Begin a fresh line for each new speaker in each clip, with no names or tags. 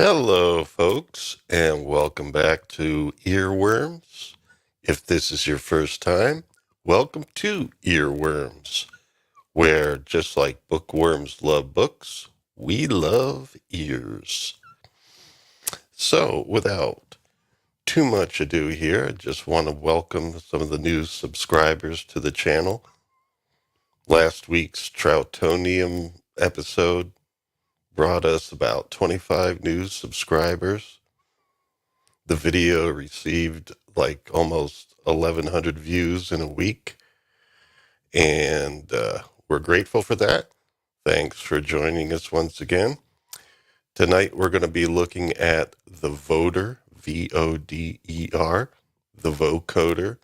Hello, folks, and welcome back to Earworms. If this is your first time, welcome to Earworms, where just like bookworms love books, we love ears. So, without too much ado here, I just want to welcome some of the new subscribers to the channel. Last week's Tonium episode brought us about 25 new subscribers. The video received like almost 1,100 views in a week, and we're grateful for that. Thanks for joining us once again. Tonight we're going to be looking at the Voder, V-O-D-E-R, the Vocoder,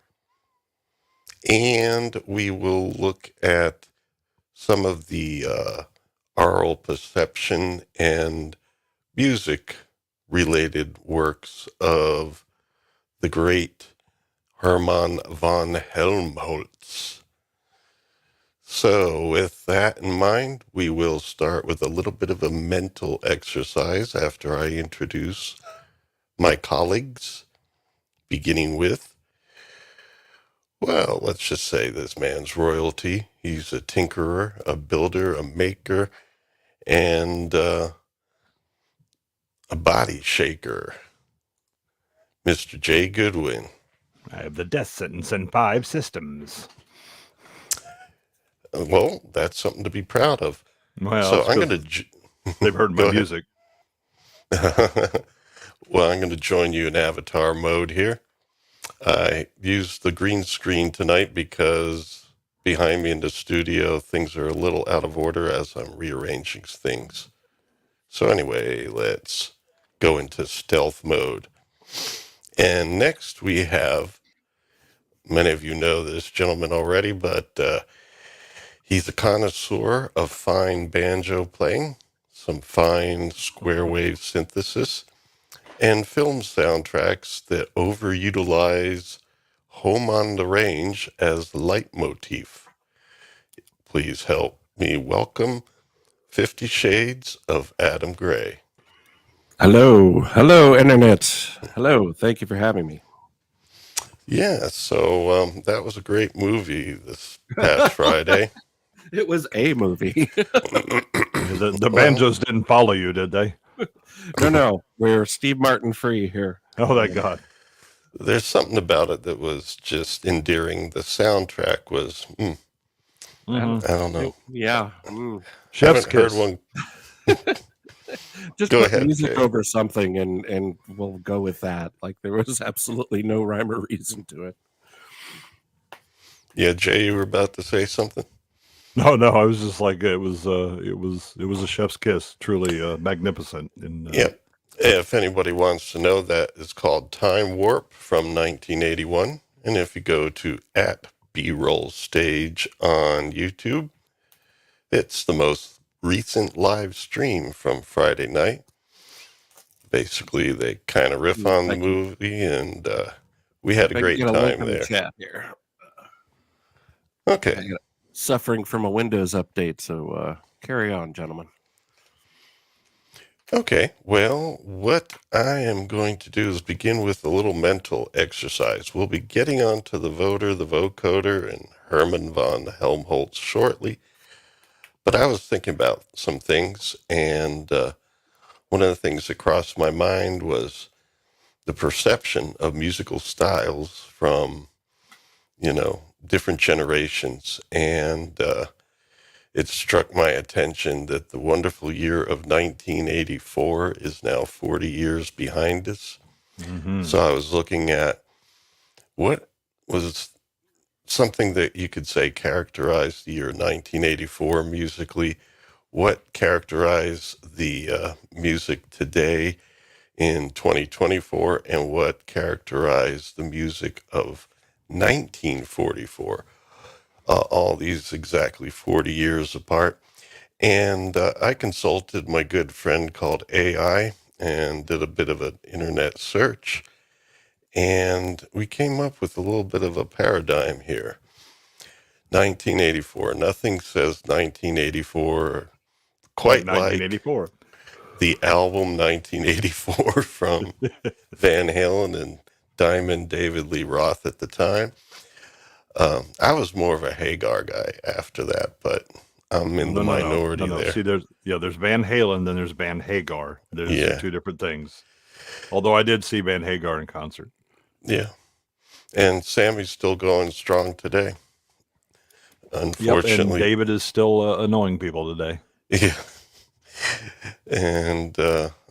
and we will look at some of the aural perception and music-related works of the great Hermann von Helmholtz. So with that in mind, we will start with a little bit of a mental exercise after I introduce my colleagues, beginning with, well, let's just say this man's royalty. He's a tinkerer, a builder, a maker, and a body shaker. Mr. J. Goodwin.
I have the death sentence in 5 systems.
Well, that's something to be proud of.
Well,
so I'm going to...
They've heard my music.
Well, I'm going to join you in avatar mode here. I used the green screen tonight because behind me in the studio, things are a little out of order as I'm rearranging things. So anyway, let's go into stealth mode. And next we have, many of you know this gentleman already, but he's a connoisseur of fine banjo playing, some fine square wave synthesis, and film soundtracks that overutilize home on the range as leitmotif. Please help me welcome 50 Shades of Adam Gray.
Hello, Internet. Hello, thank you for having me.
Yeah, so that was a great movie this past Friday.
It was a movie.
The banjos didn't follow you, did they?
No, we're Steve Martin free here.
Oh, thank God.
There's something about it that was just endearing. The soundtrack was, I don't know.
Yeah.
Chef's kiss.
Heard one.
Just
Go
put
ahead,
music
Jay.
over something and we'll go with that. Like there was absolutely no rhyme or reason to it.
Yeah, Jay, you were about to say something?
No, I was just like it was a chef's kiss, truly magnificent.
Yep. If anybody wants to know, that is called Time Warp from 1981. And if you go to @BRoll Stage on YouTube, it's the most recent live stream from Friday night. Basically, they kind of riff on the movie, and we had a great time there.
Chat here.
Okay.
Suffering from a Windows update, so carry on, gentlemen.
Okay, well, what I am going to do is begin with a little mental exercise. We'll be getting on to the Voder, the Vocoder, and Hermann von Helmholtz shortly. But I was thinking about some things, and one of the things that crossed my mind was the perception of musical styles from, different generations. And it struck my attention that the wonderful year of 1984 is now 40 years behind us. Mm-hmm. So I was looking at what was something that you could say characterized the year 1984 musically, what characterized the music today in 2024, and what characterized the music of 1944. All these exactly 40 years apart. And I consulted my good friend called AI and did a bit of an internet search. And we came up with a little bit of a paradigm here. 1984. Nothing says 1984 quite like
1984.
the album 1984 from Van Halen and Diamond David Lee Roth at the time. I was more of a Hagar guy after that, but I'm in the minority there.
See, there's Van Halen, then there's Van Hagar. There's two different things. Although I did see Van Hagar in concert.
Yeah. And Sammy's still going strong today. Unfortunately.
Yep, and David is still annoying people today.
Yeah. And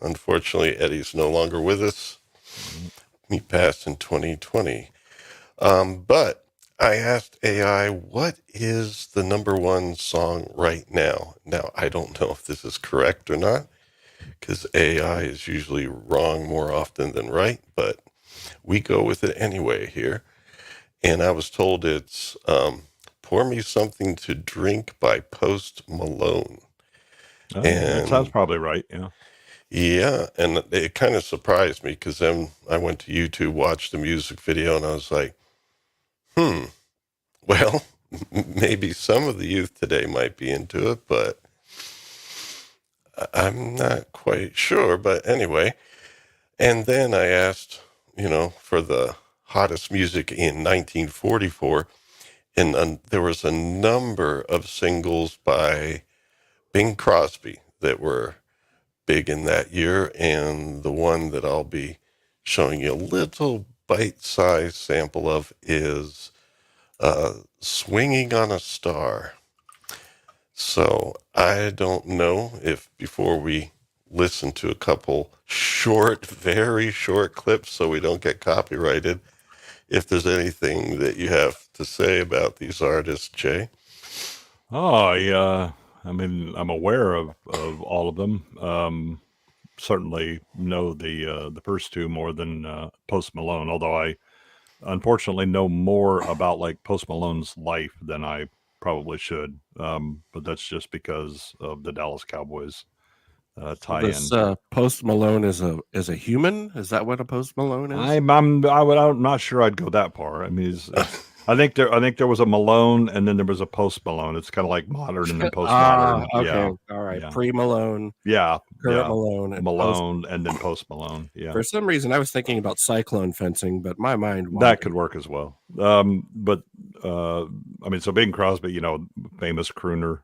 unfortunately, Eddie's no longer with us. He passed in 2020. But I asked AI, what is the number one song right now? Now, I don't know if this is correct or not, because AI is usually wrong more often than right, but we go with it anyway here. And I was told it's Pour Me Something to Drink by Post Malone.
And that sounds probably right, yeah.
Yeah, and it kind of surprised me because then I went to YouTube, watched the music video, and I was like, well, maybe some of the youth today might be into it, but I'm not quite sure. But anyway, and then I asked, for the hottest music in 1944, and there was a number of singles by Bing Crosby that were big in that year, and the one that I'll be showing you a little bite-sized sample of is Swinging on a Star. So I don't know if before we listen to a couple very short clips so we don't get copyrighted, if there's anything that you have to say about these artists, Jay.
Oh, yeah. I mean, I'm aware of all of them. Certainly know the first two more than Post Malone, although I unfortunately know more about like Post Malone's life than I probably should. But that's just because of the Dallas Cowboys tie-in.
Post Malone is a human? Is that what a Post Malone is?
I'm not sure I'd go that far. I mean, I think there was a Malone and then there was a Post Malone. It's kind of like modern and then postmodern.
Okay,
yeah.
all right.
Yeah.
Pre-Malone.
Yeah.
Current Malone. And
Malone and then Post Malone. Yeah.
For some reason, I was thinking about cyclone fencing, but my mind wandered.
That could work as well. But I mean, so Bing Crosby, famous crooner,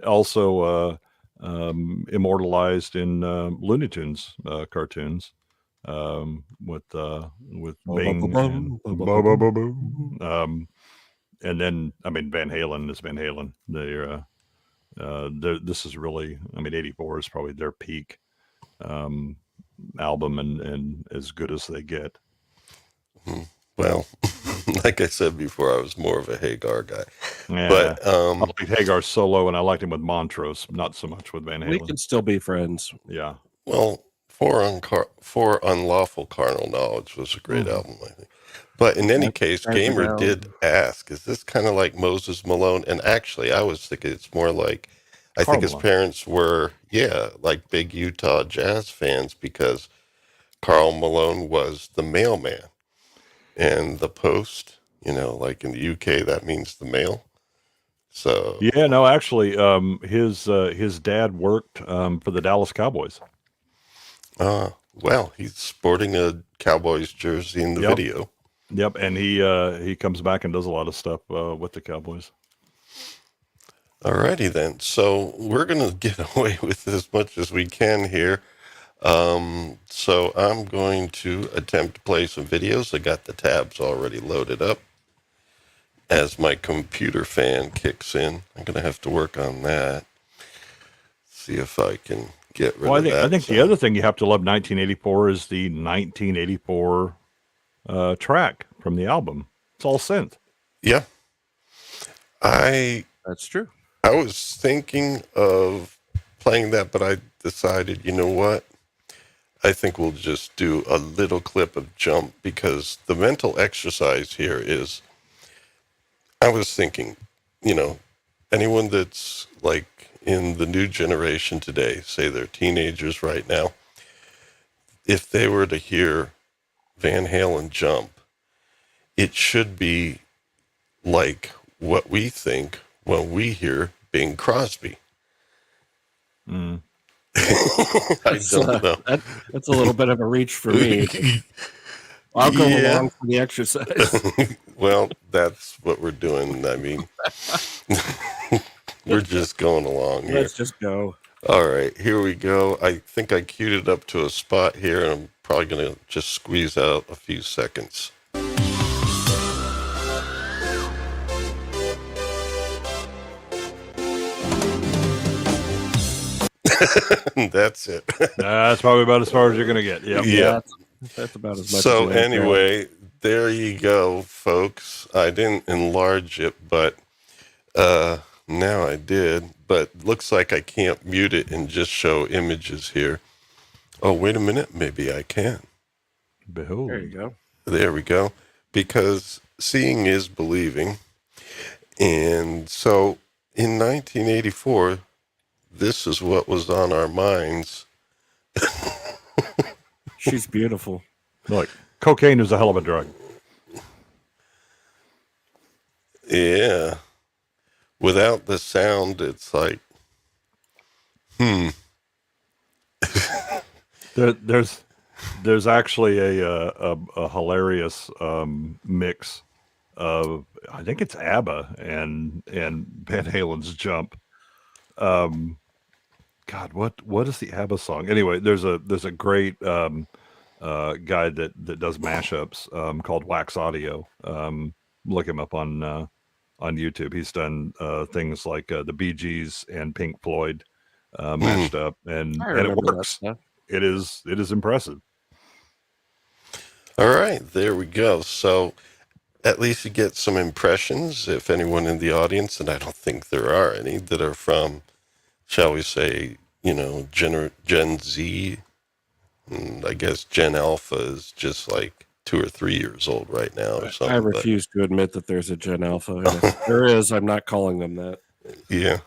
also immortalized in Looney Tunes cartoons. With Bing and then I mean Van Halen is Van Halen. This is really, I mean, 84 is probably their peak album and as good as they get.
Well, like I said before, I was more of a Hagar guy.
Yeah,
but
I liked Hagar solo and I liked him with Montrose, not so much with Van Halen.
We can still be friends.
Yeah.
Well, For Unlawful Carnal Knowledge was a great album, I think. But in any case, Gamer did ask, is this kind of like Moses Malone? And actually, I was thinking it's more like, I think his parents were, like big Utah jazz fans because Karl Malone was the mailman. And the Post, like in the UK, that means the mail. So
yeah, no, actually, his dad worked for the Dallas Cowboys.
Well, he's sporting a Cowboys jersey in the video.
Yep, and he comes back and does a lot of stuff with the Cowboys.
Alrighty then. So we're gonna get away with as much as we can here. So I'm going to attempt to play some videos. I got the tabs already loaded up. As my computer fan kicks in, I'm gonna have to work on that. See if I can get rid of that.
I think the other thing you have to love 1984 is the 1984 track from the album. It's all synth.
Yeah.
That's true.
I was thinking of playing that, but I decided, you know what? I think we'll just do a little clip of Jump because the mental exercise here is, I was thinking, anyone that's like in the new generation today, say they're teenagers right now, if they were to hear Van Halen Jump, it should be like what we think when we hear Bing Crosby. I don't know.
That's a little bit of a reach for me. I'll go
Yeah.
along for the exercise.
Well, that's what we're doing. I mean, we're just going along here.
Let's just go.
All right, here we go. I think I queued it up to a spot here, and I'm probably going to just squeeze out a few seconds. That's it.
That's probably about as far as you're going to get. Yep.
Yeah.
That's about as much.
So
as you
anyway, there you go, folks. I didn't enlarge it, but now I did. But looks like I can't mute it and just show images here. Oh, wait a minute. Maybe I can.
Behold.
There you go.
There we go. Because seeing is believing. And so in 1984, this is what was on our minds.
She's beautiful.
Look, cocaine is a hell of a drug.
Yeah. Without the sound, it's like,
There's actually a hilarious mix of, I think it's ABBA and Van Halen's Jump. God, what is the ABBA song? Anyway, there's a great guy that does mashups called Wax Audio. Look him up on YouTube. He's done things like the Bee Gees and Pink Floyd mashed up, and it
remember that
works.
stuff.
It is impressive.
all right, there we go. So at least you get some impressions. If anyone in the audience, and I don't think there are any, that are from, shall we say, Gen Z. And I guess Gen Alpha is just like 2 or 3 years old right now or something.
I refuse to admit that there's a Gen Alpha. And if there is, I'm not calling them that.
Yeah.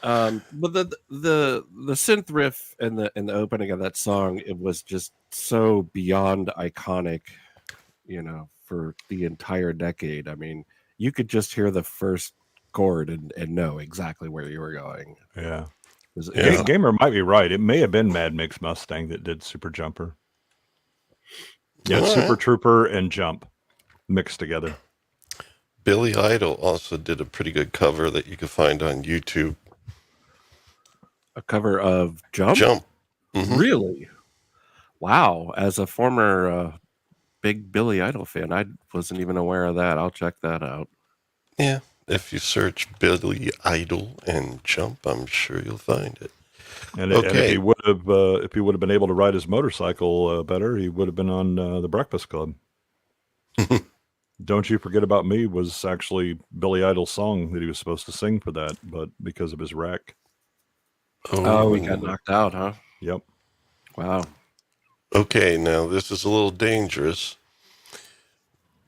But the synth riff and the opening of that song, it was just so beyond iconic, for the entire decade. I mean, you could just hear the first chord and know exactly where you were going.
Yeah.
Yeah.
Gamer might be right. It may have been Mad Mix Mustang that did Super Jumper. Yeah,
All
Super
right.
Trooper and Jump mixed together.
Billy Idol also did a pretty good cover that you can find on YouTube.
A cover of Jump?
Jump. Mhm.
Really? Wow. As a former big Billy Idol fan, I wasn't even aware of that. I'll check that out.
Yeah. If you search Billy Idol and Jump, I'm sure you'll find it.
And if
Okay.
he would have been able to ride his motorcycle better, he would have been on the Breakfast Club. Don't You Forget About Me was actually Billy Idol's song that he was supposed to sing for that, but because of his wreck.
Oh, we got knocked out, huh?
Yep.
Wow.
Okay, now this is a little dangerous.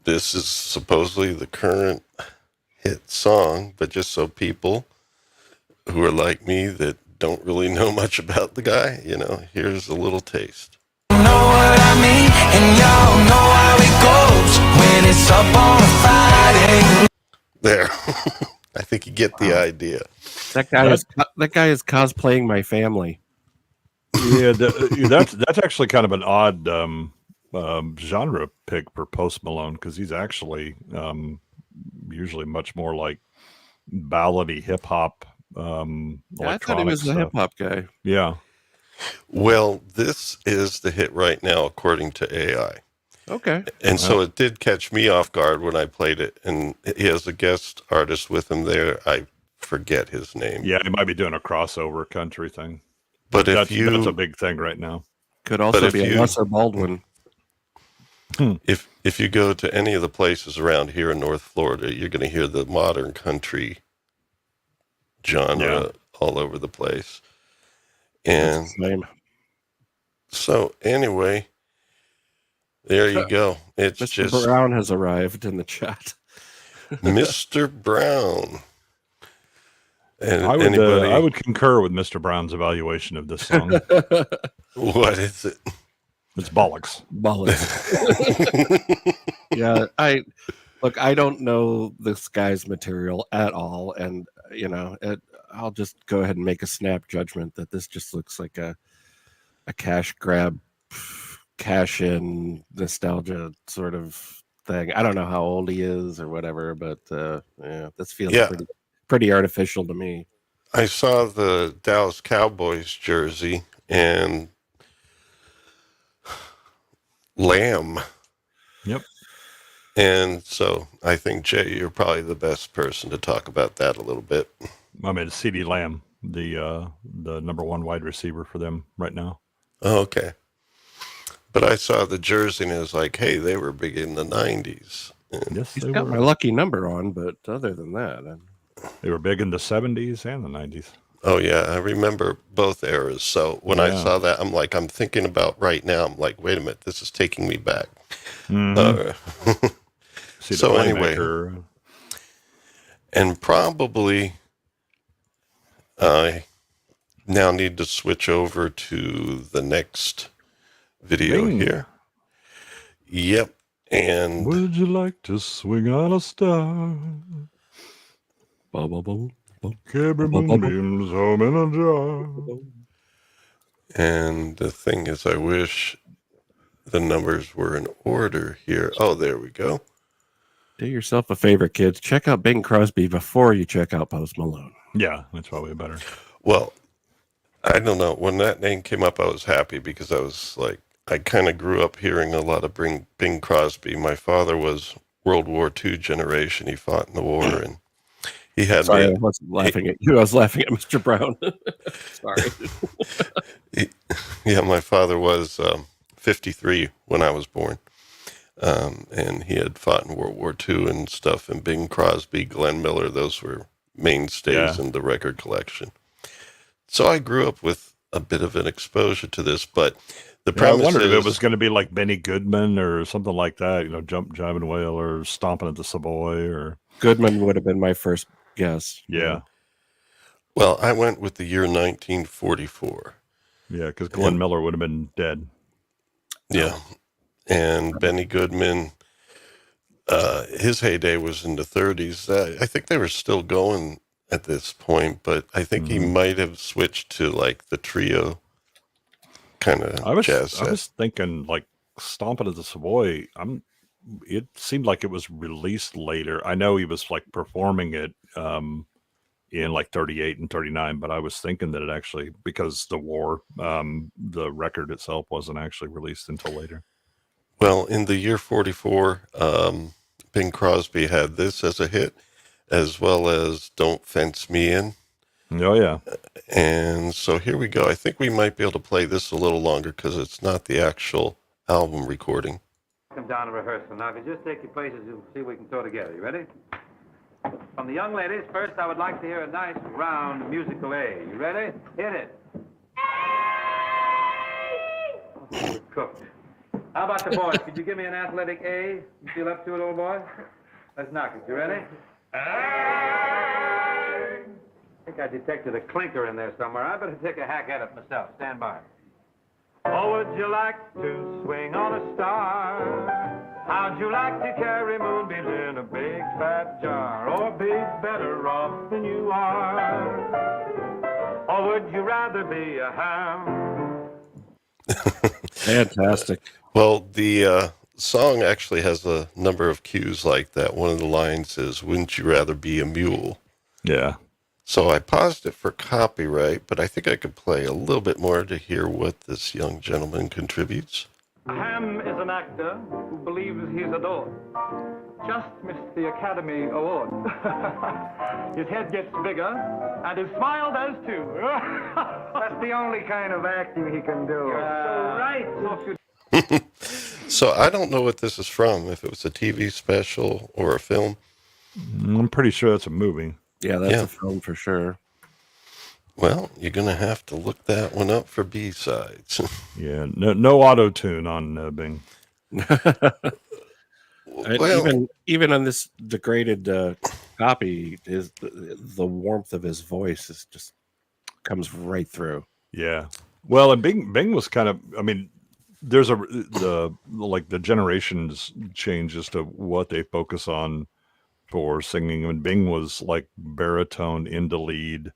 This is supposedly the current hit song, but just so people who are like me that don't really know much about the guy, here's a little taste.
Know what I mean, and y'all know how it goes when it's up on a Friday.
There. I think you get the idea.
That guy is cosplaying my family.
Yeah, that's actually kind of an odd genre pick for Post Malone, because he's actually usually much more like ballady hip hop.
I thought he was the hip hop guy.
Yeah.
Well, this is the hit right now, according to AI.
Okay.
And so it did catch me off guard when I played it. And he has a guest artist with him there. I forget his name.
Yeah, he might be doing a crossover country thing.
But
that's a big thing right now.
Could also be a Lesser Baldwin.
If you go to any of the places around here in North Florida, you're going to hear the modern country genre all over the place. And so anyway, there you go. It's
Mr.
just
Brown has arrived in the chat.
Mr. Brown. And
I would concur with Mr. Brown's evaluation of this song.
What is it?
It's bollocks.
Yeah, I don't know this guy's material at all, and I'll just go ahead and make a snap judgment that this just looks like a cash grab, cash in nostalgia sort of thing. I don't know how old he is or whatever, but yeah, this feels pretty artificial to me.
I saw the Dallas Cowboys jersey and Lamb.
Yep.
And so I think, Jay, you're probably the best person to talk about that a little bit.
I mean, CD Lamb, the number one wide receiver for them right now.
Oh, okay. But I saw the jersey and it was like, hey, they were big in the 90s.
Yes,
He's
they
got
were.
my lucky number on, but other than that,
They were big in the 70s and the 90s.
Oh, yeah. I remember both eras. So when I saw that, I'm thinking about right now. I'm like, wait a minute, this is taking me back.
Mm-hmm.
So anyway, and probably I now need to switch over to the next video here. Yep. And
would you like to swing on a star? Carry moonbeams home in a jar.
And the thing is, I wish the numbers were in order here. Oh, there we go.
do yourself a favor, kids. Check out Bing Crosby before you check out Post Malone.
Yeah, that's probably better.
Well, I don't know. When that name came up, I was happy because I was like, I kind of grew up hearing a lot of Bing Crosby. My father was World War II generation. He fought in the war, and he had.
Sorry, I wasn't laughing at you. I was laughing at Mr. Brown. Sorry.
Yeah, my father was 53 when I was born, and he had fought in World War II and stuff. And Bing Crosby, Glenn Miller, those were mainstays in the record collection. So I grew up with a bit of an exposure to this, but the premise
I wondered
is,
if it was going to be like Benny Goodman or something like that, you know, Jump, Jive and Wail or Stomping at the Savoy or...
Goodman would have been my first guess.
Yeah.
Well, I went with the year 1944.
Yeah, because Glenn Miller would have been dead.
Yeah. And Benny Goodman, his heyday was in the 30s. I think they were still going at this point, but I think he might have switched to like the trio kind of jazz set.
I was thinking like Stomping at the Savoy. It seemed like it was released later. I know he was like performing it in like 38 and 39, but I was thinking that it actually, because the war, the record itself wasn't actually released until later.
Well, in the year 44, Bing Crosby had this as a hit, as well as Don't Fence Me In.
Oh, yeah.
And so here we go. I think we might be able to play this a little longer because it's not the actual album recording.
Come down to rehearsal. Now, if you just take your places, you'll see what we can throw together. You ready? From the young ladies, first I would like to hear a nice, round, musical A. You ready? Hit it. Oh, you're cooked. How about the boys? Could you give me an athletic A? You feel up to it, old boy? Let's knock it. You ready? I think I detected a clinker in there somewhere. I better take a hack at it myself. Stand by. Oh, would you like to swing on a star? How'd you like to carry moonbeams in a big fat jar? Or be better off than you are? Or would you rather be a ham?
Fantastic.
Well, the song actually has a number of cues like that. One of the lines is, wouldn't you rather be a mule?
Yeah.
So I paused it for copyright, but I think I could play a little bit more to hear what this young gentleman contributes.
A ham is an actor who believes he's adored. Just missed the Academy Award. His head gets bigger, and his smile does too. That's the only kind of acting he can do. So right.
So I don't know what this is from, if it was a TV special or a film.
I'm pretty sure that's a movie.
Yeah, that's a film for sure.
Well, you're going to have to look that one up for B-sides.
Yeah, no auto-tune on Bing.
Well,
even on this degraded copy, the warmth of his voice is just comes right through.
Yeah. Well, and Bing was kind of, I mean, there's the generations change as to what they focus on for singing. And Bing was like baritone into lead,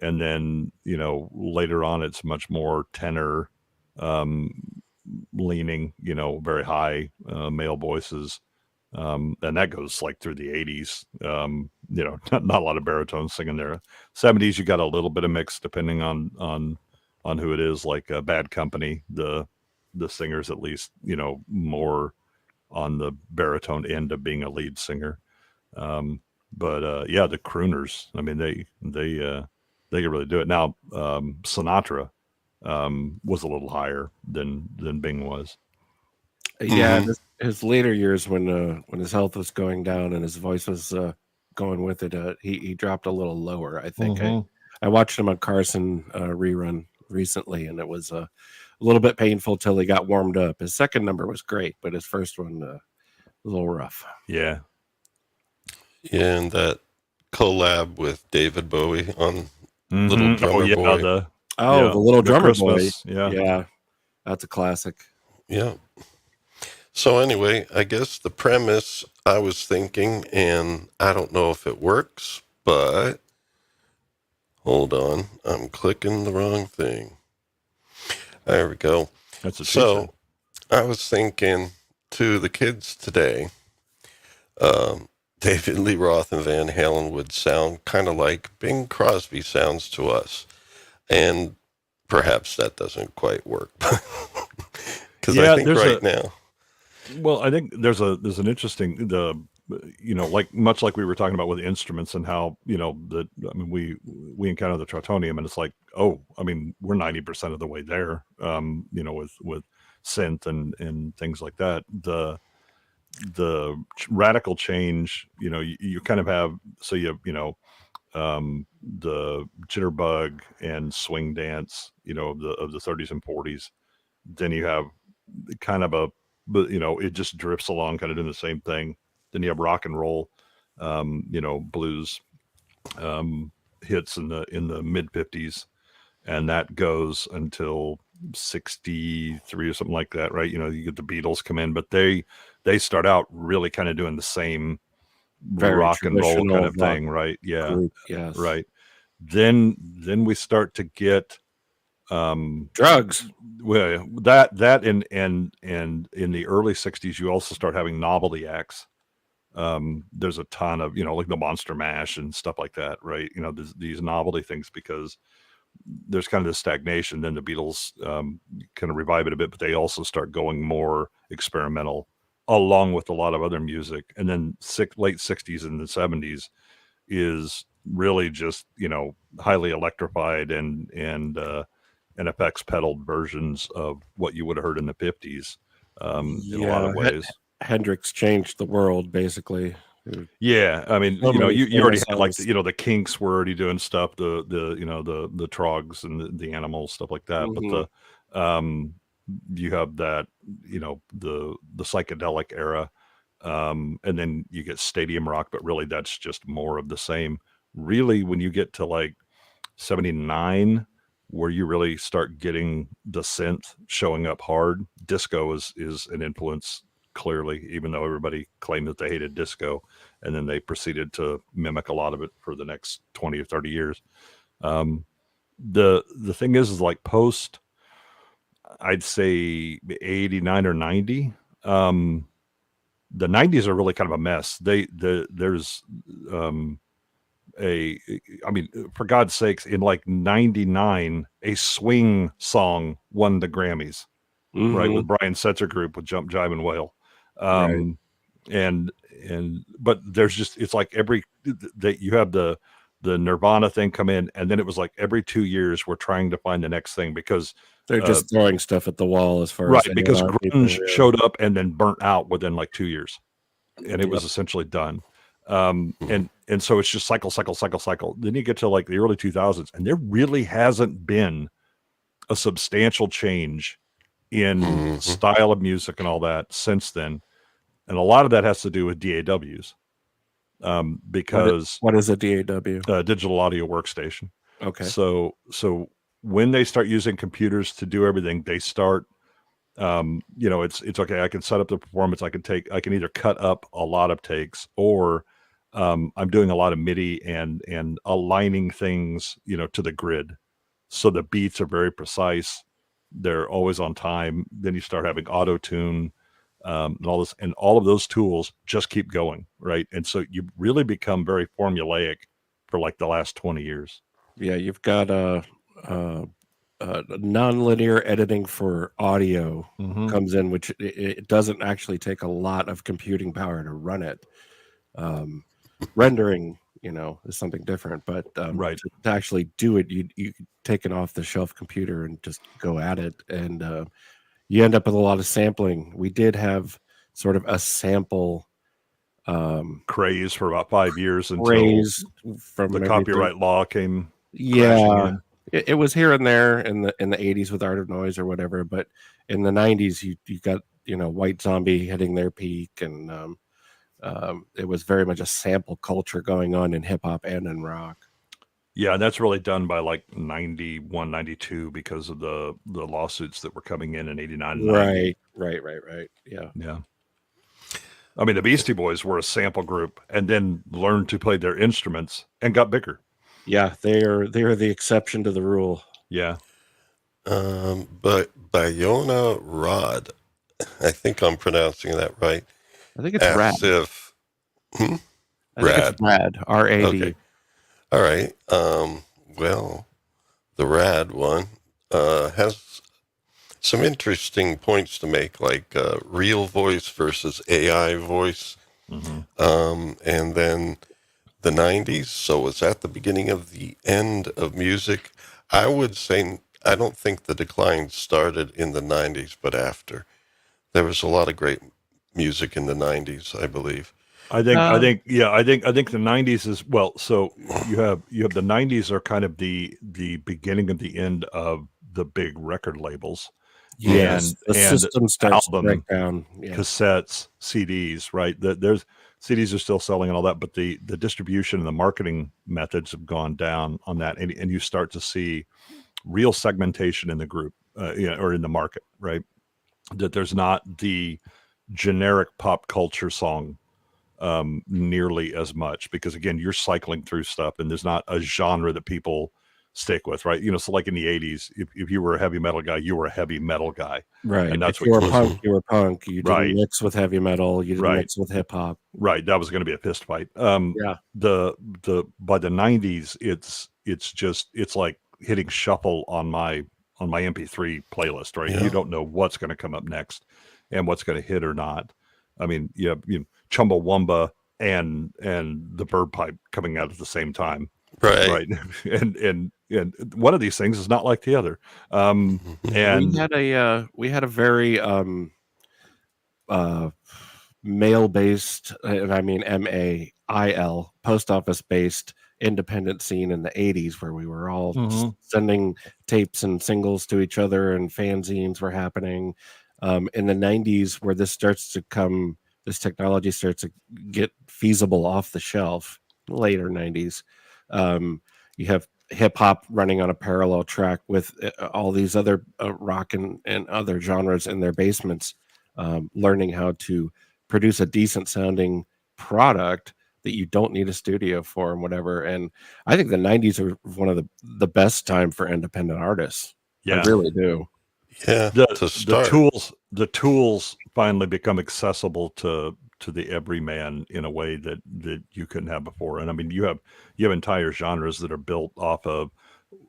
And then, later on, it's much more tenor, leaning, very high male voices. And that goes like through the 80s. Not a lot of baritones singing there. 70s, you got a little bit of mix depending on who it is, like Bad Company, the singers at least, more on the baritone end of being a lead singer. But yeah, the crooners, I mean, they can really do it. Now, Sinatra was a little higher than Bing was.
Yeah, his later years when his health was going down and his voice was going with it, he dropped a little lower. I think I watched him on Carson rerun recently, and it was a little bit painful till he got warmed up. His second number was great, but his first one was a little rough.
Yeah.
Yeah, and that collab with David Bowie on Little Drummer Boy.
The Little Drummer Boy.
Yeah,
that's a classic.
Yeah. So anyway, I guess the premise I was thinking, and I don't know if it works, but hold on, I'm clicking the wrong thing. There we go.
That's a
so I was thinking to the kids today, David Lee Roth and Van Halen would sound kind of like Bing Crosby sounds to us. And perhaps that doesn't quite work. Because I think right now.
Well, I think there's an interesting, much like we were talking about with instruments and how, we encounter the Tritonium, and it's like, we're 90% of the way there, with synth and things like that. The radical change, you kind of have, so you the jitterbug and swing dance, of the 30s and 40s. Then you have kind of it just drifts along, kind of doing the same thing. Then you have rock and roll, blues hits in the mid 50s, and that goes until 63 or something like that, right? You get the Beatles come in, but they start out really kind of doing the same very rock and roll kind of thing, right? Yeah,
group, yes.
Right. Then we start to get
drugs.
Well, that and in the early 60s, you also start having novelty acts. There's a ton of like the Monster Mash and stuff like that, right? These novelty things, because there's kind of this stagnation. Then the Beatles kind of revive it a bit, but they also start going more experimental, along with a lot of other music. And then late 60s and the 70s is really just highly electrified and effects pedaled versions of what you would have heard in the 50s in a lot of ways.
Hendrix changed the world, basically.
Yeah, I mean, you already had like the Kinks were already doing stuff, the Trogs and the Animals, stuff like that. But you have that, the psychedelic era, and then you get stadium rock, but really that's just more of the same. Really, when you get to like 79, where you really start getting the synth showing up hard, disco is an influence, clearly, even though everybody claimed that they hated disco, and then they proceeded to mimic a lot of it for the next 20 or 30 years. The thing is like post, I'd say 89 or 90, the 90s are really kind of a mess. There's for God's sakes, in like 99, a swing song won the Grammys, right, with Brian Setzer Group with Jump, Jive, and Wail.
Right.
But there's just, it's like that you have the Nirvana thing come in, and then it was like every 2 years we're trying to find the next thing, because
they're just throwing stuff at the wall as far
right,
as
because grunge showed up and then burnt out within like 2 years, and it was essentially done. And so it's just cycle. Then you get to like the early 2000s, and there really hasn't been a substantial change in style of music and all that since then. And a lot of that has to do with DAWs. Because
what is a DAW?
Digital audio workstation.
Okay.
So when they start using computers to do everything, they start, it's okay. I can set up the performance. I can either cut up a lot of takes, or I'm doing a lot of MIDI and aligning things, to the grid. So the beats are very precise. They're always on time. Then you start having auto tune, and all this, and all of those tools just keep going, right? And so you really become very formulaic for like the last 20 years.
Yeah, you've got non-linear editing for audio comes in, which it doesn't actually take a lot of computing power to run it. Rendering, is something different, but
Right.
to actually do it, you take an off-the-shelf computer and just go at it, and you end up with a lot of sampling. We did have sort of a sample
craze for about 5 years until
raise from
the
everything.
copyright law came crashing
Yeah,
in.
it was here and there in the 80s with Art of Noise or whatever, but in the 90s you got White Zombie hitting their peak, and it was very much a sample culture going on in hip hop and in rock.
Yeah, that's really done by like 91, 92 because of the lawsuits that were coming in 89 and 90.
Right. Yeah.
I mean, the Beastie Boys were a sample group and then learned to play their instruments and got bigger.
Yeah, they are the exception to the rule.
Yeah.
But Bayona Rod, I think I'm pronouncing that right.
I think it's Rad.
If
I think it's Rad. RAD.
Okay. All right. Well, the Rad one has some interesting points to make, like real voice versus AI voice. And then the 90s. So was that the beginning of the end of music? I would say I don't think the decline started in the 90s, but after. There was a lot of great music in the 90s, I believe.
I think the 90s is, well, so you have the 90s are kind of the beginning of the end of the big record labels.
Yes, the
and
system starts to
album,
break down. Yeah.
cassettes, CDs, right? There's CDs are still selling and all that, but the distribution and the marketing methods have gone down on that, and you start to see real segmentation in the group, or in the market, right? That there's not the generic pop culture song nearly as much, because again, you're cycling through stuff, and there's not a genre that people stick with, right? So like in the 80s, if you were a heavy metal guy, you were a heavy metal guy,
Right.
and that's
if you were
what
punk, you were punk. You didn't
Right.
mix with heavy metal. You didn't
Right.
mix with hip hop.
right. That was going to be a fist fight.
Yeah.
The by the 90s, it's like hitting shuffle on my MP3 playlist, right?
Yeah.
You don't know what's going to come up next and what's going to hit or not. I mean, you have Chumbawamba and the Bird Pipe coming out at the same time, right? and one of these things is not like the other. And
we had a very mail based, and I mean MAIL, post office based independent scene in the 80s, where we were all sending tapes and singles to each other, and fanzines were happening. In the 90s, where this technology starts to get feasible off the shelf, later 90s, you have hip hop running on a parallel track with all these other rock and other genres in their basements, learning how to produce a decent sounding product that you don't need a studio for and whatever. And I think the 90s are one of the best time for independent artists.
Yeah.
I really do.
Yeah.
The tools finally become accessible to the everyman in a way that you couldn't have before. And I mean, you have entire genres that are built off of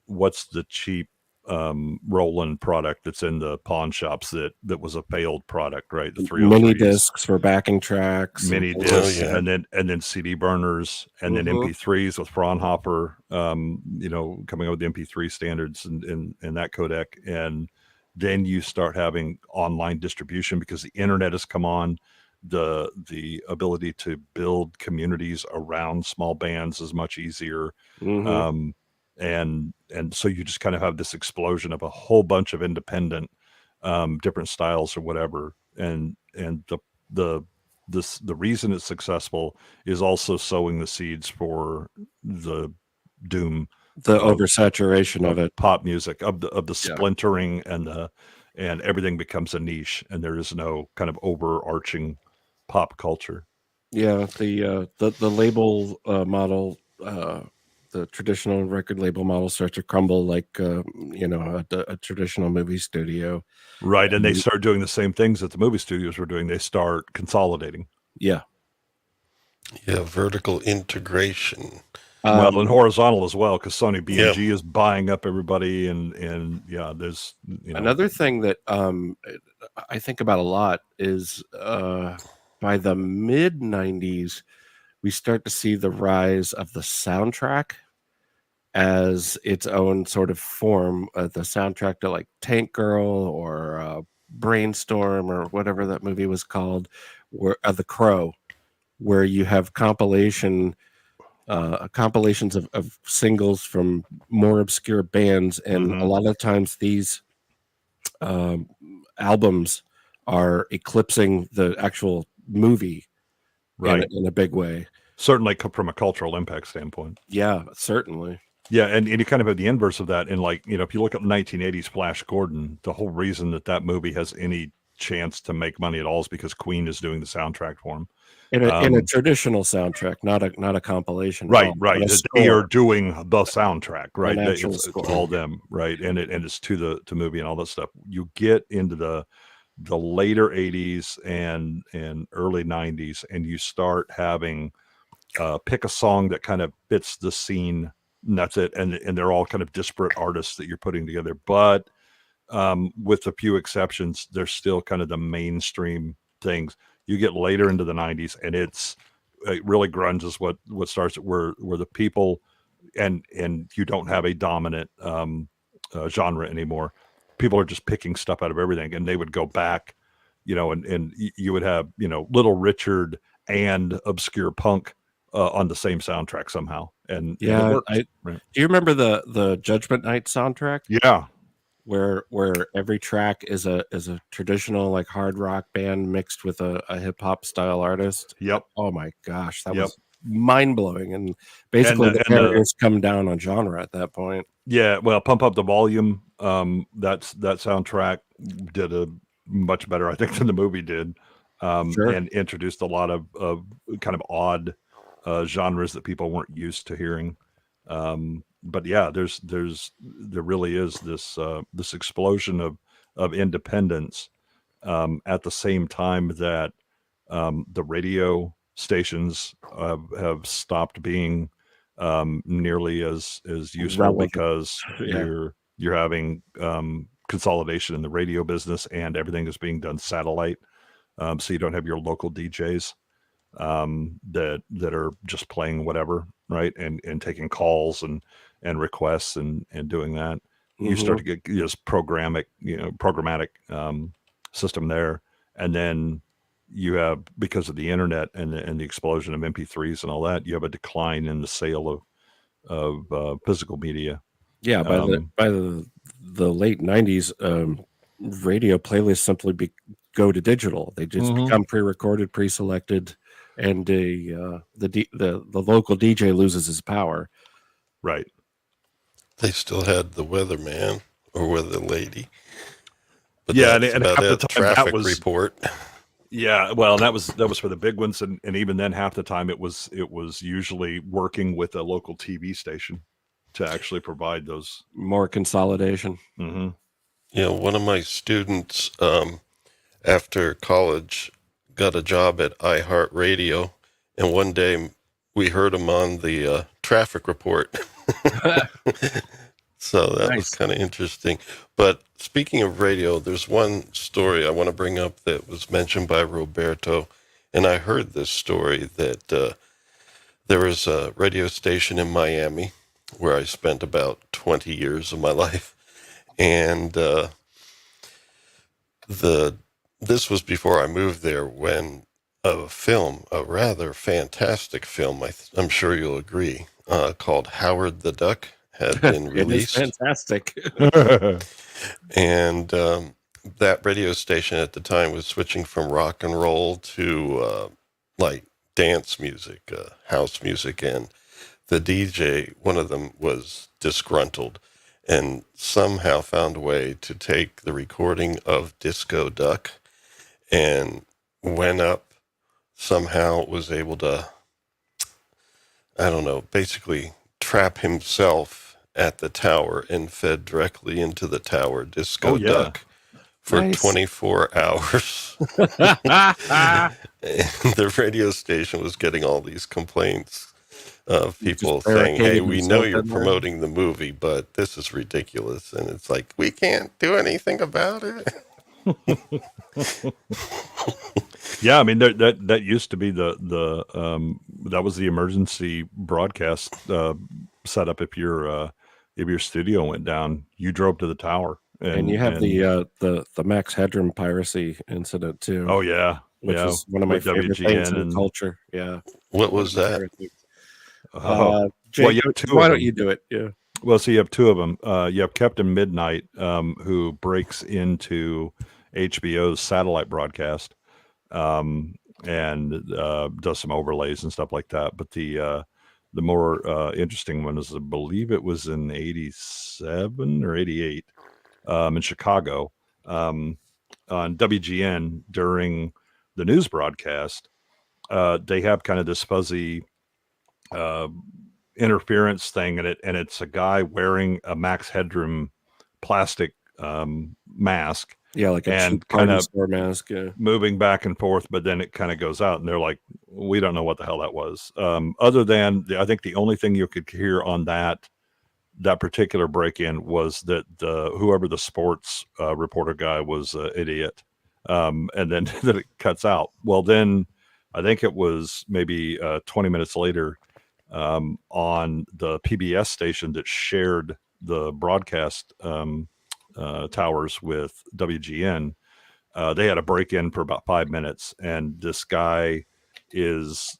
what's the cheap Roland product that's in the pawn shops that was a failed product, right? The 303s,
mini discs for backing tracks,
mini discs, and then CD burners, and then MP3s with Fraunhofer, coming up with the MP3 standards and that codec. And then you start having online distribution because the internet has come on. The ability to build communities around small bands is much easier. And so you just kind of have this explosion of a whole bunch of independent, different styles or whatever. And the reason it's successful is also sowing the seeds for the doom,
the oversaturation of it,
pop music, of the splintering, and everything becomes a niche, and there is no kind of overarching pop culture.
Yeah, the label model, the traditional record label model starts to crumble like a traditional movie studio.
Right, and they
And
start doing the same things that the movie studios were doing. They start consolidating.
yeah,
Yeah, vertical integration.
Well, and horizontal as well, because Sony
Yeah.
BMG is buying up everybody, and yeah, there's
another thing that I think about a lot is by the mid '90s, we start to see the rise of the soundtrack as its own sort of form, the soundtrack to like Tank Girl or Brainstorm or whatever that movie was called, where The Crow, where you have compilations of singles from more obscure bands, and a lot of times these um, albums are eclipsing the actual movie
right.
in a big way.
Certainly from a cultural impact standpoint.
Yeah, certainly.
Yeah, and you kind of have the inverse of that. And like, if you look at 1980s Flash Gordon, the whole reason that movie has any chance to make money at all is because Queen is doing the soundtrack for him.
In a traditional soundtrack, not a compilation.
Right. They are
score.
doing the soundtrack, right?
actual
It's
score.
all them, right? And it's to movie and all that stuff. You get into the later 80s and early 90s, and you start having pick a song that kind of fits the scene, and that's it. And they're all kind of disparate artists that you're putting together, but with a few exceptions, they're still kind of the mainstream things. You get later into the 90s, and it really grunge is what starts it, where the people and you don't have a dominant genre anymore. People are just picking stuff out of everything, and they would go back, and you would have Little Richard and obscure punk on the same soundtrack somehow, and it works.
Do you remember the Judgment Night soundtrack?
Yeah.
Where every track is a traditional like hard rock band mixed with a hip hop style artist.
Yep.
Oh my gosh, that was mind blowing, and basically the barriers come down on genre at that point.
Yeah, well, Pump Up the Volume. That soundtrack did a much better, I think, than the movie did, and introduced a lot of kind of odd genres that people weren't used to hearing. But yeah, there really is this explosion of independence at the same time that the radio stations have stopped being nearly as useful relevant, because you're having consolidation in the radio business, and everything is being done satellite. So you don't have your local DJs that are just playing whatever, right, and taking calls and requests and doing that. You start to get this programmatic system there, and then you have, because of the internet and the explosion of MP3s and all that, you have a decline in the sale of physical media.
Yeah, by the late '90s, radio playlists simply go to digital. They just become pre-recorded, pre-selected, and the local DJ loses his power.
Right.
They still had the weatherman or weather lady. But
yeah,
that's
and
about
half
it.
the time
Traffic
that was
report.
Yeah, well, that was for the big ones, and even then, half the time it was usually working with a local TV station to actually provide those.
More consolidation.
Mm-hmm.
Yeah, one of my students after college got a job at iHeartRadio, and one day we heard him on the traffic report. So that was kind of interesting. But speaking of radio, there's one story I want to bring up that was mentioned by Roberto, and I heard this story that there was a radio station in Miami where I spent about 20 years of my life, and this was before I moved there, when a film, a rather fantastic film, I'm sure you'll agree, called Howard the Duck had been released.
It is fantastic.
And that radio station at the time was switching from rock and roll to like dance music, house music, and the DJ, one of them, was disgruntled and somehow found a way to take the recording of Disco Duck and went up somehow was able to, I don't know, basically trap himself at the tower and fed directly into the tower disco
Oh, yeah.
duck for
Nice.
24 hours. And the radio station was getting all these complaints of people saying, hey, we know you're promoting the movie, but this is ridiculous. And it's like, we can't do anything about it.
Yeah, I mean that used to be the that was the emergency broadcast setup. If your studio went down, you drove to the tower,
and you have the Max Headroom Piracy incident too.
Oh yeah,
which
yeah,
is one of my
with
favorite
WGN
things in
and
culture. Yeah.
What was that?
Jake,
well, you have two
why
of
don't
them.
you do it? Yeah.
Well, so you have two of them. You have Captain Midnight, who breaks into HBO's satellite broadcast, and does some overlays and stuff like that. But the more interesting one is, I believe it was in '87 or '88 in Chicago, on WGN during the news broadcast. They have kind of this fuzzy interference thing in it, and it's a guy wearing a Max Headroom plastic mask.
Yeah, like a cheap
kind of
store mask. Yeah.
Moving back and forth, but then it kind of goes out, and they're like, we don't know what the hell that was. Other than I think the only thing you could hear on that particular break-in was that whoever the sports reporter guy was an idiot, and then that it cuts out. Well, then I think it was maybe 20 minutes later, on the PBS station that shared the broadcast towers with WGN. They had a break-in for about 5 minutes, and this guy is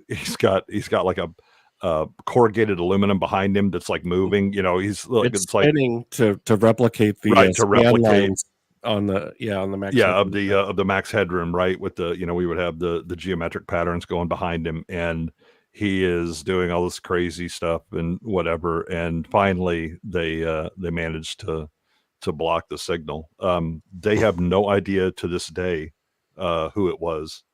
he's got like a corrugated aluminum behind him that's like moving. He's like
it's spinning like, to replicate the
right to replicate
on the Max
of the Max Headroom, right? With the we would have the geometric patterns going behind him, and he is doing all this crazy stuff and whatever. And finally, they managed to block the signal. They have no idea to this day who it was.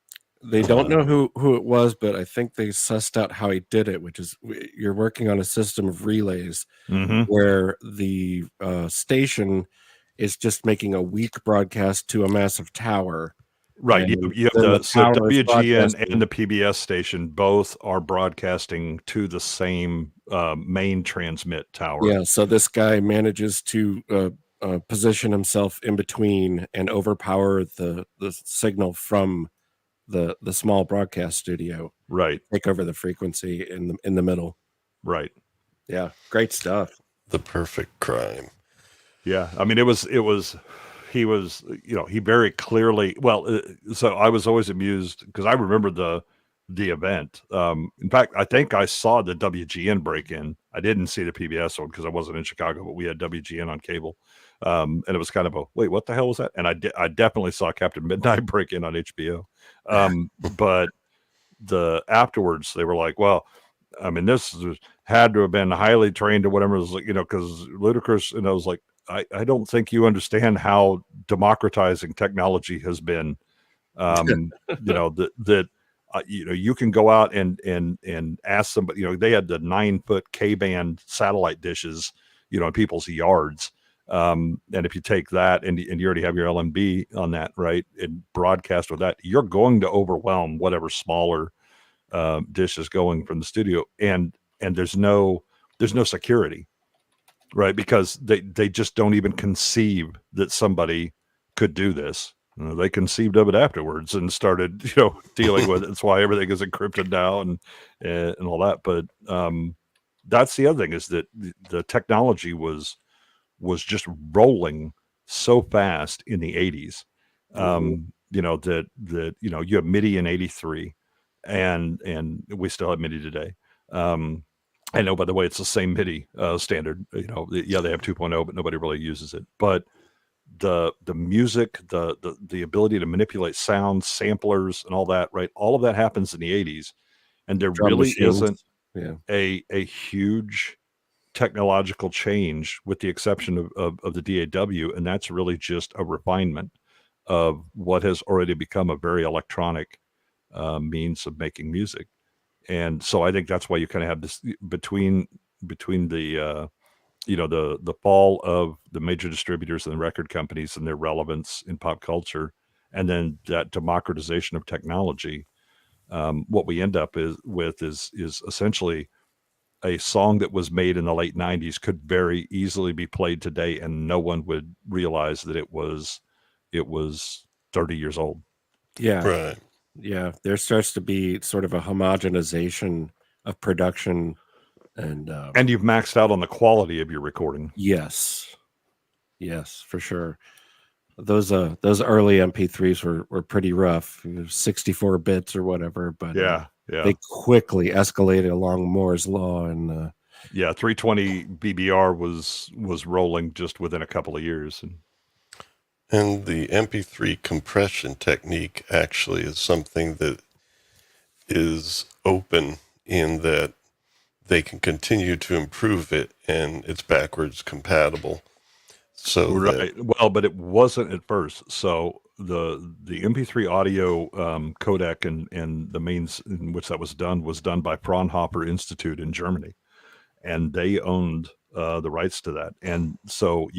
They don't know who it was, but I think they sussed out how he did it, which is you're working on a system of relays where the station is just making a weak broadcast to a massive tower.
Right. You have so WGN and the PBS station both are broadcasting to the same main transmit tower.
Yeah. So this guy manages to position himself in between and overpower the signal from the small broadcast studio.
Right.
Take over the frequency in the middle.
Right.
Yeah. Great stuff.
The perfect crime.
Yeah. I mean, he was, he very clearly, so I was always amused because I remember the event. In fact, I think I saw the WGN break-in. I didn't see the PBS one because I wasn't in Chicago, but we had WGN on cable. And it was kind of wait, what the hell was that? And I definitely saw Captain Midnight break in on HBO. But afterwards they were like, well, I mean, this had to have been highly trained or whatever. It was like, because Ludacris, and I was like, I don't think you understand how democratizing technology has been. You can go out and ask somebody, they had the 9-foot K-band satellite dishes, in people's yards. And if you take that and you already have your LMB on that, right, and broadcast with that, you're going to overwhelm whatever smaller dish is going from the studio. And there's no security, right? Because they just don't even conceive that somebody could do this. They conceived of it afterwards and started, dealing with it. That's why everything is encrypted now and all that. But that's the other thing, is that the technology was just rolling so fast in the 80s. That you have MIDI in 83 and we still have MIDI today. I know, by the way, it's the same MIDI standard. They have 2.0, but nobody really uses it. But the music, the ability to manipulate sound, samplers, and all that, right? All of that happens in the 80s, and there
Drum
really
machines.
isn't
Yeah.
a huge technological change, with the exception of the DAW, and that's really just a refinement of what has already become a very electronic means of making music. And so I think that's why you kind of have this between the the fall of the major distributors and the record companies and their relevance in pop culture, and then that democratization of technology. What we end up with is essentially a song that was made in the late 90s could very easily be played today, and no one would realize that it was 30 years old.
Yeah.
Right.
Yeah. There starts to be sort of a homogenization of production, and
you've maxed out on the quality of your recording.
yes, for sure. Those early MP3s were pretty rough, 64 bits or whatever, but they quickly escalated along Moore's law, and
320 BBR was rolling just within a couple of years.
And the MP3 compression technique actually is something that is open in that they can continue to improve it, and it's backwards compatible. So
right. Well, but it wasn't at first. So the MP3 audio codec and the means in which that was done by Fraunhofer Institute in Germany, and they owned the rights to that. And so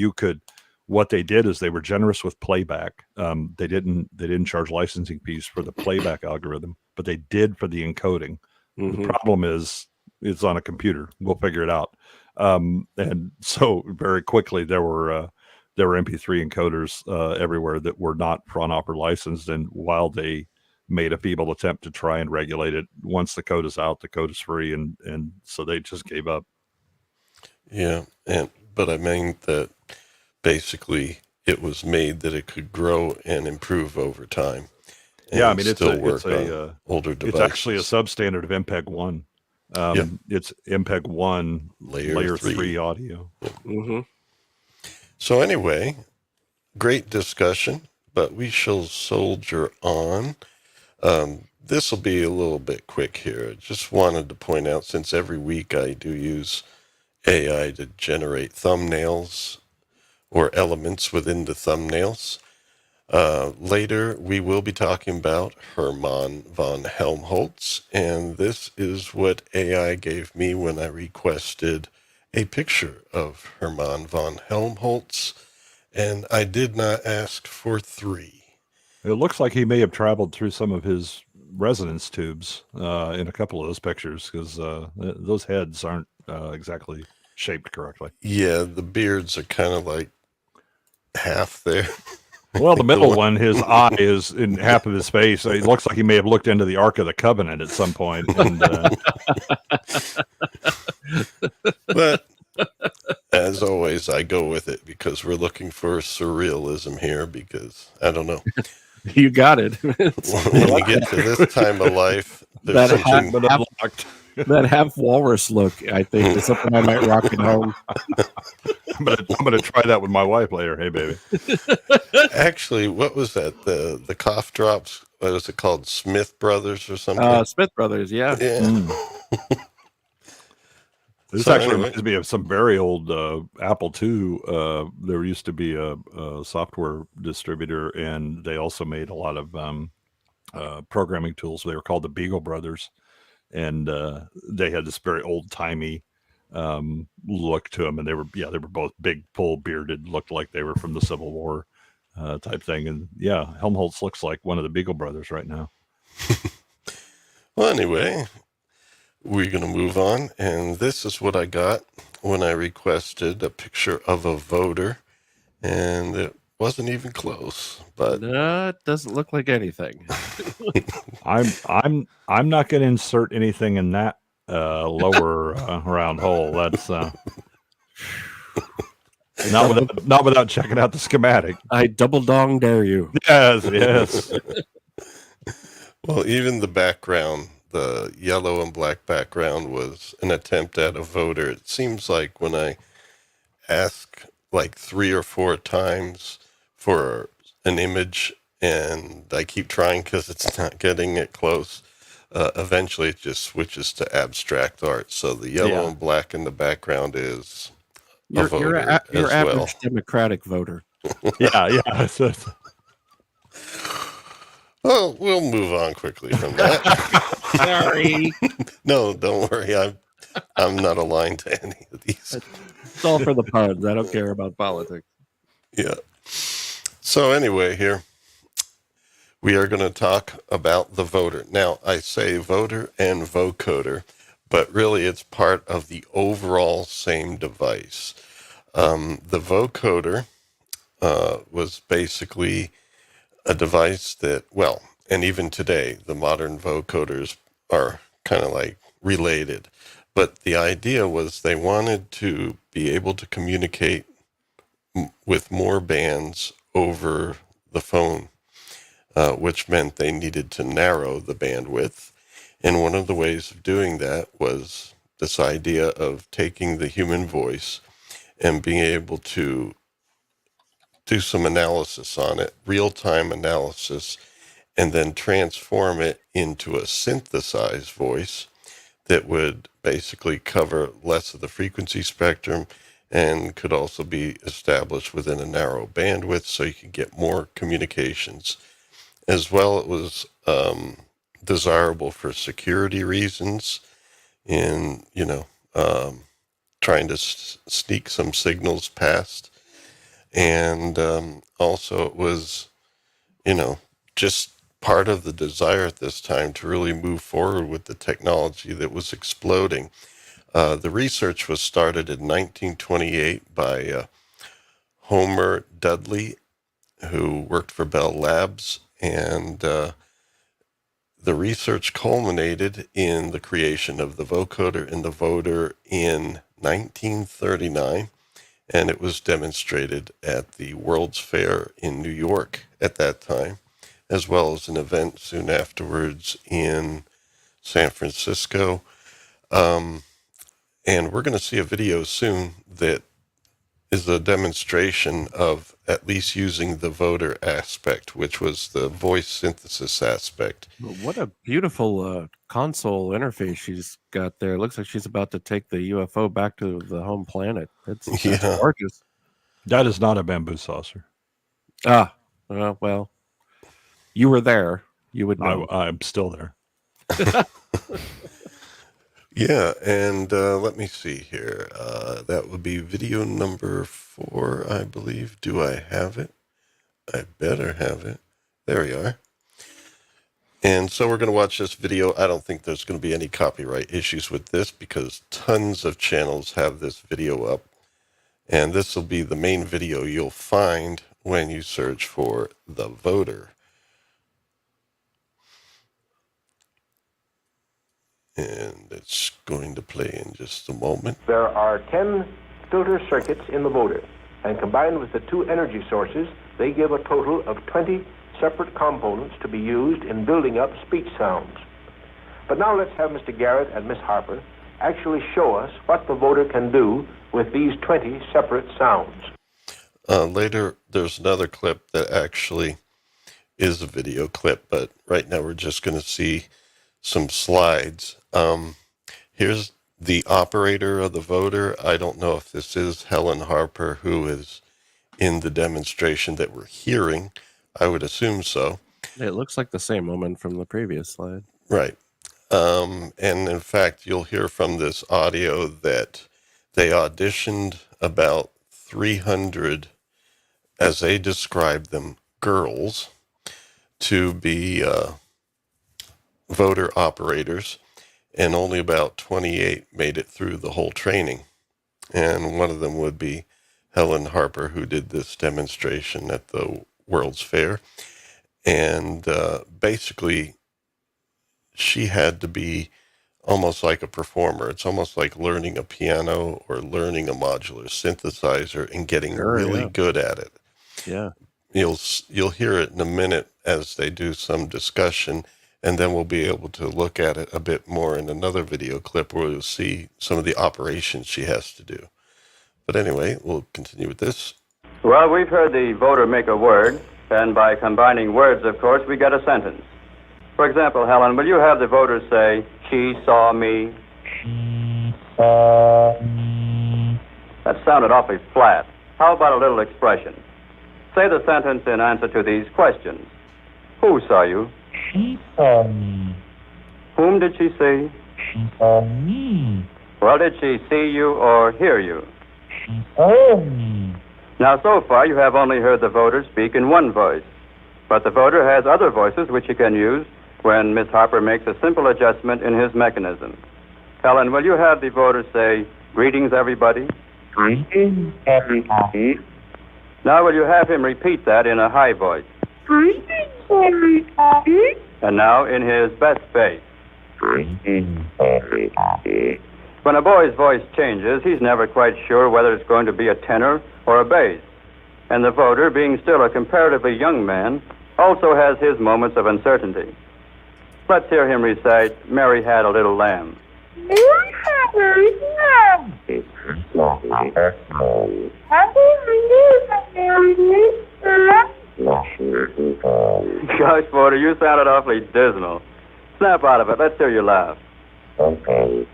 what they did is they were generous with playback. They didn't charge licensing fees for the playback algorithm, but they did for the encoding.
Mhm.
The problem is it's on a computer. We'll figure it out. And so very quickly there were MP3 encoders everywhere that were not Fraunhofer licensed. And while they made a feeble attempt to try and regulate it, once the code is out, the code is free, and so they just gave up.
Yeah, but I mean that basically it was made that it could grow and improve over time.
Yeah, I mean
it's older devices.
It's actually a substandard of MPEG-1. It's MPEG-1 layer 3 audio.
Mm-hmm.
So anyway, great discussion, but we shall soldier on. This will be a little bit quick here. I just wanted to point out, since every week I do use AI to generate thumbnails or elements within the thumbnails. Later, we will be talking about Hermann von Helmholtz, and this is what AI gave me when I requested a picture of Hermann von Helmholtz, and I did not ask for 3.
It looks like he may have traveled through some of his resonance tubes in a couple of those pictures, because those heads aren't exactly shaped correctly.
Yeah, the beards are kind of like half there.
Well, the middle one, his eye is in half of his face. It looks like he may have looked into the Ark of the Covenant at some point. And,
but as always, I go with it because we're looking for surrealism here, because I don't know.
You got it.
When you get to this time of life, there's something...
That half walrus look, I think, is something I might rock at home.
I'm gonna try that with my wife later. Hey, baby.
Actually, what was that? The cough drops? What was it called? Smith Brothers or something?
Smith Brothers, yeah.
This actually reminds me of some very old Apple II. There used to be a software distributor, and they also made a lot of programming tools. They were called the Beagle Brothers. And they had this very old-timey look to them, and they were both big, full bearded, looked like they were from the Civil War type thing. And yeah, Helmholtz looks like one of the Beagle Brothers right now.
Well, anyway, we're going to move on, and this is what I got when I requested a picture of a Voder, and it wasn't even close. But
it doesn't look like anything.
I'm not going to insert anything in that lower round hole. That's not without checking out the schematic.
I double dong dare you.
Yes.
Well, even the background, the yellow and black background, was an attempt at a Voder. It seems like when I ask like 3 or 4 times for an image, and I keep trying because it's not getting it close, eventually it just switches to abstract art. So the yellow and black in the background is
your average
well.
Democratic voter.
Yeah.
Well, we'll move on quickly from that.
Sorry.
No, don't worry. I'm not aligned to any of these.
It's all for the puns. I don't care about politics.
Yeah. So anyway, here we are going to talk about the Voder. Now, I say Voder and vocoder, but really it's part of the overall same device. The vocoder was basically a device that, well, and even today, the modern vocoders are kind of like related. But the idea was they wanted to be able to communicate with more bands over the phone, which meant they needed to narrow the bandwidth. And one of the ways of doing that was this idea of taking the human voice and being able to do some analysis on it, real-time analysis, and then transform it into a synthesized voice that would basically cover less of the frequency spectrum and could also be established within a narrow bandwidth so you could get more communications. As well, it was desirable for security reasons in, trying to sneak some signals past. And also it was, just part of the desire at this time to really move forward with the technology that was exploding. The research was started in 1928 by Homer Dudley, who worked for Bell Labs, and the research culminated in the creation of the vocoder and the Voder in 1939, and it was demonstrated at the World's Fair in New York at that time, as well as an event soon afterwards in San Francisco. And we're going to see a video soon that is a demonstration of at least using the Voder aspect, which was the voice synthesis aspect.
What a beautiful console interface she's got there. It looks like she's about to take the UFO back to the home planet. That's
Yeah.
gorgeous.
That is not a bamboo saucer.
Well, you were there. You would know.
I'm still there.
Yeah, and let me see here. That would be video number 4, I believe. Do I have it? I better have it. There we are. And so we're going to watch this video. I don't think there's going to be any copyright issues with this because tons of channels have this video up. And this will be the main video you'll find when you search for the Voder. And it's going to play in just a moment.
There are 10 filter circuits in the Voder, and combined with the 2 energy sources, they give a total of 20 separate components to be used in building up speech sounds. But now let's have Mr. Garrett and Miss Harper actually show us what the Voder can do with these 20 separate sounds.
Later, there's another clip that actually is a video clip, but right now we're just going to see some slides. Here's the operator of the Voder. I don't know if this is Helen Harper, who is in the demonstration that we're hearing. I would assume so.
It looks like the same woman from the previous slide.
Right. And in fact, you'll hear from this audio that they auditioned about 300, as they described them, girls to be Voder operators, and only about 28 made it through the whole training. And one of them would be Helen Harper, who did this demonstration at the World's Fair. And basically, she had to be almost like a performer. It's almost like learning a piano or learning a modular synthesizer and getting really good at it.
Yeah.
You'll hear it in a minute as they do some discussion, and then we'll be able to look at it a bit more in another video clip where we'll see some of the operations she has to do. But anyway, we'll continue with this.
Well, we've heard the Voder make a word, and by combining words, of course, we get a sentence. For example, Helen, will you have the Voder say, "She saw me"? That sounded awfully flat. How about a little expression? Say the sentence in answer to these questions. Who saw you?
She saw me.
Whom did she see?
She saw me.
Well, did she see you or hear you?
She saw me.
Now, so far, you have only heard the voter speak in one voice. But the voter has other voices which he can use when Miss Harper makes a simple adjustment in his mechanism. Helen, will you have the voter say, "Greetings, everybody"?
Greetings, everybody.
Now, will you have him repeat that in a high voice?
Greetings, everybody.
And now in his best bass.
Greetings, everybody.
When a boy's voice changes, he's never quite sure whether it's going to be a tenor or a bass. And the voter, being still a comparatively young man, also has his moments of uncertainty. Let's hear him recite, "Mary Had a Little Lamb."
Mary had a little lamb. It's lovely.
Gosh, voter, you sounded awfully dismal. Snap out of it. Let's hear you laugh.
Okay.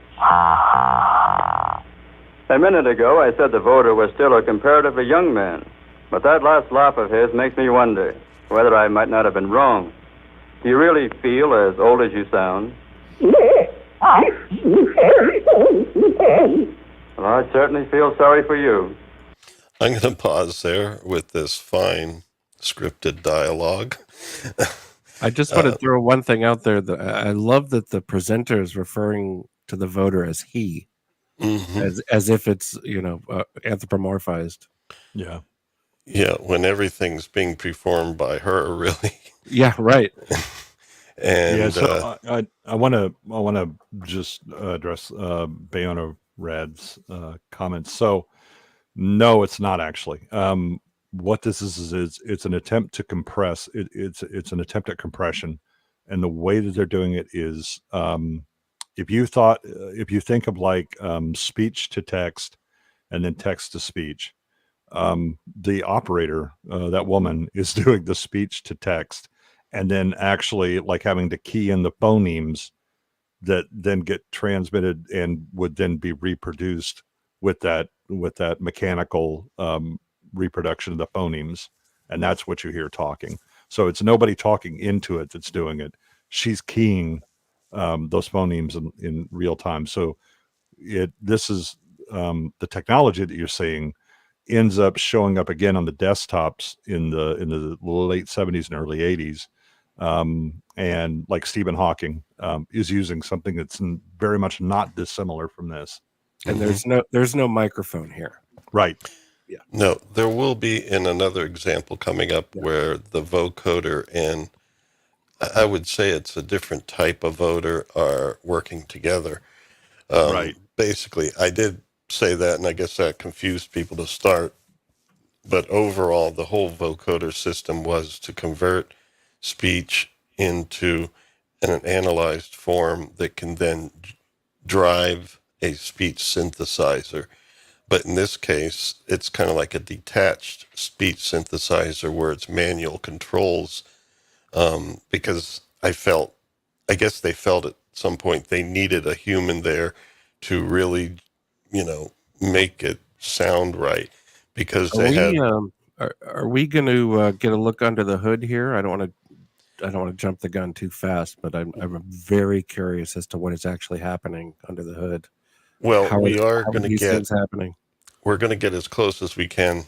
A minute ago, I said the voter was still a comparatively young man. But that last laugh of his makes me wonder whether I might not have been wrong. Do you really feel as old as you sound?
Yes, I feel very old.
Well, I certainly feel sorry for you.
I'm going to pause there with this fine scripted dialogue.
I just want to throw one thing out there. That I love that the presenter is referring to the voter as he, as if it's anthropomorphized.
Yeah.
Yeah, when everything's being performed by her, really.
Yeah, right.
And
yeah, so I want to just address Bayona Rad's comments. So no, it's not actually. What this is it's an attempt to compress. It's an attempt at compression, and the way that they're doing it is if you think of like speech to text and then text to speech. The operator, that woman, is doing the speech to text and then actually like having to key in the phonemes that then get transmitted and would then be reproduced with that mechanical reproduction of the phonemes. And that's what you hear talking. So it's nobody talking into it that's doing it. She's keying those phonemes in real time. So this is the technology that you're seeing ends up showing up again on the desktops in the late 70s and early 80s. And like Stephen Hawking is using something that's very much not dissimilar from this.
And there's no microphone here.
Right.
Yeah.
No, there will be in another example coming up where the vocoder and I would say it's a different type of voder are working together.
Right.
Basically, I did say that, and I guess that confused people to start. But overall, the whole vocoder system was to convert speech into an analyzed form that can then drive a speech synthesizer. But in this case, it's kind of like a detached speech synthesizer where it's manual controls, because I guess they felt at some point they needed a human there to really, make it sound right, because
Are we going to get a look under the hood here? I don't want to jump the gun too fast, but I'm very curious as to what is actually happening under the hood.
Well, we're going to get as close as we can,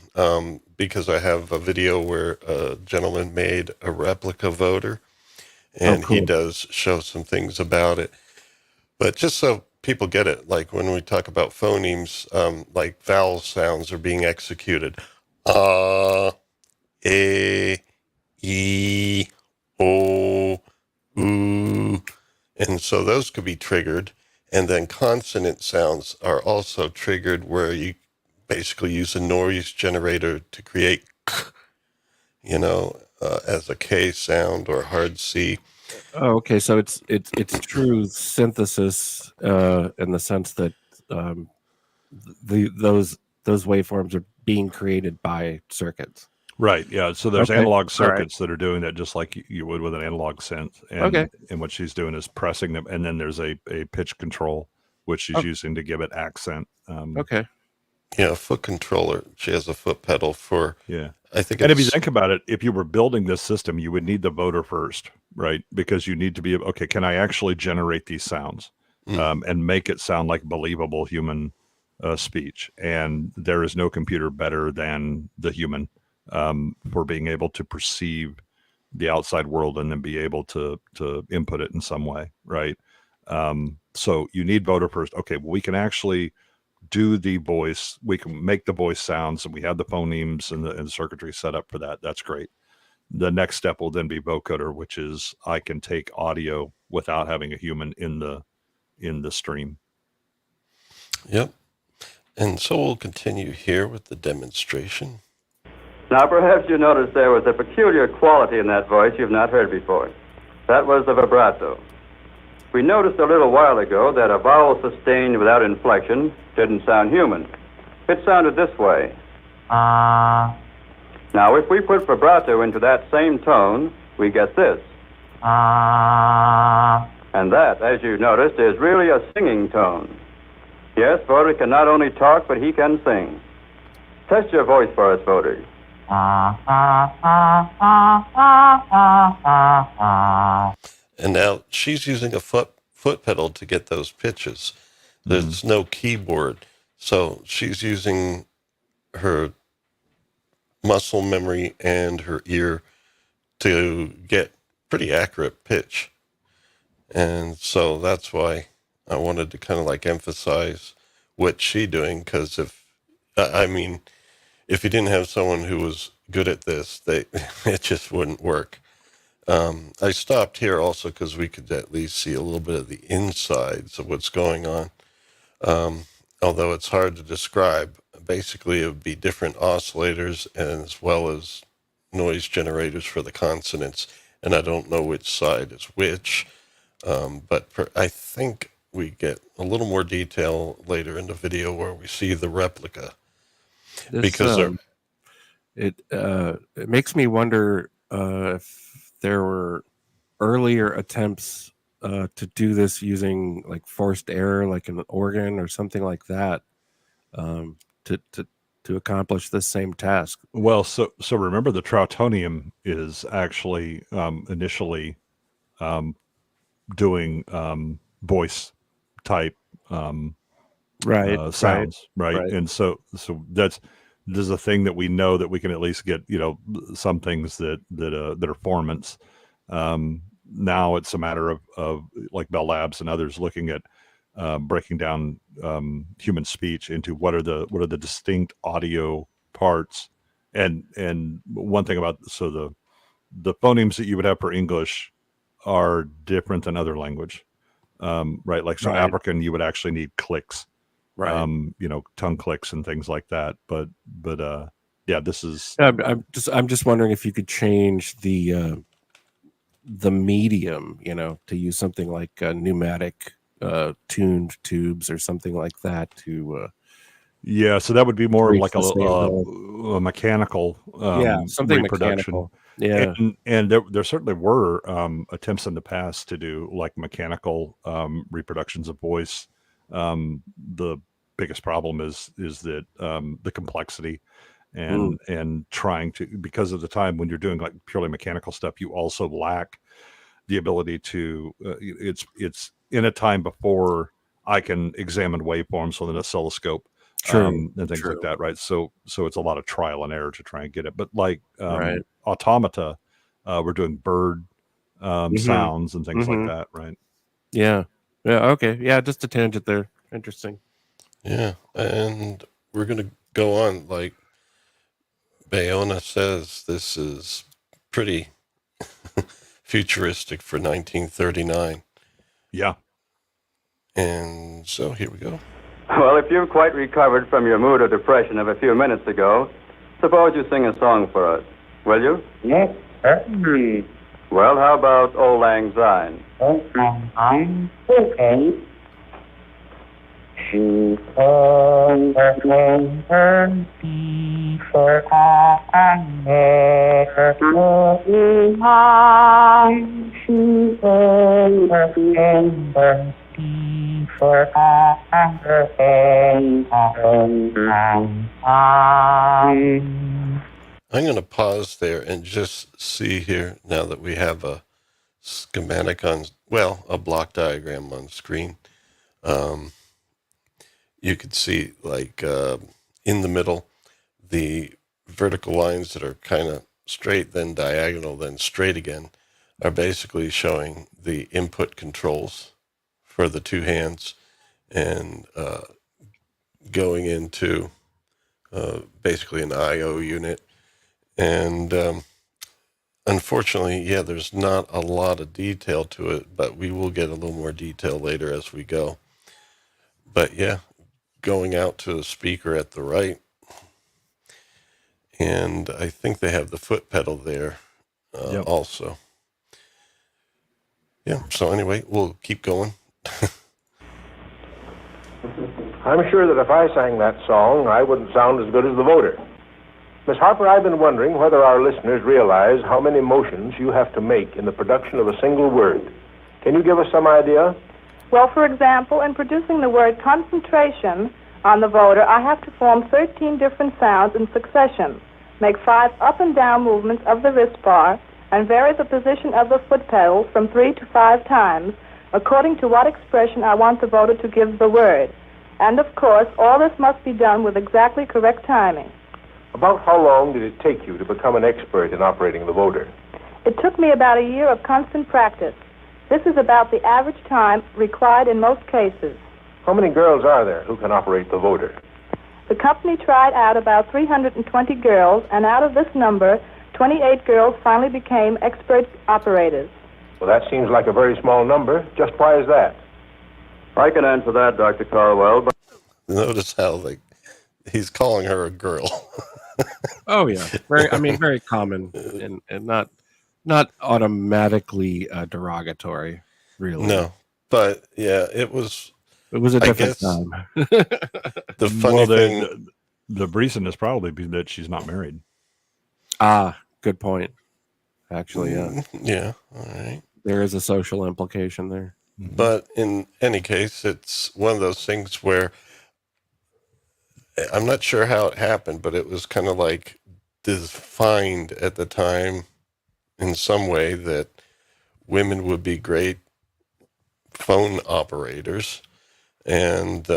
because I have a video where a gentleman made a replica voder, and he does show some things about it. But just so people get it, like when we talk about phonemes, like vowel sounds are being executed. E, O, U. And so those could be triggered. And then consonant sounds are also triggered, where you basically use a noise generator to create k, as a K sound or hard C.
Oh, okay. So it's true synthesis in the sense that those waveforms are being created by circuits.
Right. Yeah. So there's analog circuits that are doing that just like you would with an analog synth. And what she's doing is pressing them. And then there's a pitch control, which she's using to give it accent.
foot controller. She has a foot pedal for,
Yeah.
I think
And if you
it's,
think about it, if you were building this system, you would need the Voder first, right? Because you need to be, okay, can I actually generate these sounds and make it sound like believable human speech? And there is no computer better than the human for being able to perceive the outside world and then be able to input it in some way, right? So you need Voder first. Okay, well, we can actually do the voice. We can make the voice sounds, and we have the phonemes and the circuitry set up for that. That's great. The next step will then be Vocoder, which is I can take audio without having a human in the stream.
yep. And so we'll continue here with the demonstration.
Now, perhaps you noticed there was a peculiar quality in that voice you've not heard before. That was the vibrato. We noticed a little while ago that a vowel sustained without inflection didn't sound human. It sounded this way. Now, if we put vibrato into that same tone, we get this. And that, as you noticed, is really a singing tone. Yes, Voder can not only talk, but he can sing. Test your voice for us, Voder.
And now she's using a foot pedal to get those pitches. There's no keyboard. So she's using her muscle memory and her ear to get pretty accurate pitch. And so that's why I wanted to kind of like emphasize what she's doing, because if you didn't have someone who was good at this, it just wouldn't work. I stopped here also because we could at least see a little bit of the insides of what's going on. Although it's hard to describe, basically it would be different oscillators as well as noise generators for the consonants. And I don't know which side is which, but I think we get a little more detail later in the video where we see the replica. Because
it makes me wonder if there were earlier attempts to do this using like forced error, like an organ or something like that, to accomplish this same task.
Well, so remember the Tonium is actually initially doing voice type sounds, right? And so there's a thing that we know that we can at least get, some things that are formants. Now it's a matter of like Bell Labs and others looking at breaking down human speech into what are the distinct audio parts. And one thing about the phonemes that you would have for English are different than other language, right? Like African, you would actually need clicks, right? Tongue clicks and things like that. But yeah, this is.
I'm just wondering if you could change the medium, to use something like pneumatic tuned tubes or something like that to.
Yeah, so that would be more like a mechanical
something
reproduction.
Mechanical. Yeah,
and there certainly were attempts in the past to do like mechanical reproductions of voice. The biggest problem is that the complexity and trying to, because of the time when you're doing like purely mechanical stuff, you also lack the ability to. It's in a time before I can examine waveforms with an oscilloscope. And things like that, right? So it's a lot of trial and error to try and get it. But like automata, we're doing bird sounds and things like that, right?
Yeah. Okay. Yeah, just a tangent there. Interesting.
Yeah, and we're gonna go on. Like Bayona says, this is pretty futuristic for 1939.
Yeah.
And so here we go.
Well, if you've quite recovered from your mood of depression of a few minutes ago, suppose you sing a song for us, will you?
Yes, certainly.
Well, how about Auld Lang Syne?
Auld Lang Syne? Okay. She called the lantern before I never going on. She called the lantern before
I'm going to pause there and just see here now that we have a schematic on, well, a block diagram on screen. You could see like in the middle, the vertical lines that are kind of straight, then diagonal, then straight again, are basically showing the input controls for the two hands and going into basically an I/O unit. And unfortunately, yeah, there's not a lot of detail to it, but we will get a little more detail later as we go. But yeah, going out to a speaker at the right, and I think they have the foot pedal there also. Yeah, so anyway, we'll keep going.
I'm sure that if I sang that song, I wouldn't sound as good as the Voder. Miss Harper, I've been wondering whether our listeners realize how many motions you have to make in the production of a single word. Can you give us some idea?
Well, for example, in producing the word concentration on the Voder, I have to form 13 different sounds in succession, make 5 up and down movements of the wrist bar, and vary the position of the foot pedal from 3 to 5 times, according to what expression I want the Voder to give the word. And, of course, all this must be done with exactly correct timing.
About how long did it take you to become an expert in operating the Voder?
It took me about a year of constant practice. This is about the average time required in most cases.
How many girls are there who can operate the Voder?
The company tried out about 320 girls, and out of this number, 28 girls finally became expert operators.
Well, that seems like a very small number. Just why is that?
I can answer that, Dr. Caldwell, but
Notice how he's calling her a girl.
Oh yeah, very common and not automatically derogatory, really.
No, but yeah, it was
a different time.
The funny thing,
the reason is probably that she's not married.
Ah, good point. Actually, yeah.
Yeah, all right.
There is a social implication there.
But in any case, it's one of those things where I'm not sure how it happened, but it was kind of like defined at the time in some way that women would be great phone operators. And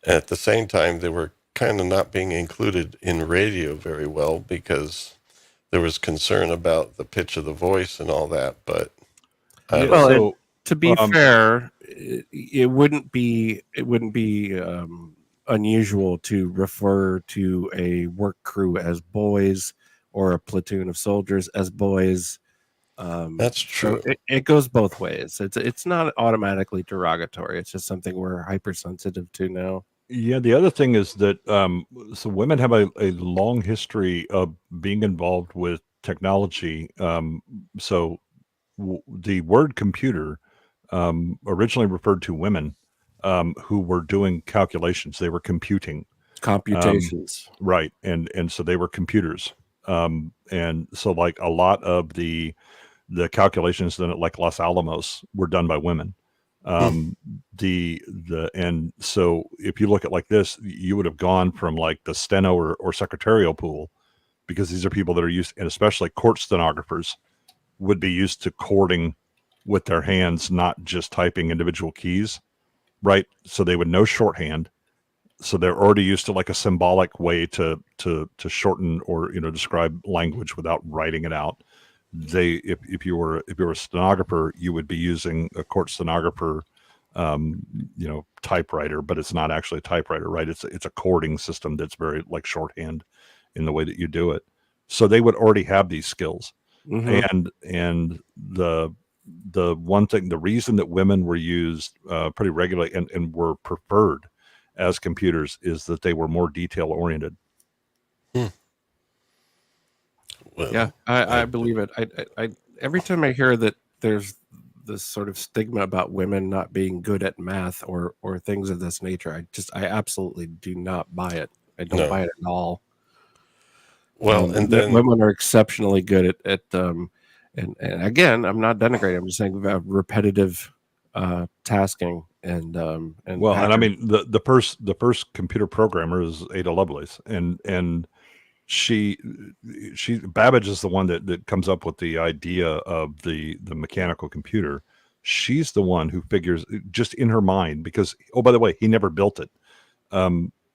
at the same time, they were kind of not being included in radio very well because there was concern about the pitch of the voice and all that. But
to be fair, it wouldn't be unusual to refer to a work crew as boys or a platoon of soldiers as boys.
That's true.
So it goes both ways. It's not automatically derogatory. It's just something we're hypersensitive to now.
Yeah, the other thing is that so women have a long history of being involved with technology. So the word computer originally referred to women who were doing calculations. They were computations, right? And so they were computers. And so like a lot of the calculations then at like Los Alamos were done by women. And so if you look at like this, you would have gone from like the steno or secretarial pool, because these are people that are used, and especially court stenographers would be used to cording with their hands, not just typing individual keys, right? So they would know shorthand. So they're already used to like a symbolic way to shorten or, describe language without writing it out. If you were a stenographer, you would be using a court stenographer, typewriter, but it's not actually a typewriter, right? It's a cording system that's very like shorthand in the way that you do it. So they would already have these skills. Mm-hmm. And the one thing, the reason that women were used pretty regularly and were preferred as computers is that they were more detail oriented.
Well,
yeah, I believe it. I every time I hear that there's this sort of stigma about women not being good at math or things of this nature, I absolutely do not buy it. I don't buy it at all.
Well, and then
women are exceptionally good at and again, I'm not denigrating. I'm just saying repetitive tasking and
well, and I mean the first computer programmer is Ada Lovelace, and she Babbage is the one that comes up with the idea of the mechanical computer. She's the one who figures just in her mind, because, oh, by the way, he never built it.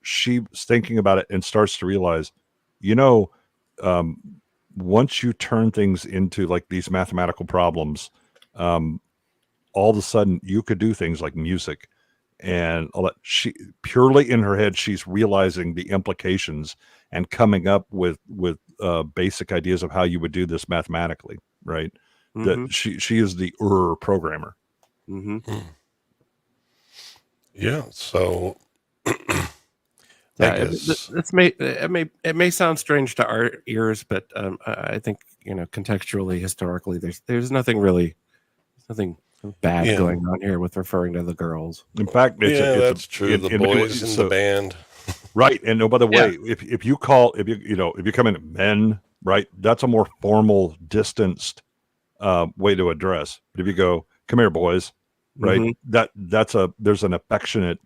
She's thinking about it and starts to realize, once you turn things into like these mathematical problems, all of a sudden you could do things like music and all that. She purely in her head, she's realizing the implications and coming up with basic ideas of how you would do this mathematically, right? That she is the programmer.
Yeah. So
it may sound strange to our ears, but I think contextually, historically, there's nothing bad going on here with referring to the girls.
In fact,
that's true. The boys in the band,
right? And by the way, if you come in men, right, that's a more formal, distanced way to address. But if you go, "Come here, boys," right? There's an affectionate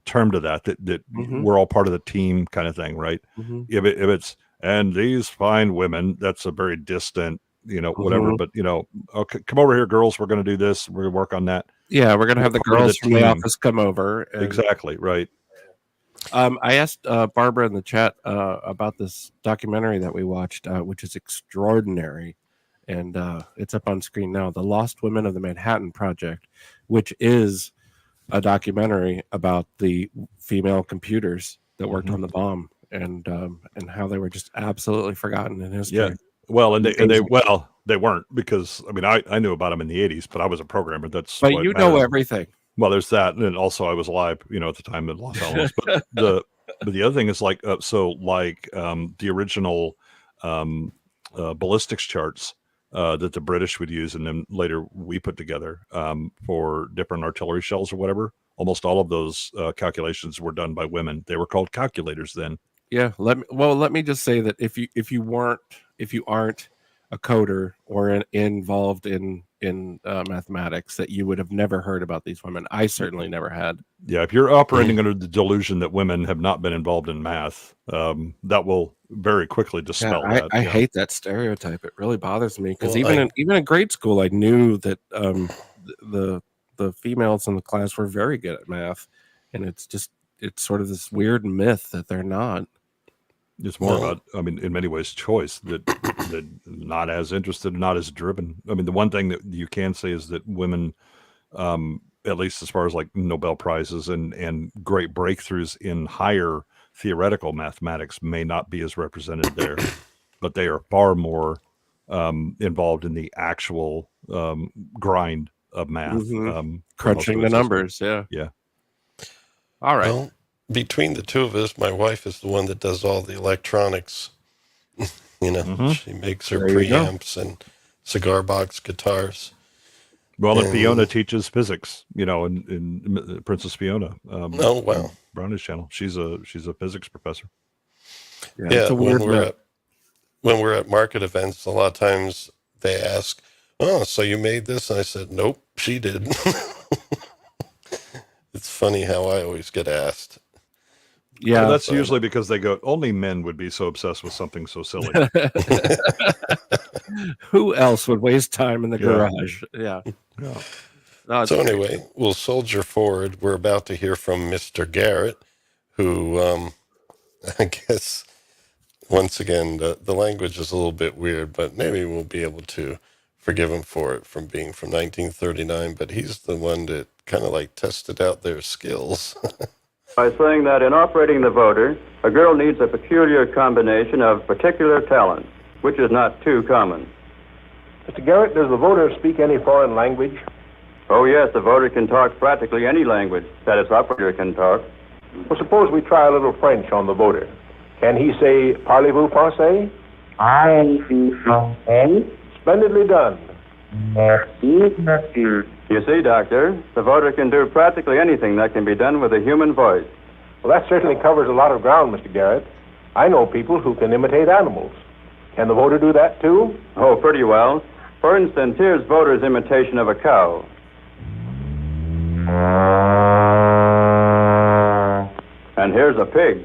term to that we're all part of the team kind of thing, right? If it's "and these fine women," that's a very distant, whatever. But okay, come over here, girls. We're going to do this. We're going to work on that.
Yeah, we're going to have the girls from the office come over.
Exactly right.
I asked Barbara in the chat about this documentary that we watched, which is extraordinary. And it's up on screen now, The Lost Women of the Manhattan Project, which is a documentary about the female computers that worked on the bomb and how they were just absolutely forgotten in history.
Yeah. Well, they weren't, because I mean, I knew about them in the 80s, but I was a programmer. But
you know everything.
Well, there's that, and then also I was alive, at the time in Los Alamos. But the other thing is like the original ballistics charts that the British would use, and then later we put together for different artillery shells or whatever. Almost all of those calculations were done by women. They were called calculators then.
Yeah. Let me just say that if you aren't a coder or involved in mathematics, that you would have never heard about these women. I certainly never had.
Yeah, if you're operating under the delusion that women have not been involved in math, that will very quickly dispel that.
I hate that stereotype. It really bothers me, because even in grade school, I knew that the females in the class were very good at math, and it's sort of this weird myth that they're not.
It's more about, I mean, in many ways, choice, that not as interested, not as driven. I mean, the one thing that you can say is that women, at least as far as like Nobel Prizes and great breakthroughs in higher theoretical mathematics, may not be as represented there, but they are far more involved in the actual grind of math.
Crunching the numbers,
yeah.
All right.
Well, between the two of us, my wife is the one that does all the electronics. She makes her preamps and cigar box guitars.
Well, and Fiona teaches physics, in Princess Fiona.
Oh, wow.
Brownish Channel. She's a physics professor.
Yeah, when we're at market events, a lot of times they ask, "Oh, so you made this?" And I said, "Nope, she did." It's funny how I always get asked.
Yeah, well, that's usually because they go, only men would be so obsessed with something so silly.
Who else would waste time in the garage? Yeah. No,
so anyway, we'll soldier forward. We're about to hear from Mr. Garrett, who I guess, once again, the language is a little bit weird, but maybe we'll be able to forgive him for it from being from 1939. But he's the one that kind of like tested out their skills.
By saying that in operating the Voder, a girl needs a peculiar combination of particular talents, which is not too common.
Mr. Garrett, does the Voder speak any foreign language?
Oh, yes, the Voder can talk practically any language that its operator can talk.
Well, suppose we try a little French on the Voder. Can he say, "Parlez-vous français"?
Parlez-vous français?
Splendidly done.
Merci, monsieur.
You see, Doctor, the Voder can do practically anything that can be done with a human voice.
Well, that certainly covers a lot of ground, Mr. Garrett. I know people who can imitate animals. Can the Voder do that, too?
Oh, pretty well. For instance, here's Voder's imitation of a cow. here's a pig.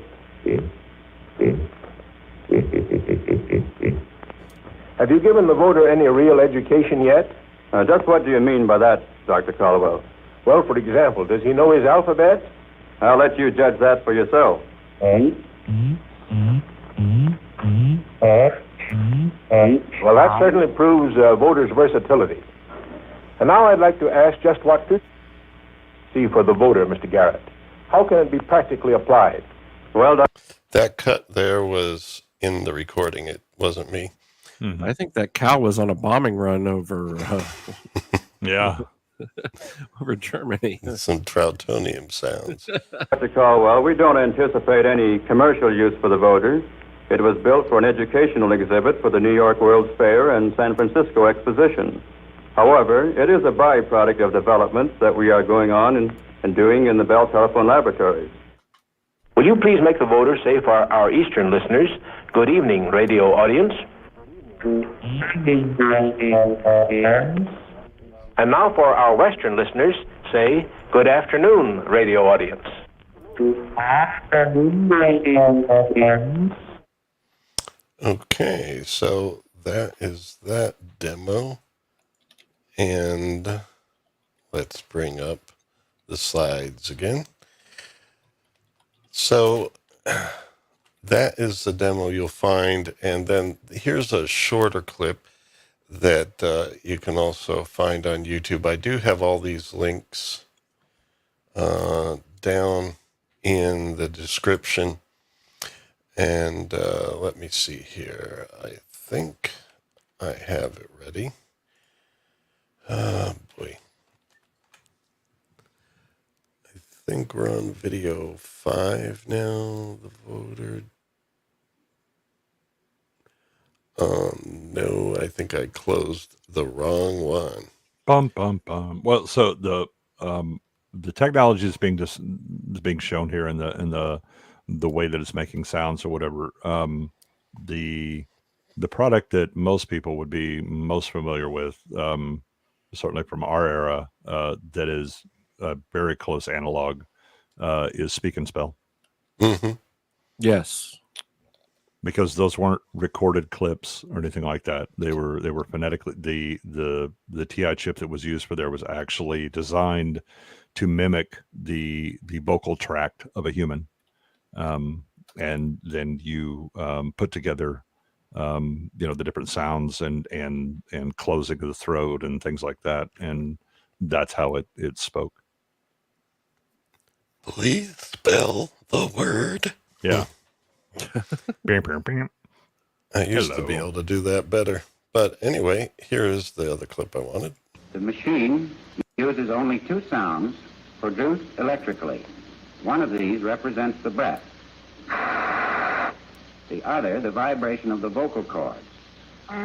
Have you given the voter any real education yet?
Just what do you mean by that, Dr. Caldwell?
Well, for example, does he know his alphabet?
I'll let you judge that for yourself.
Well, that certainly proves voters' versatility. And now I'd like to ask just what to see for the voter, Mr. Garrett. How can it be practically applied?
Well,
That cut there was in the recording. It wasn't me.
Mhm.
I think that cow was on a bombing run over
Yeah.
over Germany.
Some Troutonium sounds.
Dr. Caldwell, we don't anticipate any commercial use for the voter. It was built for an educational exhibit for the New York World's Fair and San Francisco Exposition. However, it is a byproduct of developments that we are going on and doing in the Bell Telephone Laboratories.
Will you please make the voter say for our Eastern listeners, good evening, radio audience? And now for our Western listeners, say, good afternoon, radio audience.
Okay, so that is that demo. And let's bring up the slides again. So that is the demo you'll find. And then here's a shorter clip that you can also find on YouTube. I do have all these links down in the description. And let me see here. I think I have it ready. Boy. I think we're on video 5 now. The voter. No, I think I closed the wrong one.
Bum bum bum. Well, so the technology is being shown here in the way that it's making sounds or whatever. The product that most people would be most familiar with, certainly from our era, that is a very close analog, is Speak and Spell.
Mm-hmm.
Yes.
Because those weren't recorded clips or anything like that. They were phonetically, the TI chip that was used for there was actually designed to mimic the vocal tract of a human. And then you put together the different sounds and closing of the throat and things like that, and that's how it spoke.
Please spell the word.
Yeah. Bam, bam, bam.
I used to be
Hello.
able to do that better. But anyway, here is the other clip I wanted.
The machine uses only 2 sounds produced electrically. One of these represents the breath. The other, the vibration of the vocal cords. There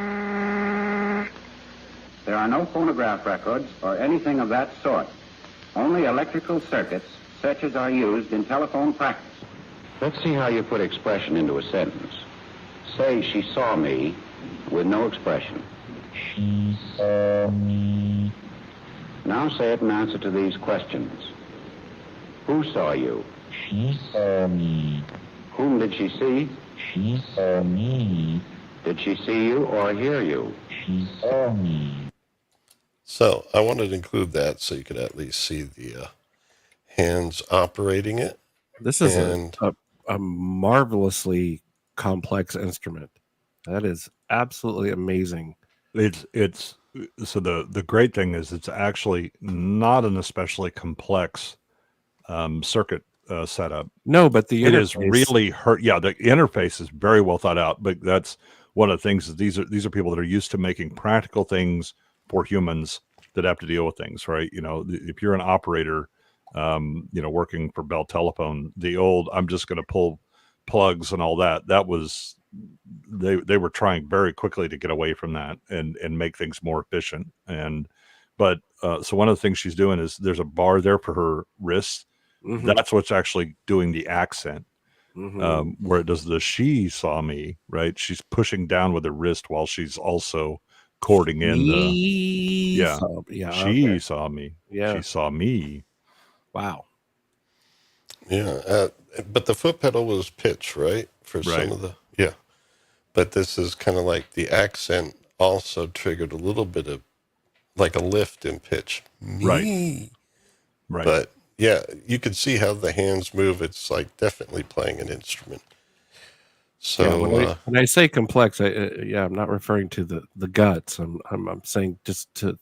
are no phonograph records or anything of that sort. Only electrical circuits such as are used in telephone practice. Let's see how you put expression into a sentence. Say, she saw me, with no expression. She saw me. Now say it in answer to these questions. Who saw you? She saw me. Whom did she see? She saw me. Did she see you or hear you? She saw me.
So I wanted to include that so you could at least see the hands operating it.
This is a marvelously complex instrument. That is absolutely amazing.
It's so the great thing is it's actually not an especially complex circuit setup.
No, but the
it is
interface-
really hurt. Yeah, the interface is very well thought out, but that's one of the things is these are people that are used to making practical things for humans that have to deal with things, right? You know, if you're an operator, working for Bell Telephone, the old I'm just going to pull plugs and all that was they were trying very quickly to get away from that and make things more efficient. But so one of the things she's doing is there's a bar there for her wrist.
Mhm.
That's what's actually doing the accent.
Mhm.
Where it does the she saw me, right? She's pushing down with her wrist while she's also chording in the
She saw
saw me.
Yeah.
She saw me.
Wow.
Yeah, but the foot pedal was pitch, right? For
Right.
some of the, yeah. But this is kind of like the accent also triggered a little bit of like a lift in pitch.
Right. Right.
But yeah, you could see how the hands move. It's like definitely playing an instrument. So
when I say complex, I'm not referring to the guts. I'm saying just to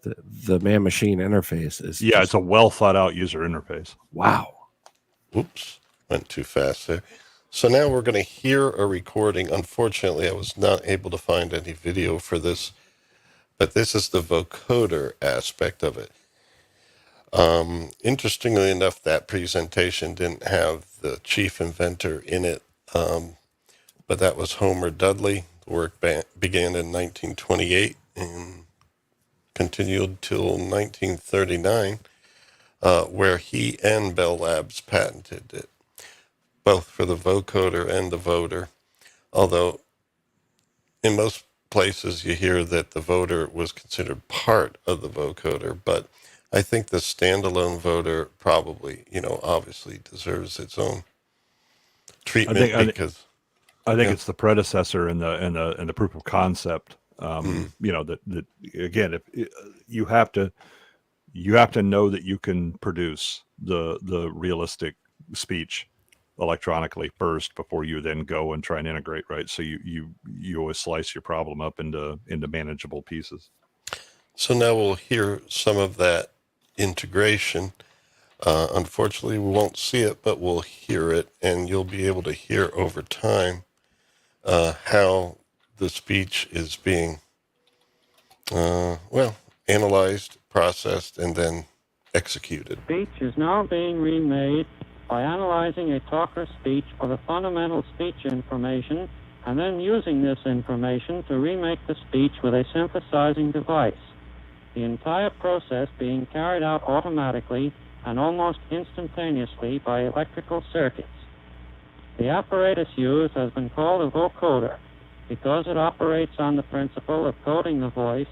the man-machine interface is.
Yeah, it's a well thought out user interface.
Wow.
Oops, went too fast there. So now we're going to hear a recording. Unfortunately, I was not able to find any video for this, but this is the vocoder aspect of it. Interestingly enough, that presentation didn't have the chief inventor in it, but that was Homer Dudley. The work began in 1928 and continued till 1939, where he and Bell Labs patented it, both for the vocoder and the Voder. Although in most places you hear that the Voder was considered part of the vocoder, but I think the standalone Voder probably, obviously deserves its own treatment because
I think it's the predecessor and the proof of concept. That again, if you have to know that you can produce the realistic speech electronically first before you then go and try and integrate, right? So you always slice your problem up into manageable pieces.
So now we'll hear some of that integration. Unfortunately, we won't see it, but we'll hear it, and you'll be able to hear over time how the speech is being, analyzed, processed, and then executed.
Speech is now being remade by analyzing a talker's speech for the fundamental speech information and then using this information to remake the speech with a synthesizing device. The entire process being carried out automatically and almost instantaneously by electrical circuits. The apparatus used has been called a vocoder because it operates on the principle of coding the voice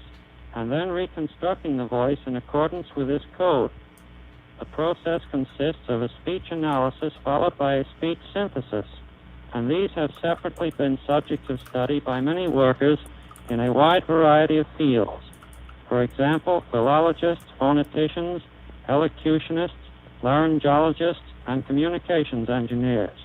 and then reconstructing the voice in accordance with this code. The process consists of a speech analysis followed by a speech synthesis, and these have separately been subjects of study by many workers in a wide variety of fields. For example, philologists, phoneticians, elocutionists, laryngologists, and communications engineers.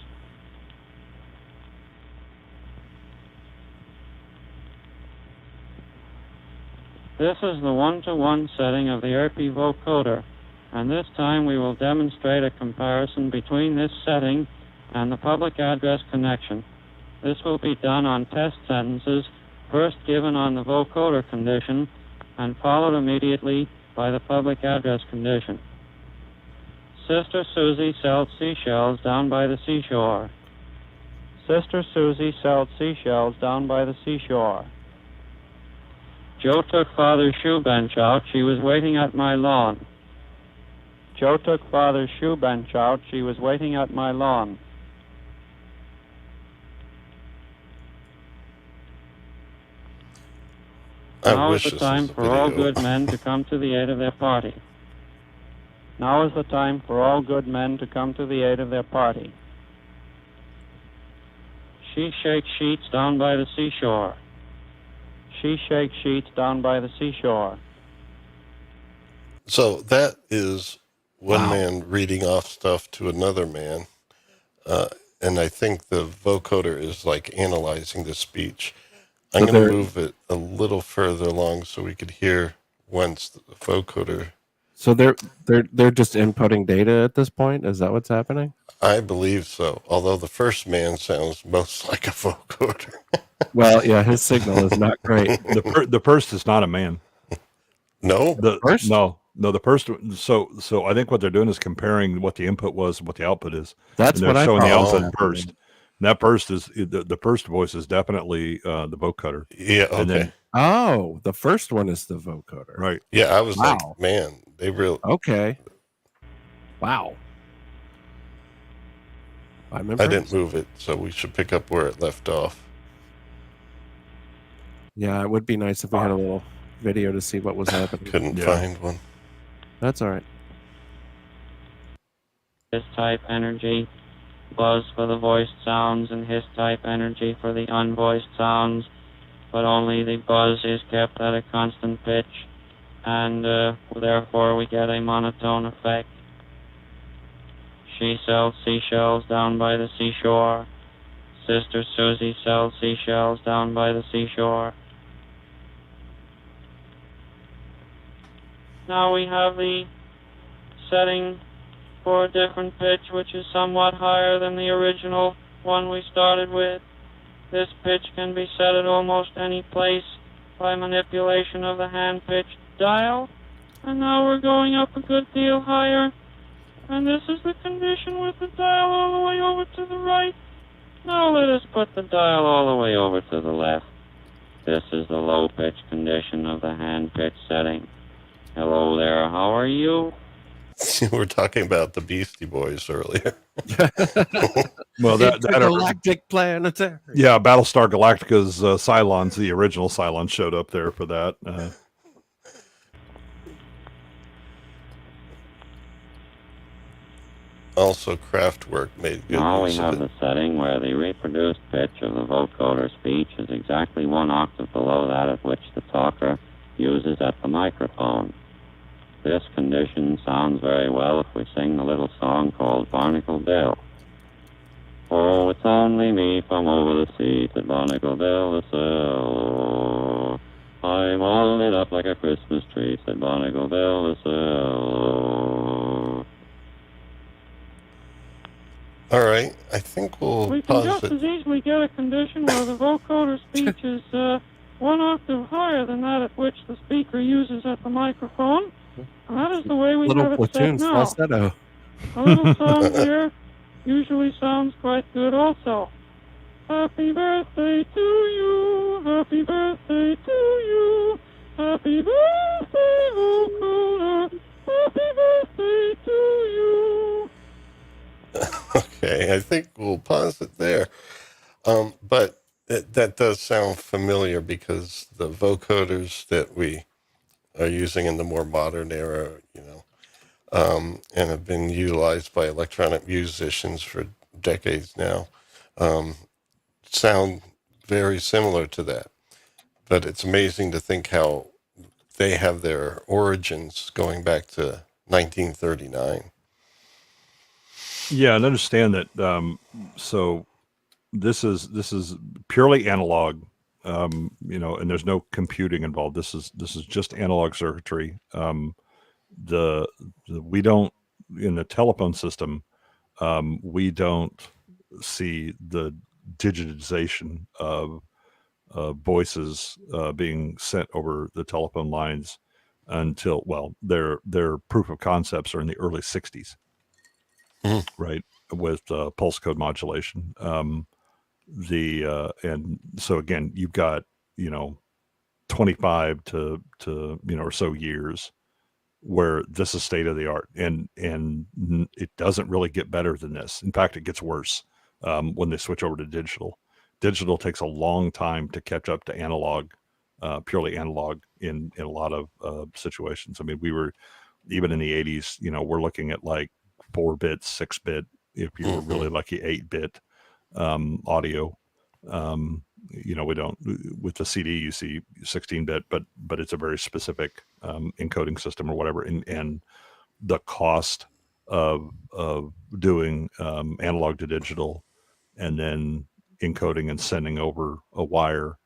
This is the one-to-one setting of the ERPI vocoder, and this time we will demonstrate a comparison between this setting and the public address connection. This will be done on test sentences first given on the vocoder condition and followed immediately by the public address condition. Sister Susie sold seashells down by the seashore. Sister Susie sold seashells down by the seashore. Joe took Father's shoe bench out. She was waiting at my lawn. Joe took Father's shoe bench out. She was waiting at my lawn. Now is the time for all good men to come to the aid of their party. Now is the time for all good men to come to the aid of their party. She shakes sheets down by the seashore. She shakes sheets down by the seashore.
So that is one man reading off stuff to another man. And I think the vocoder is like analyzing the speech. I'm going to move it a little further along so we could hear once the vocoder.
So they're just inputting data at this point? Is that what's happening?
I believe so. Although the first man sounds most like a vocoder.
Well, yeah, his signal is not great.
The first is not a man.
No,
the first? No, the first. So I think what they're doing is comparing what the input was and what the output is.
That's
and
what
they're showing the output first. And that first is the first voice is definitely the vocoder.
Yeah. Okay.
And then,
the first one is the vocoder.
Right.
Yeah, I was like, man, they really.
Okay. Wow.
I didn't move it, so we should pick up where it left off.
Yeah, it would be nice if we had a little video to see what was happening.
Couldn't find one.
That's all right.
Hiss type energy, buzz for the voiced sounds, and hiss type energy for the unvoiced sounds, but only the buzz is kept at a constant pitch, and therefore we get a monotone effect. She sells seashells down by the seashore. Sister Susie sells seashells down by the seashore. Now we have the setting for a different pitch, which is somewhat higher than the original one we started with. This pitch can be set at almost any place by manipulation of the hand-pitched dial. And now we're going up a good deal higher. And this is the condition with the dial all the way over to the right. Now let us put the dial all the way over to the left. This is the low pitch condition of the hand pitch setting. Hello there, how are you?
We were talking about the Beasty Boys earlier.
Well, that
Galactic Planetary.
yeah, Battlestar Galactica's Cylons, the original Cylons, showed up there for that.
Also, Kraftwerk made good
Now we
use of
have
it.
the setting where the reproduced pitch of the vocoder speech is exactly 1 octave below that at which the talker uses at the microphone. This condition sounds very well if we sing the little song called Barnacle Bill. Oh, it's only me from over the sea, said Barnacle Bill to sell. I'm all lit up like a Christmas tree, said Barnacle Bill to sell.
All right, I think we'll
We can
pause
just
it.
as easily get a condition where the vocoder speech is 1 octave higher than that at which the speaker uses at the microphone. And that is the way we have
Little
it
platoon
set now.
falsetto.
A little song here usually sounds quite good also. Happy birthday to you, happy birthday to you, happy birthday, vocoder, happy birthday to you.
Okay, I think we'll pause it there. But that does sound familiar because the vocoders that we are using in the more modern era, and have been utilized by electronic musicians for decades now, sound very similar to that. But it's amazing to think how they have their origins going back to 1939.
Yeah, and understand that. So this is purely analog, and there's no computing involved. This is just analog circuitry. We don't, in the telephone system, we don't see the digitization of voices being sent over the telephone lines until, well, their proof of concepts are in the early 60s. Right, with pulse code modulation. And so again, you've got 25 to or so years where this is state of the art, and it doesn't really get better than this. In fact, it gets worse when they switch over to digital. Digital takes a long time to catch up to analog, purely analog in a lot of situations. I mean, we were even in the 80s. We're looking at like 4-bit, 6-bit, if you were really lucky, 8-bit audio. We don't, with the CD you see 16-bit, but it's a very specific encoding system or whatever, and the cost of doing analog to digital and then encoding and sending over a wire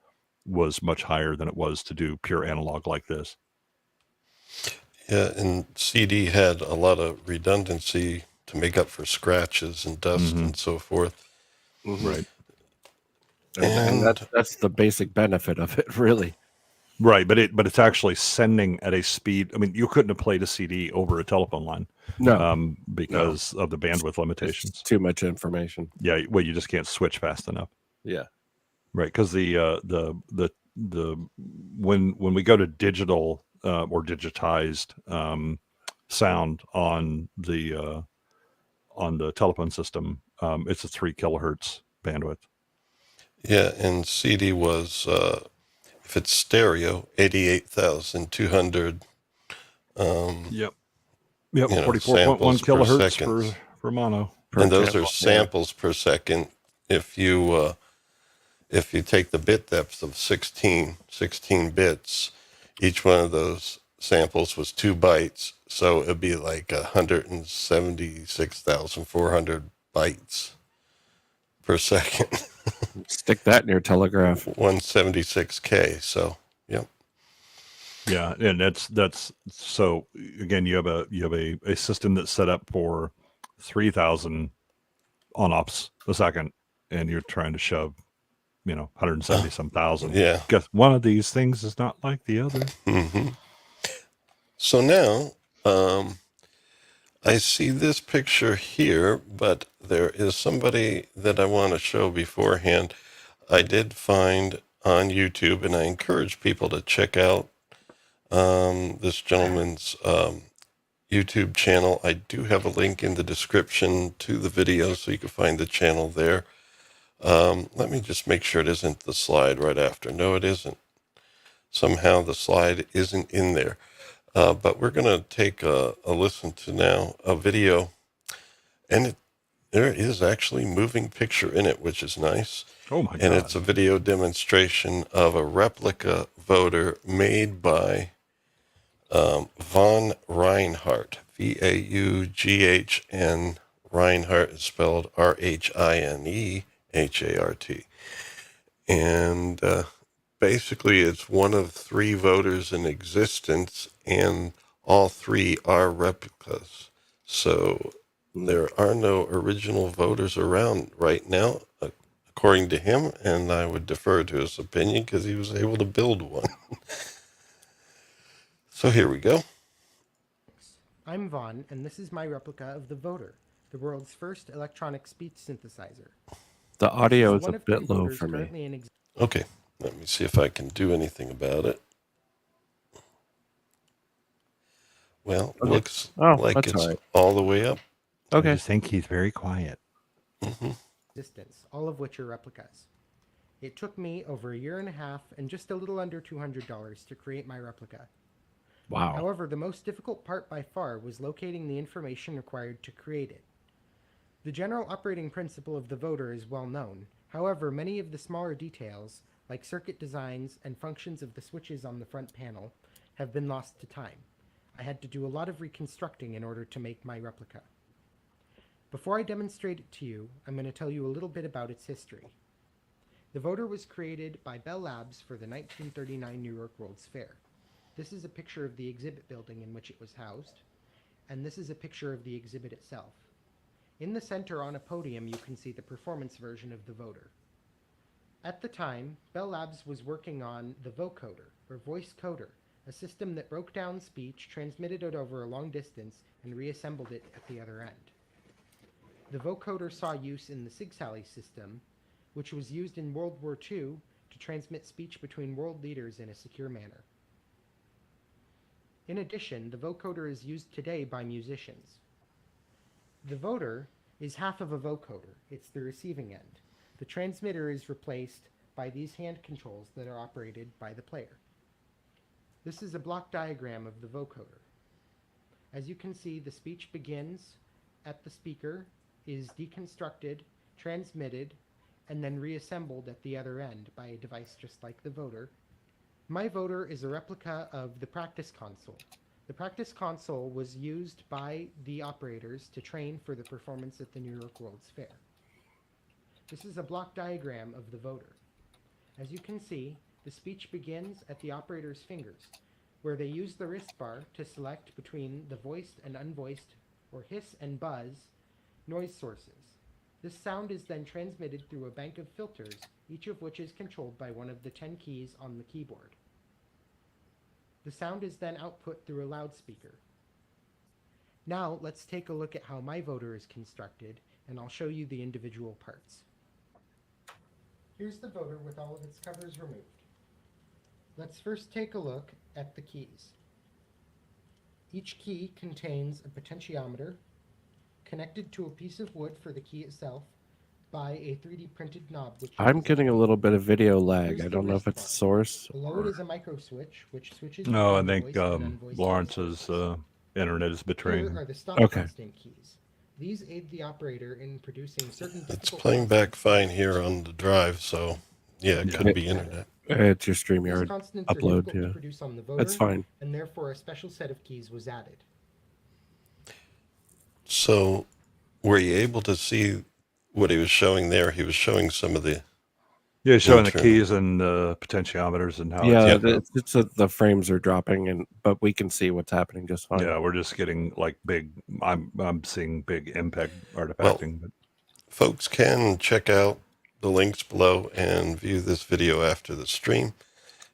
was much higher than it was to do pure analog like this.
Yeah, and CD had a lot of redundancy to make up for scratches and dust and so forth.
Right.
And that's the basic benefit of it, really.
Right, but it's actually sending at a speed. I mean, you couldn't have played a CD over a telephone line, because of the bandwidth limitations.
It's too much information.
Yeah, well, you just can't switch fast enough.
Yeah,
right. Because when we go to digital or digitized sound on the telephone system, it's a 3 kilohertz bandwidth.
Yeah, and CD was, if it's stereo, 88,200.
Yep, 44.1
kilohertz
kilohertz for mono.
And those are
channel, yeah.
samples per second. If you take the bit depth of 16 bits, each one of those samples was 2 bytes. So it'd be like 176,400 bytes per second.
Stick that in your telegraph.
176K. So, yep.
Yeah, and that's so again, you have a system that's set up for 3,000 on-ops a second, and you're trying to shove 170 some thousand.
Yeah.
Guess one of these things is not like the other.
Mm-hmm. So now I see this picture here, but there is somebody that I want to show beforehand. I did find on YouTube, and I encourage people to check out this gentleman's YouTube channel. I do have a link in the description to the video, so you can find the channel there. Let me just make sure it isn't the slide right after. No, it isn't. Somehow the slide isn't in there. But we're going to take a listen to now a video, and there is actually moving picture in it, which is nice.
Oh my God.
And it's a video demonstration of a replica Voder made by von Reinhardt, Vaughn. Reinhardt is spelled Rhinehart. And basically it's one of 3 Voders in existence, and all 3 are replicas. So there are no original Voders around right now, according to him, and I would defer to his opinion because he was able to build one. So here we go.
I'm Vaughn, and this is my replica of the Voder, the world's first electronic speech synthesizer.
The audio is
One
a
of
bit
3
low
Voders
for me.
currently in
Okay, let me see if I can do anything about it. Well,
Okay.
looks
Oh,
like
that's
it's
all right.
all the way up.
I just think he's very quiet.
existence, all of which are replicas. It took me over a year and a half and just a little under $200 to create my replica.
Wow.
However, the most difficult part by far was locating the information required to create it. The general operating principle of the Voder is well known. However, many of the smaller details, like circuit designs and functions of the switches on the front panel, have been lost to time. I had to do a lot of reconstructing in order to make my replica. Before I demonstrate it to you, I'm going to tell you a little bit about its history. The Voder was created by Bell Labs for the 1939 New York World's Fair. This is a picture of the exhibit building in which it was housed, and this is a picture of the exhibit itself. In the center on a podium, you can see the performance version of the Voder. At the time, Bell Labs was working on the Vocoder, or voice coder, a system that broke down speech, transmitted it over a long distance, and reassembled it at the other end. The vocoder saw use in the Sig-Sally system, which was used in World War II to transmit speech between world leaders in a secure manner. In addition, the vocoder is used today by musicians. The Voder is half of a vocoder. It's the receiving end. The transmitter is replaced by these hand controls that are operated by the player. This is a block diagram of the vocoder. As you can see, the speech begins at the speaker, is deconstructed, transmitted, and then reassembled at the other end by a device just like the Voder. My Voder is a replica of the practice console. The practice console was used by the operators to train for the performance at the New York World's Fair. This is a block diagram of the Voder. As you can see, the speech begins at the operator's fingers, where they use the wrist bar to select between the voiced and unvoiced, or hiss and buzz, noise sources. This sound is then transmitted through a bank of filters, each of which is controlled by one of the 10 keys on the keyboard. The sound is then output through a loudspeaker. Now let's take a look at how my Voder is constructed, and I'll show you the individual parts. Here's the Voder with all of its covers removed. Let's first take a look at the keys. Each key contains a potentiometer connected to a piece of wood for the key itself by a 3D printed knob. Which
I'm getting a little bit of video lag.
Here's
I
the
don't know if
wrist
it's the
bar.
source.
Below it is a micro switch, which switches
No, I
between
think
voiced and unvoiced
Lawrence's
sources.
internet is betraying
Here
him.
are the stop
Okay.
constant keys. These aid the operator in producing certain
It's
difficult
playing back
consonants.
fine here on the drive, so yeah, it could be internet.
It's your
These
StreamYard
consonants are
upload,
difficult to
yeah.
produce on the voder,
That's fine.
and therefore a special set of keys was added.
So were you able to see what he was showing there? He was showing some of the
Yeah, showing the
internal-
keys and potentiometers and how
Yeah,
it's
the frames are dropping, but we can see what's happening just fine.
Yeah, we're just getting like big. I'm seeing big impact artifacting. But
folks can check out the links below and view this video after the stream.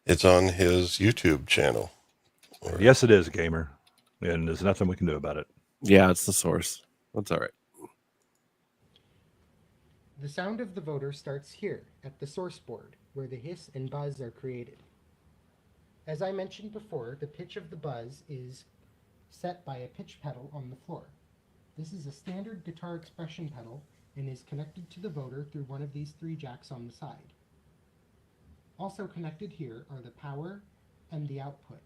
It's on his YouTube channel.
yes, it is, gamer, and there's nothing we can do about it.
Yeah, it's the source. That's all right.
The sound of the voder starts here, at the source board, where the hiss and buzz are created. As I mentioned before, the pitch of the buzz is set by a pitch pedal on the floor. This is a standard guitar expression pedal and is connected to the voder through one of these 3 jacks on the side. Also connected here are the power and the output.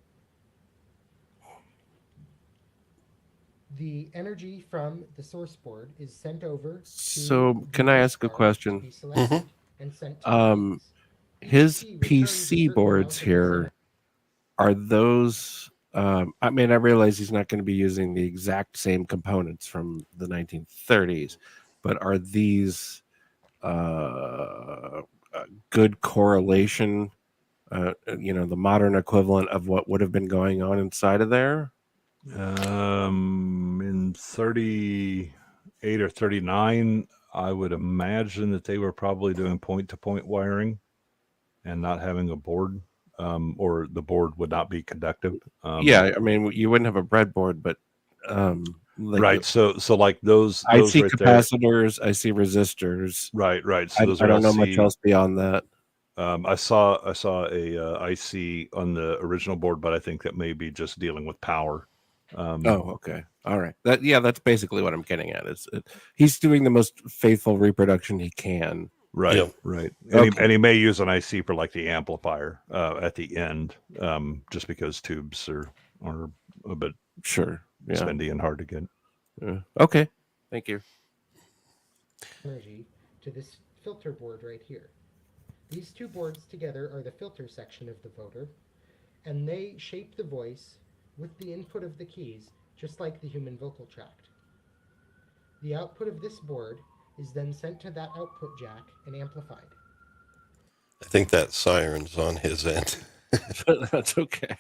The energy from the source board is sent over to
So, can I ask a question? His PC boards here, are those... I mean, I realize he's not going to be using the exact same components from the 1930s, but are these good correlation, the modern equivalent of what would have been going on inside of there?
In 38 or 39, I would imagine that they were probably doing point-to-point wiring and not having a board, or the board would not be conductive.
Yeah, I mean, you wouldn't have a breadboard, but
right. So like those
I see
right
capacitors, there. I see resistors.
Right. So those
I don't know much else beyond that.
I saw a IC on the original board, but I think that may be just dealing with power.
Okay. All right. That's basically what I'm getting at. He's doing the most faithful reproduction he can.
Right.
Yep.
Right.
Okay.
And he may use an IC for like the amplifier at the end, just because tubes are a bit spendy and hard to get.
Okay. Thank you.
Energy to this filter board right here. These 2 boards together are the filter section of the voder, and they shape the voice with the input of the keys, just like the human vocal tract. The output of this board is then sent to that output jack and amplified.
I think that siren's on his end.
That's okay.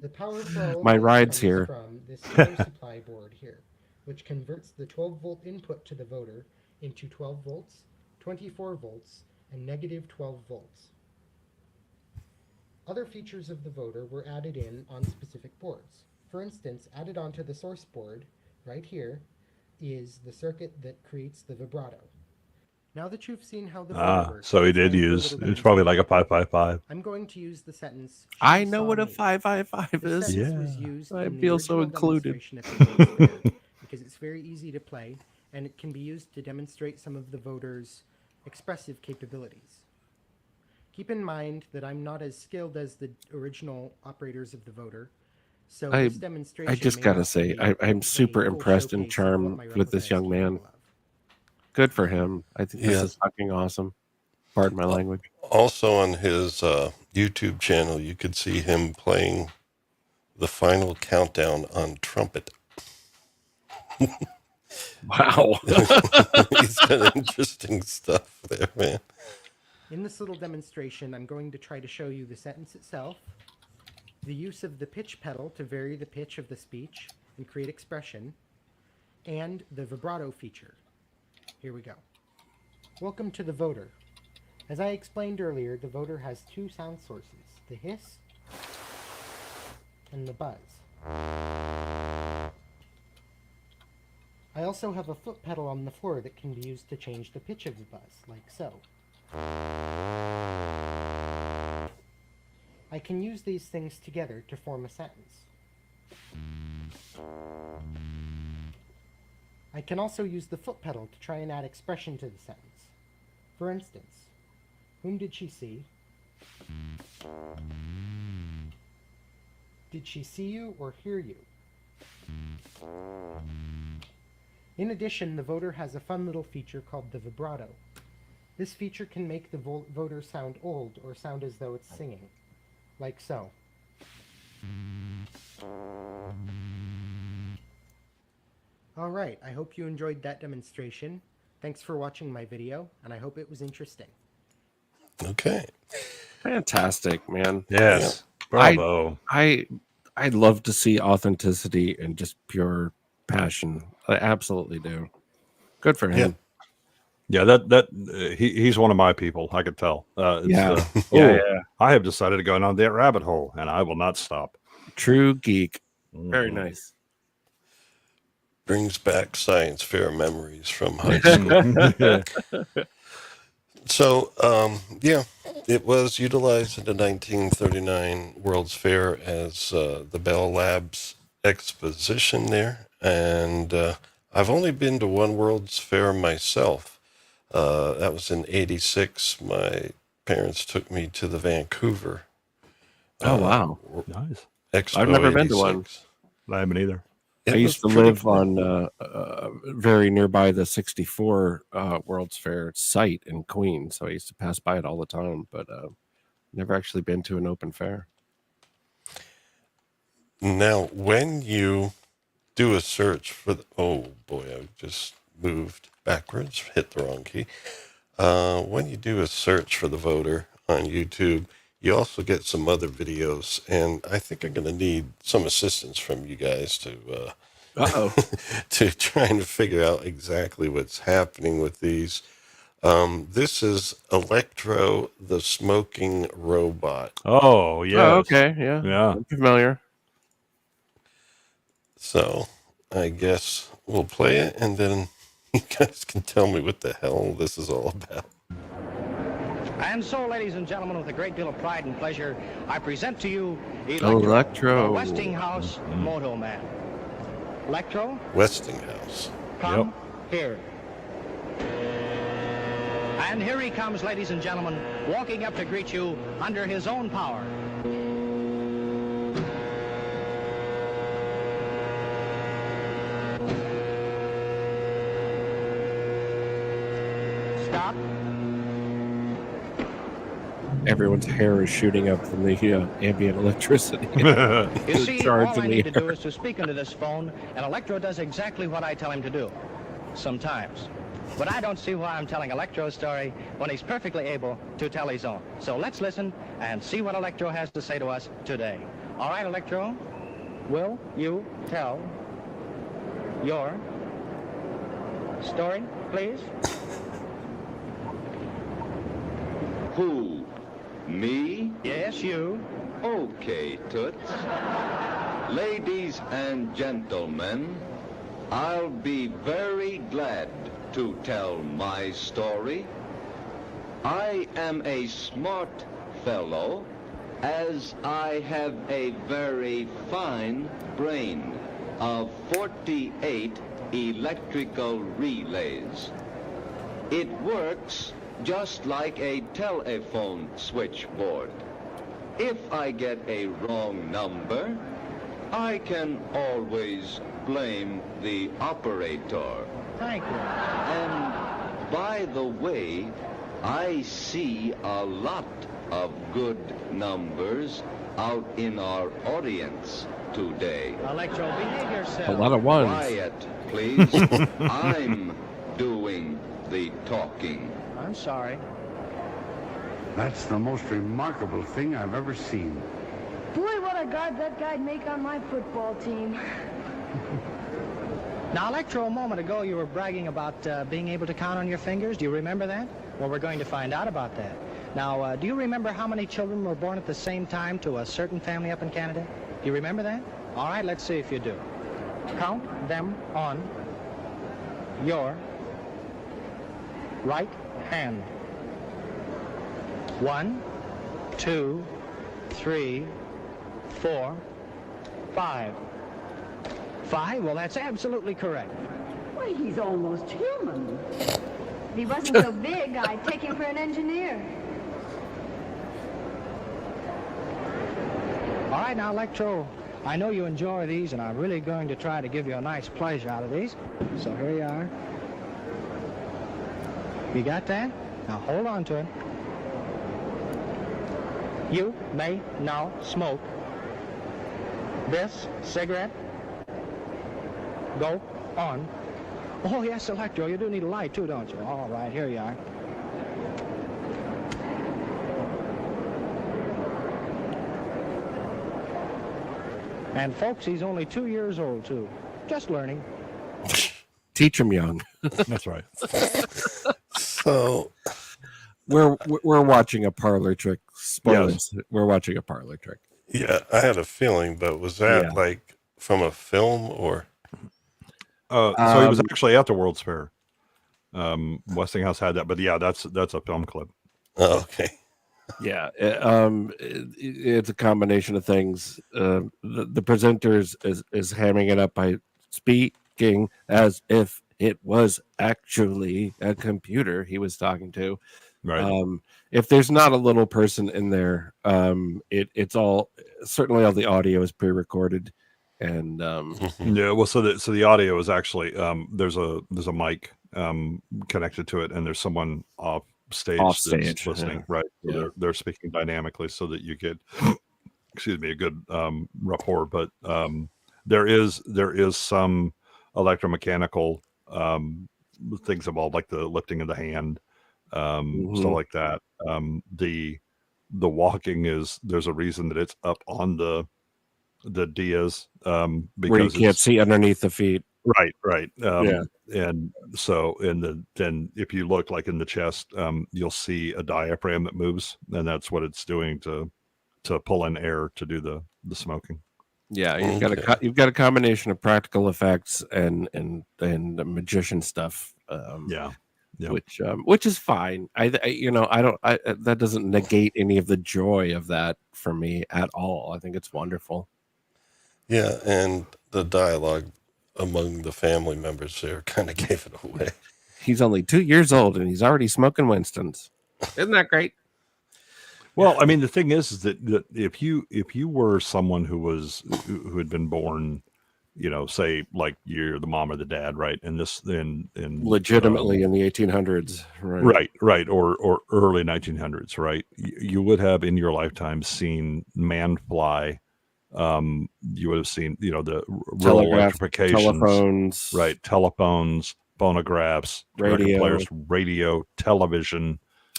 The power flow
My ride's
comes
here.
from this power supply board here, which converts the 12-volt input to the voder into 12 volts, 24 volts, and negative 12 volts. Other features of the voder were added in on specific boards. For instance, added onto the source board, right here, is the circuit that creates the vibrato. Now that you've seen how the voder works,
so he did use, it's probably like a 555.
I'm going to use the sentence.
I know what a 555 is.
I
feel so included.
Because it's very easy to play, and it can be used to demonstrate some of the voder's expressive capabilities. Keep in mind that I'm not as skilled as the original operators of the voder, so this demonstration
I just gotta say, I'm super impressed and charmed with this young man. Good for him. I think this is fucking awesome. Pardon my language.
Also on his YouTube channel, you could see him playing the final countdown on trumpet.
Wow.
He's got interesting stuff there, man.
In this little demonstration, I'm going to try to show you the sentence itself, the use of the pitch pedal to vary the pitch of the speech and create expression, and the vibrato feature. Here we go. Welcome to the voder. As I explained earlier, the voder has 2 sound sources, the hiss and the buzz. I also have a foot pedal on the floor that can be used to change the pitch of the buzz, like so. I can use these things together to form a sentence. I can also use the foot pedal to try and add expression to the sentence. For instance, whom did she see? Did she see you or hear you? In addition, the Voder has a fun little feature called the vibrato. This feature can make the Voder sound old or sound as though it's singing, like so. Alright, I hope you enjoyed that demonstration. Thanks for watching my video, and I hope it was interesting.
Okay.
Fantastic, man.
Yes. Bravo.
I'd love to see authenticity and just pure passion. I absolutely do. Good for him.
Yeah, he's one of my people. I could tell.
Yeah.
Yeah. I have decided to go down that rabbit hole, and I will not stop.
True geek. Very nice.
Brings back science fair memories from high school. So, it was utilized in the 1939 World's Fair as the Bell Labs exposition there. And I've only been to one World's Fair myself. That was in '86. My parents took me to the Vancouver.
Oh, wow.
Nice.
Expo
I've never been to
86.
one.
I haven't either.
I used to live on very nearby the 64 World's Fair site in Queens, so I used to pass by it all the time, but never actually been to an open fair.
Now, when you do a search for the, oh boy, I just moved backwards, hit the wrong key. When you do a search for the Voder on YouTube, you also get some other videos, and I think I'm going to need some assistance from you guys to to trying to figure out exactly what's happening with these. This is Electro, the smoking robot.
Oh, yeah.
Oh, okay, yeah.
Yeah.
I'm familiar.
So I guess we'll play it, and then you guys can tell me what the hell this is all about.
And so, ladies and gentlemen, with a great deal of pride and pleasure, I present to you
Electro.
the Westinghouse Moto Man. Electro?
Westinghouse.
Come here. And here he comes, ladies and gentlemen, walking up to greet you under his own power. Stop.
Everyone's hair is shooting up from the ambient electricity.
You see,
Charged
all I
in the
need to
air.
do is to speak into this phone, and Electro does exactly what I tell him to do. Sometimes. But I don't see why I'm telling Electro's story when he's perfectly able to tell his own. So let's listen and see what Electro has to say to us today. All right, Electro, will you tell your story, please?
Who? Me?
Yes, you.
Okay, Toots. Ladies and gentlemen, I'll be very glad to tell my story. I am a smart fellow, as I have a very fine brain of 48 electrical relays. It works just like a telephone switchboard. If I get a wrong number, I can always blame the operator.
Thank you.
And by the way, I see a lot of good numbers out in our audience today.
Electro, behave yourself.
A lot of ones.
Quiet, please. I'm doing the talking.
I'm sorry.
That's the most remarkable thing I've ever seen.
Boy, what a guard that guy'd make on my football team.
Now, Electro, a moment ago you were bragging about being able to count on your fingers. Do you remember that? Well, we're going to find out about that. Now, do you remember how many children were born at the same time to a certain family up in Canada? Do you remember that? All right, let's see if you do. Count them on your right hand. 1, 2, 3, 4, 5. 5? Well, that's absolutely correct.
Why, he's almost human.
If he wasn't so big, I'd take him for an engineer.
All right, now, Electro, I know you enjoy these, and I'm really going to try to give you a nice pleasure out of these. So here you are. You got that? Now hold on to it. You may now smoke this cigarette. Go on. Oh, yes, Electro, you do need a light too, don't you? All right, here you are. And folks, he's only 2 years old too. Just learning.
Teach him young.
That's right.
So
we're watching a parlor trick. Spoilers.
Yes.
We're watching a parlor trick.
Yeah, I had a feeling, but was that like from a film or?
So he was actually at the World's Fair. Westinghouse had that, but yeah, that's a film clip.
Oh, okay.
Yeah, it's a combination of things. The presenter is hamming it up by speaking as if it was actually a computer he was talking to.
Right.
If there's not a little person in there, it's all certainly all the audio is pre-recorded, and
yeah. Well, so the audio is actually there's a mic connected to it, and there's someone off stage that's listening, right? So they're speaking dynamically so that you get excuse me, a good rapport, but there is some electromechanical things involved, like the lifting of the hand, stuff like that. The walking is, there's a reason that it's up on the Diaz, because
where you can't see underneath the feet.
Right. And so then if you look like in the chest, you'll see a diaphragm that moves, and that's what it's doing to pull in air to do the smoking.
Yeah, you've got a combination of practical effects and magician stuff. Which is fine. That doesn't negate any of the joy of that for me at all. I think it's wonderful.
Yeah, and the dialogue among the family members there kind of gave it away.
He's only 2 years old and he's already smoking Winston's. Isn't that great?
Well, I mean, the thing is that if you were someone who had been born, say like you're the mom or the dad, right? And this in
legitimately in the 1800s,
right, or early 1900s, right? You would have in your lifetime seen man fly. You would have seen, the rural electrification,
telephones,
right? Telephones, phonographs, record players, radio, television,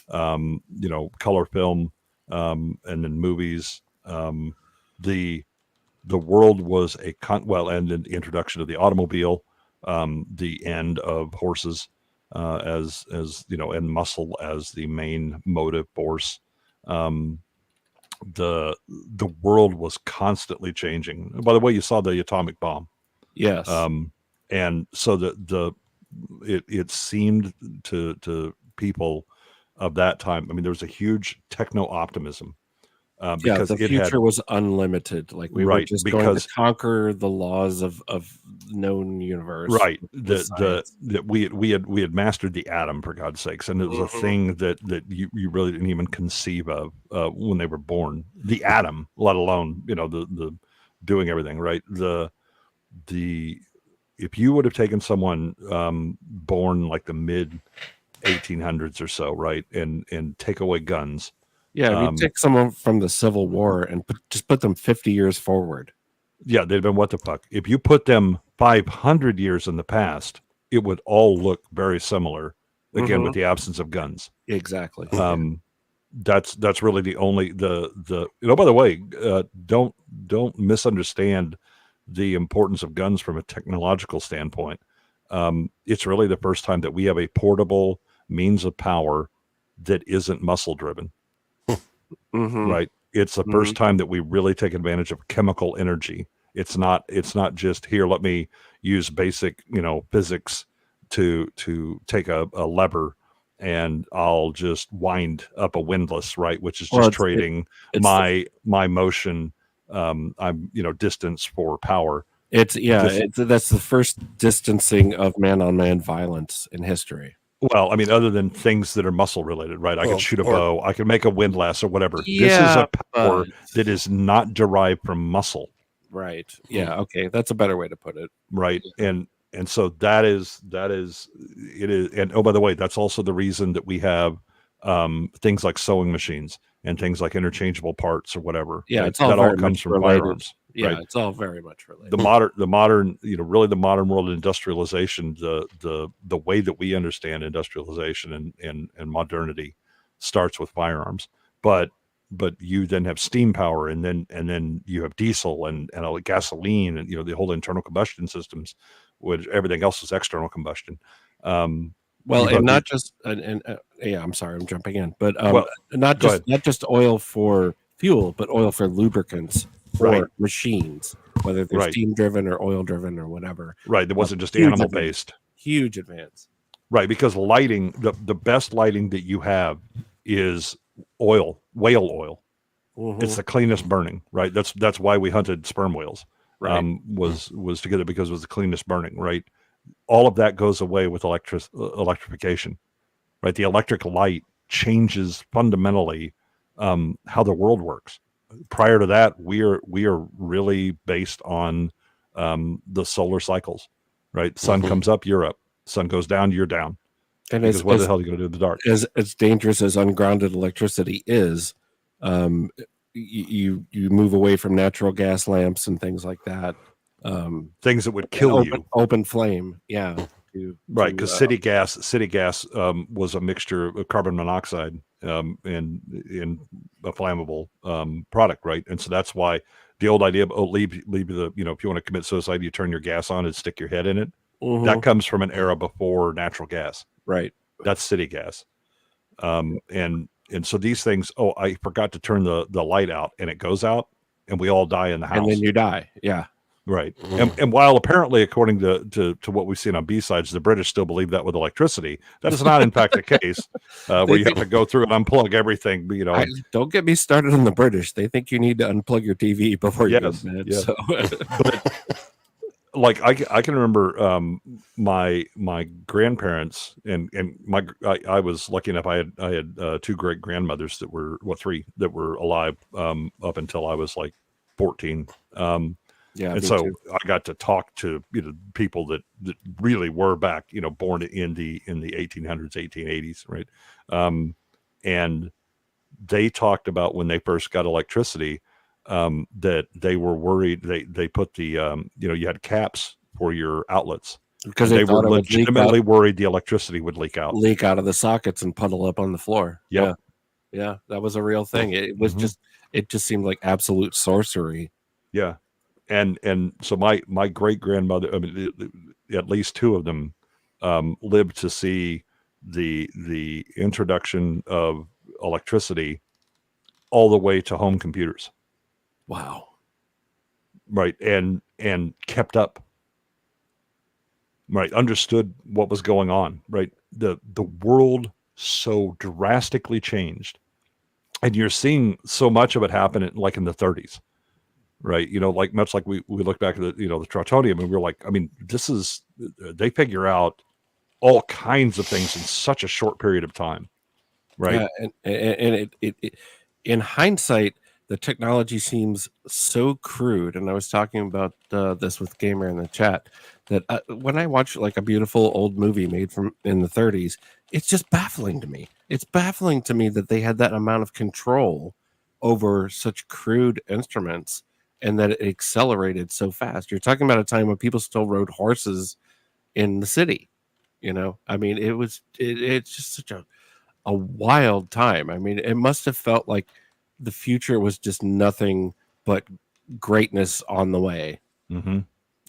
color film, and then movies. The world was and the introduction of the automobile, the end of horses, as and muscle as the main motive force. The world was constantly changing. By the way, you saw the atomic bomb.
Yes.
And so it seemed to people of that time. I mean, there was a huge techno optimism. Because
the future was unlimited. Like we were just going to conquer the laws of known universe.
Right. That we had mastered the atom, for God's sakes, and it was a thing that you really didn't even conceive of when they were born. The atom, let alone the doing everything right. If you would have taken someone born like the mid 1800s or so, right, and take away guns.
Yeah, if you take someone from the Civil War and just put them 50 years forward.
Yeah, they'd been what the fuck. If you put them 500 years in the past, it would all look very similar. Again, with the absence of guns.
Exactly.
That's really the only by the way, don't misunderstand the importance of guns from a technological standpoint. It's really the first time that we have a portable means of power that isn't muscle driven. Right. It's the first time that we really take advantage of chemical energy. It's not just here, let me use basic, physics to take a lever and I'll just wind up a windlass, right? Which is just trading my motion, distance for power.
That's the first distancing of man-on-man violence in history.
Well, I mean, other than things that are muscle related, right? I can shoot a bow, I can make a windlass or whatever.
Yeah,
this is a power that is not derived from muscle.
Right. Yeah. Okay. That's a better way to put it.
Right. And so that is it is. And oh, by the way, that's also the reason that we have things like sewing machines and things like interchangeable parts or whatever.
Yeah,
right?
it's all
that
very
all comes
much
from
related.
firearms.
Yeah,
right?
it's all very much related.
The modern, really the modern world of industrialization, the way that we understand industrialization and modernity starts with firearms. But you then have steam power, and then you have diesel and gasoline, and the whole internal combustion systems, which everything else is external combustion.
Well, and not just yeah, I'm sorry, I'm jumping in, but not just oil for fuel, but oil for lubricants for machines, whether they're steam driven or oil driven or whatever.
Right, that wasn't just animal based.
Huge advance.
Right, because lighting, the best lighting that you have is whale oil.
Mm-hmm.
It's the cleanest burning. Right, that's why we hunted sperm whales.
Right.
Was to get it because it was the cleanest burning. Right. All of that goes away with electrification, right? The electric light changes fundamentally how the world works. Prior to that, we are really based on the solar cycles, right? The sun comes up, you're up. Sun goes down, you're down.
And
because what the hell are you going to do in the dark?
As dangerous as ungrounded electricity is, you move away from natural gas lamps and things like that.
Things that would kill you.
Open flame, yeah.
Right, because city gas was a mixture of carbon monoxide and a flammable product, right? And so that's why the old idea of leave the if you want to commit suicide, you turn your gas on and stick your head in it.
Mm-hmm.
That comes from an era before natural gas.
Right.
That's city gas. And so these things. Oh, I forgot to turn the light out, and it goes out, and we all die in the house.
And then you die. Yeah.
Right. And while apparently, according to what we've seen on B-sides, the British still believe that with electricity, that is not, in fact, the case, where you have to go through and unplug everything.
Don't get me started on the British. They think you need to unplug your TV before you go to bed.
Yes.
So.
Like I can remember my grandparents and I was lucky enough. I had two great grandmothers that were three that were alive up until I was like 14.
Yeah,
and so I got to talk to people that really were back, born in the 1800s, 1880s, right? And they talked about when they first got electricity, that they were worried. They put the you had caps for your outlets
because
they were legitimately worried the electricity would leak out
of the sockets and puddle up on the floor.
Yeah,
that was a real thing. It was it just seemed like absolute sorcery.
Yeah. And so my great grandmother, I mean, at least two of them, lived to see the introduction of electricity all the way to home computers.
Wow.
Right. And kept up. Right. Understood what was going on. Right. The world so drastically changed, and you're seeing so much of it happen in the 30s. Right. Like much like we look back at the Tonium, and we're like, I mean, they figure out all kinds of things in such a short period of time. Right.
Yeah, and it in hindsight, the technology seems so crude. And I was talking about this with Gamer in the chat, that when I watch like a beautiful old movie made from in the 30s, it's just baffling to me. It's baffling to me that they had that amount of control over such crude instruments, and that it accelerated so fast. You're talking about a time when people still rode horses in the city. I mean, it's just such a wild time. I mean, it must have felt like the future was just nothing but greatness on the way.
Mm-hmm.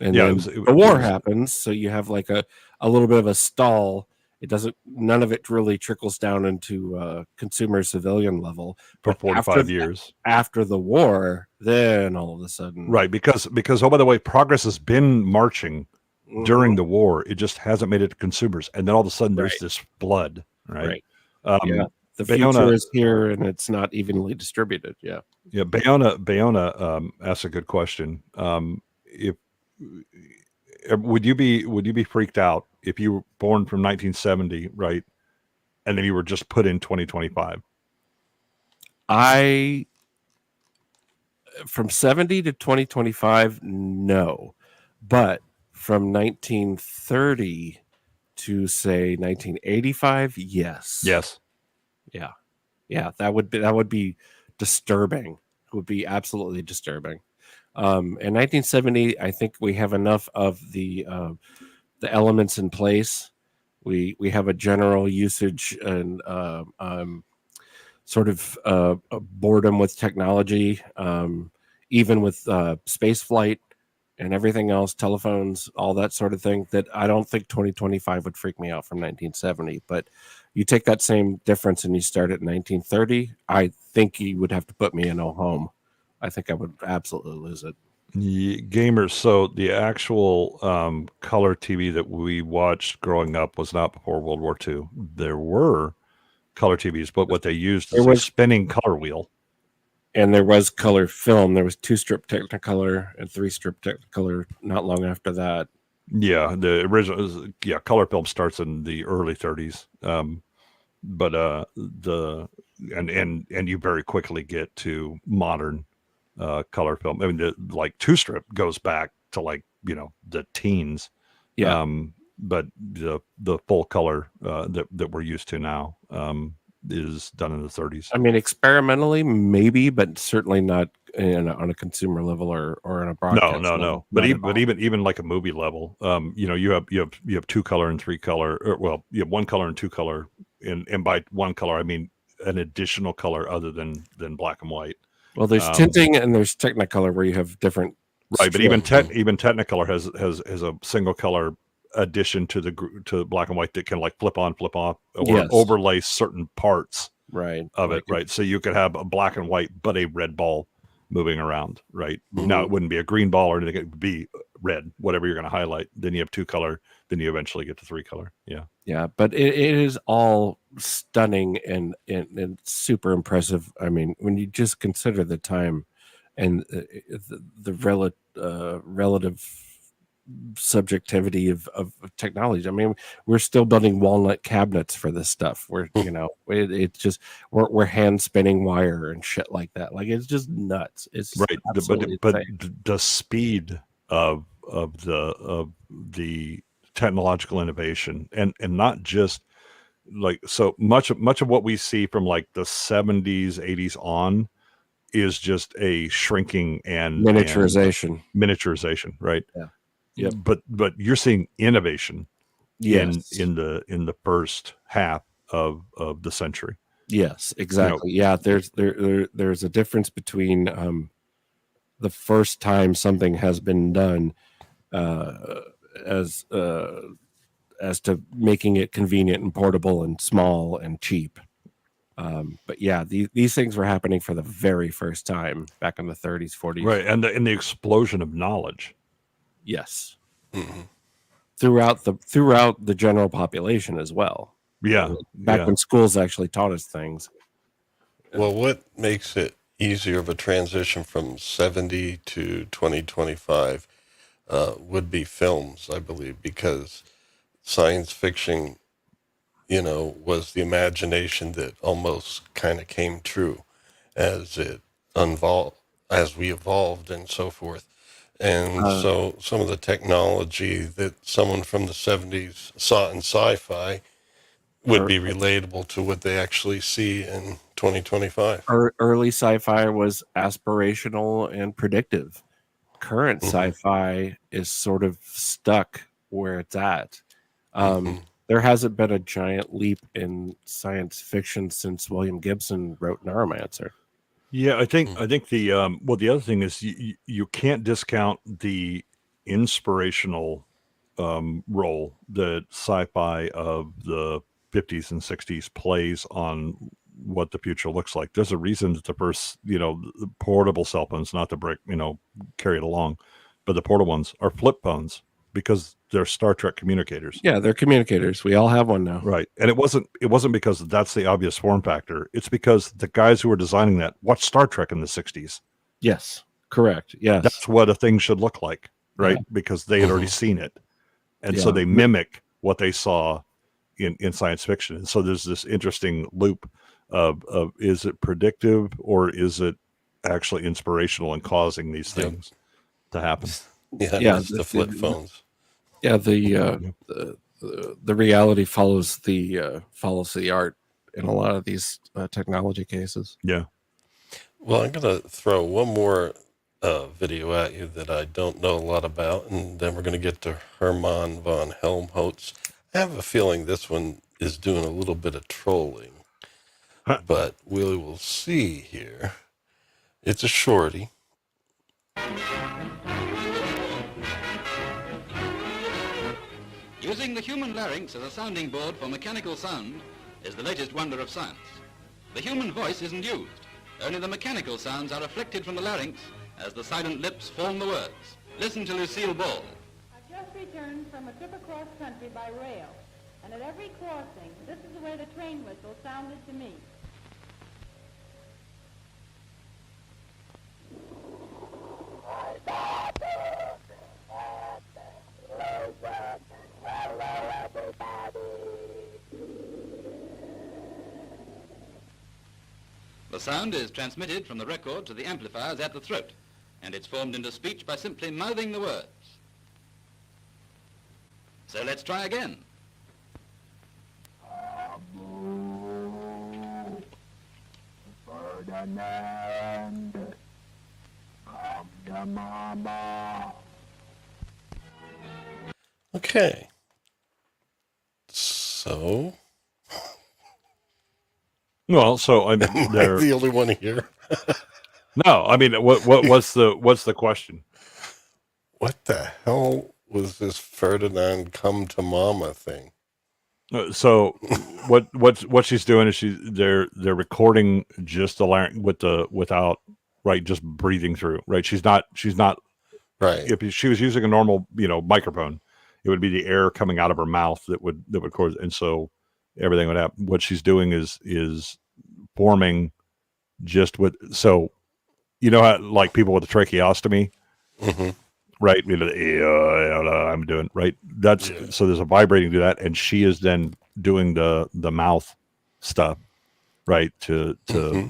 And then the war happens, so you have like a little bit of a stall. None of it really trickles down into consumer civilian level
for 45 years
after the war. Then all of a sudden,
right? Because oh, by the way, progress has been marching during the war. It just hasn't made it to consumers, and then all of a sudden there's this flood, right?
The future is here, and it's not evenly distributed. Yeah.
Bayona asked a good question. Would you be freaked out if you were born from 1970, right, and then you were just put in 2025?
from 70 to 2025, no, but from 1930 to say 1985, yes. Yeah, that would be disturbing. It would be absolutely disturbing. In 1970, I think we have enough of the elements in place. We have a general usage and sort of boredom with technology, even with space flight and everything else, telephones, all that sort of thing, that I don't think 2025 would freak me out from 1970. But you take that same difference and you start at 1930, I think you would have to put me in a home. I think I would absolutely lose it.
Gamers, so the actual color TV that we watched growing up was not before World War II. There were color TVs, but what they used is a spinning color wheel.
And there was color film. There was 2-strip Technicolor and 3-strip Technicolor not long after that.
Yeah, the original, color film starts in the early 30s. But and you very quickly get to modern color film. I mean, like 2-strip goes back to the teens.
Yeah.
But the full color that we're used to now is done in the 30s.
I mean, experimentally, maybe, but certainly not on a consumer level or on a broadcast level.
No. But even like a movie level, you have 2-color and 3-color, you have 1-color and 2-color, and by 1-color I mean an additional color other than black and white.
Well, there's tinting and there's Technicolor where you have different.
Right, but even Technicolor has a single color addition to black and white that can flip on, flip off, or overlay certain parts of it. Right, so you could have a black and white but a red ball moving around. Right, now it wouldn't be a green ball or anything; it would be red, whatever you're going to highlight. Then you have 2-color. Then you eventually get to 3-color.
Yeah, but it is all stunning and super impressive. I mean, when you just consider the time and the relative subjectivity of technology. I mean, we're still building walnut cabinets for this stuff. We're it's just we're hand spinning wire and shit like that. Like, it's just nuts. It's
right, but the speed of the technological innovation and not just so much of what we see from the 70s 80s on is just a shrinking and
miniaturization,
right?
Yeah.
But you're seeing innovation in the first half of the century.
Yes, exactly. There's a difference between the first time something has been done as to making it convenient and portable and small and cheap. But these things were happening for the very first time back in the 30s, 40s.
Right, and the explosion of knowledge.
Yes. Mm-hmm. Throughout the general population as well.
Yeah.
Back when schools actually taught us things.
Well, what makes it easier of a transition from 70 to 2025 would be films, I believe, because science fiction, was the imagination that almost kind of came true as we evolved and so forth. And so some of the technology that someone from the 70s saw in sci-fi would be relatable to what they actually see in 2025.
Early sci-fi was aspirational and predictive. Current sci-fi is sort of stuck where it's at. There hasn't been a giant leap in science fiction since William Gibson wrote Neuromancer.
Yeah, I think the the other thing is you can't discount the inspirational role that sci-fi of the 50s and 60s plays on what the future looks like. There's a reason that the first, the portable cell phones, not the brick, carry it along, but the portable ones are flip phones because they're Star Trek communicators.
Yeah, they're communicators. We all have one now.
Right. And it wasn't because that's the obvious form factor. It's because the guys who were designing that watched Star Trek in the 60s.
Yes, correct. Yes.
That's what a thing should look like, right? Yeah. Because they had already seen it. And so they mimic what they saw in science fiction. And so there's this interesting loop of is it predictive or is it actually inspirational in causing these things to happen.
Yeah, the flip phones.
Yeah, the reality follows the art in a lot of these technology cases.
Yeah.
Well, I'm going to throw one more video at you that I don't know a lot about, and then we're going to get to Hermann von Helmholtz. I have a feeling this one is doing a little bit of trolling, but we will see here. It's a shorty.
Using the human larynx as a sounding board for mechanical sound is the latest wonder of science. The human voice isn't used. Only the mechanical sounds are reflected from the larynx as the silent lips form the words. Listen to Lucille Ball.
I've just returned from a trip across country by rail, and at every crossing, this is the way the train whistle sounded to me.
The sound is transmitted from the record to the amplifiers at the throat, and it's formed into speech by simply mouthing the words. So let's try again.
Ferdinand, come to mama.
Okay. So.
Well, so I mean,
Am I
they're
the only one here?
no. I mean, what's the question?
What the hell was this Ferdinand come to mama thing?
So what she's doing is they're recording just the larynx without right, just breathing through, right. She's not
right.
If she was using a normal microphone, it would be the air coming out of her mouth that would cause, and so everything would happen. What she's doing is forming just with, so how like people with a tracheostomy.
Mm-hmm.
Right, I'm doing right. That's so there's a vibrating to that, and she is then doing the mouth stuff, right, to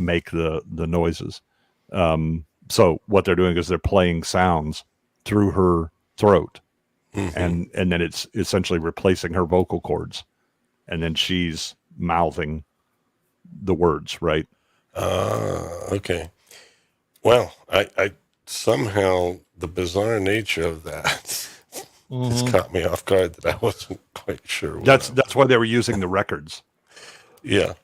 make the noises. So what they're doing is they're playing sounds through her throat, and then it's essentially replacing her vocal cords, and then she's mouthing the words, right?
Okay. Well, I somehow the bizarre nature of that has caught me off guard that I wasn't quite sure.
That's why they were using the records.
Yeah.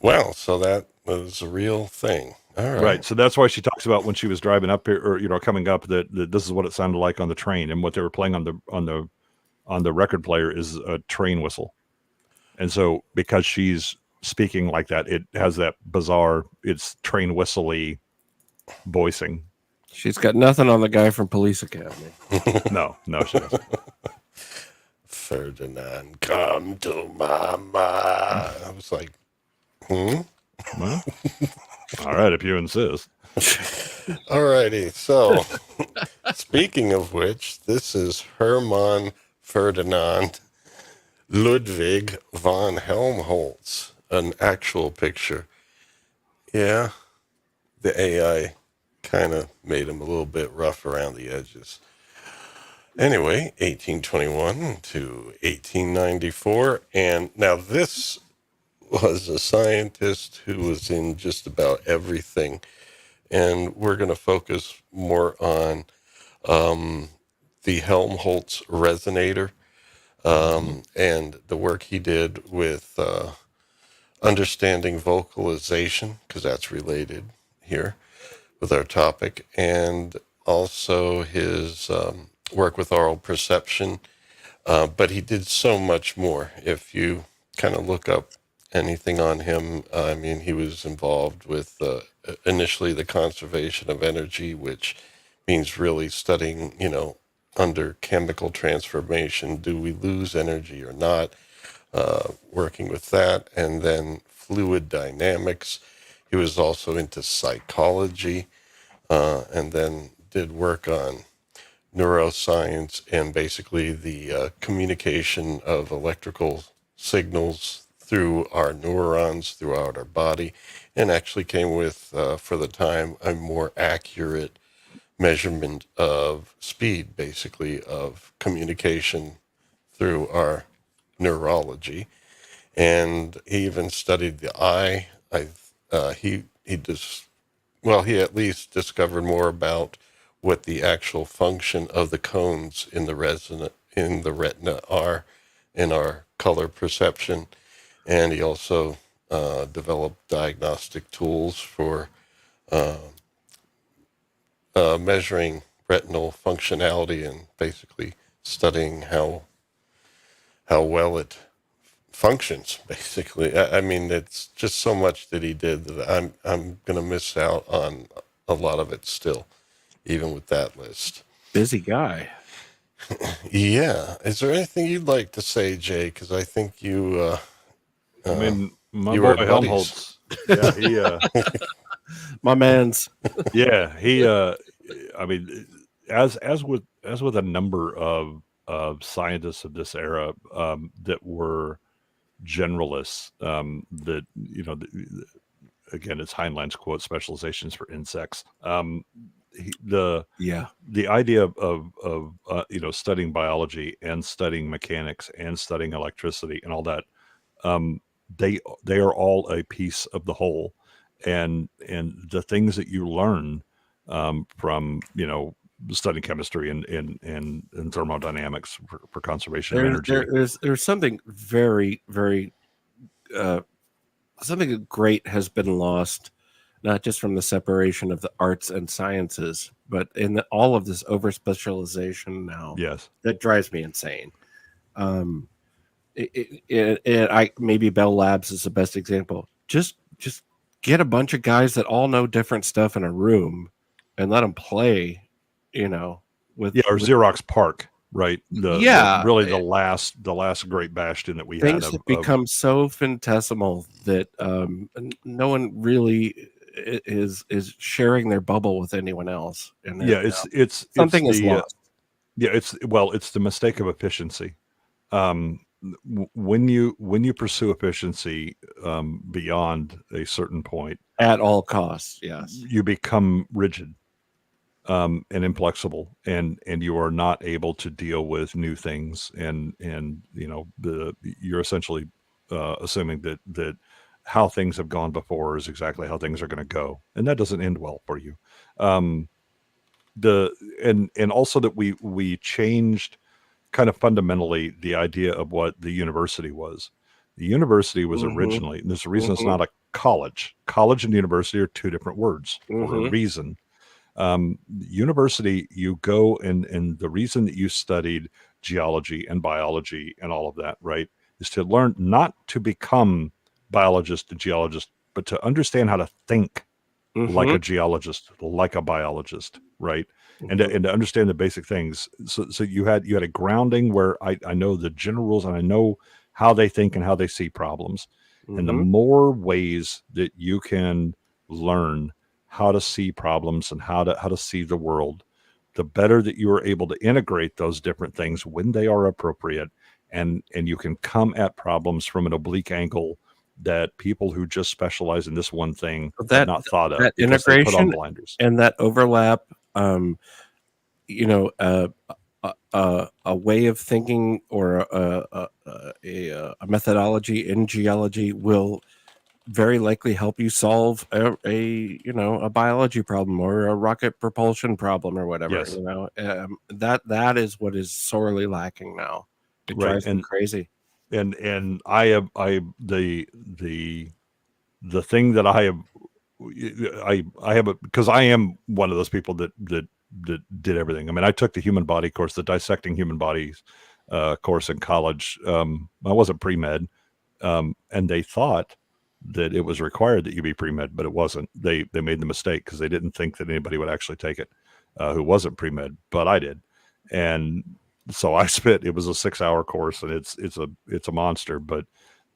Well, so that was a real thing. All right.
Right. So that's why she talks about when she was driving up here, or coming up, that this is what it sounded like on the train, and what they were playing on the record player is a train whistle. And so because she's speaking like that, it has that bizarre, it's train whistle-y voicing.
She's got nothing on the guy from Police Academy.
No, she doesn't.
Ferdinand, come to mama. I was like, Well,
all right, if you insist.
All righty. So, speaking of which, this is Hermann Ferdinand Ludwig von Helmholtz, an actual picture. Yeah, the AI kind of made him a little bit rough around the edges. Anyway, 1821 to 1894. And now this was a scientist who was in just about everything. And we're going to focus more on the Helmholtz resonator and the work he did with understanding vocalization, because that's related here with our topic, and also his work with aural perception. But he did so much more. If you kind of look up anything on him, I mean, he was involved with initially the conservation of energy, which means really studying, under chemical transformation, do we lose energy or not? Working with that, and then fluid dynamics. He was also into psychology, and then did work on neuroscience and basically the communication of electrical signals through our neurons throughout our body, and actually came with, for the time, a more accurate measurement of speed, basically, of communication through our neurology. And he even studied the eye. He at least discovered more about what the actual function of the cones in the retina are in our color perception. And he also developed diagnostic tools for measuring retinal functionality and basically studying how well it functions. Basically, I mean, it's just so much that he did that I'm gonna miss out on a lot of it still, even with that list.
Busy guy.
Yeah. Is there anything you'd like to say, Jay? Because I think you.
I mean, my
you
boy
are buddies.
Helmholtz. Yeah, he.
My man's.
Yeah, he. I mean, as with a number of scientists of this era that were generalists, that again, it's Heinlein's quote: "Specializations for insects." The idea of studying biology and studying mechanics and studying electricity and all that, they are all a piece of the whole, and the things that you learn from studying chemistry and thermodynamics for conservation of energy.
There's something very, very something great has been lost, not just from the separation of the arts and sciences, but in all of this over specialization now.
Yes,
that drives me insane. Maybe Bell Labs is the best example. Just get a bunch of guys that all know different stuff in a room and let them play. With
Xerox PARC, right? Really the last great bastion that we
things
had.
Have become so infinitesimal that no one really is sharing their bubble with anyone else. And
it's
something is lost.
It's the mistake of efficiency. When you pursue efficiency beyond a certain point,
at all costs, yes,
you become rigid. And inflexible, and you are not able to deal with new things, and you're essentially assuming that how things have gone before is exactly how things are going to go, and that doesn't end well for you. And also that we changed kind of fundamentally the idea of what the university was. The university was originally, and there's a reason it's not a college. College and university are two different words for a reason. University, you go and the reason that you studied geology and biology and all of that, right, is to learn not to become biologist and geologist, but to understand how to think like a geologist, like a biologist, right? And to understand the basic things. So you had a grounding where I know the general rules and I know how they think and how they see problems. And the more ways that you can learn how to see problems and how to see the world, the better that you are able to integrate those different things when they are appropriate, and you can come at problems from an oblique angle that people who just specialize in this one thing have not thought of.
That
integration
put on blinders and that overlap, a way of thinking or a methodology in geology will very likely help you solve a biology problem or a rocket propulsion problem or whatever.
Yes.
That is what is sorely lacking now. It drives me crazy.
And the thing that I have because I am one of those people that did everything. I mean, I took the human body course, the dissecting human bodies course in college. I wasn't pre-med, and they thought that it was required that you be pre-med, but it wasn't. They made the mistake because they didn't think that anybody would actually take it who wasn't pre-med, but I did. And so it was a 6-hour course, and it's a monster, but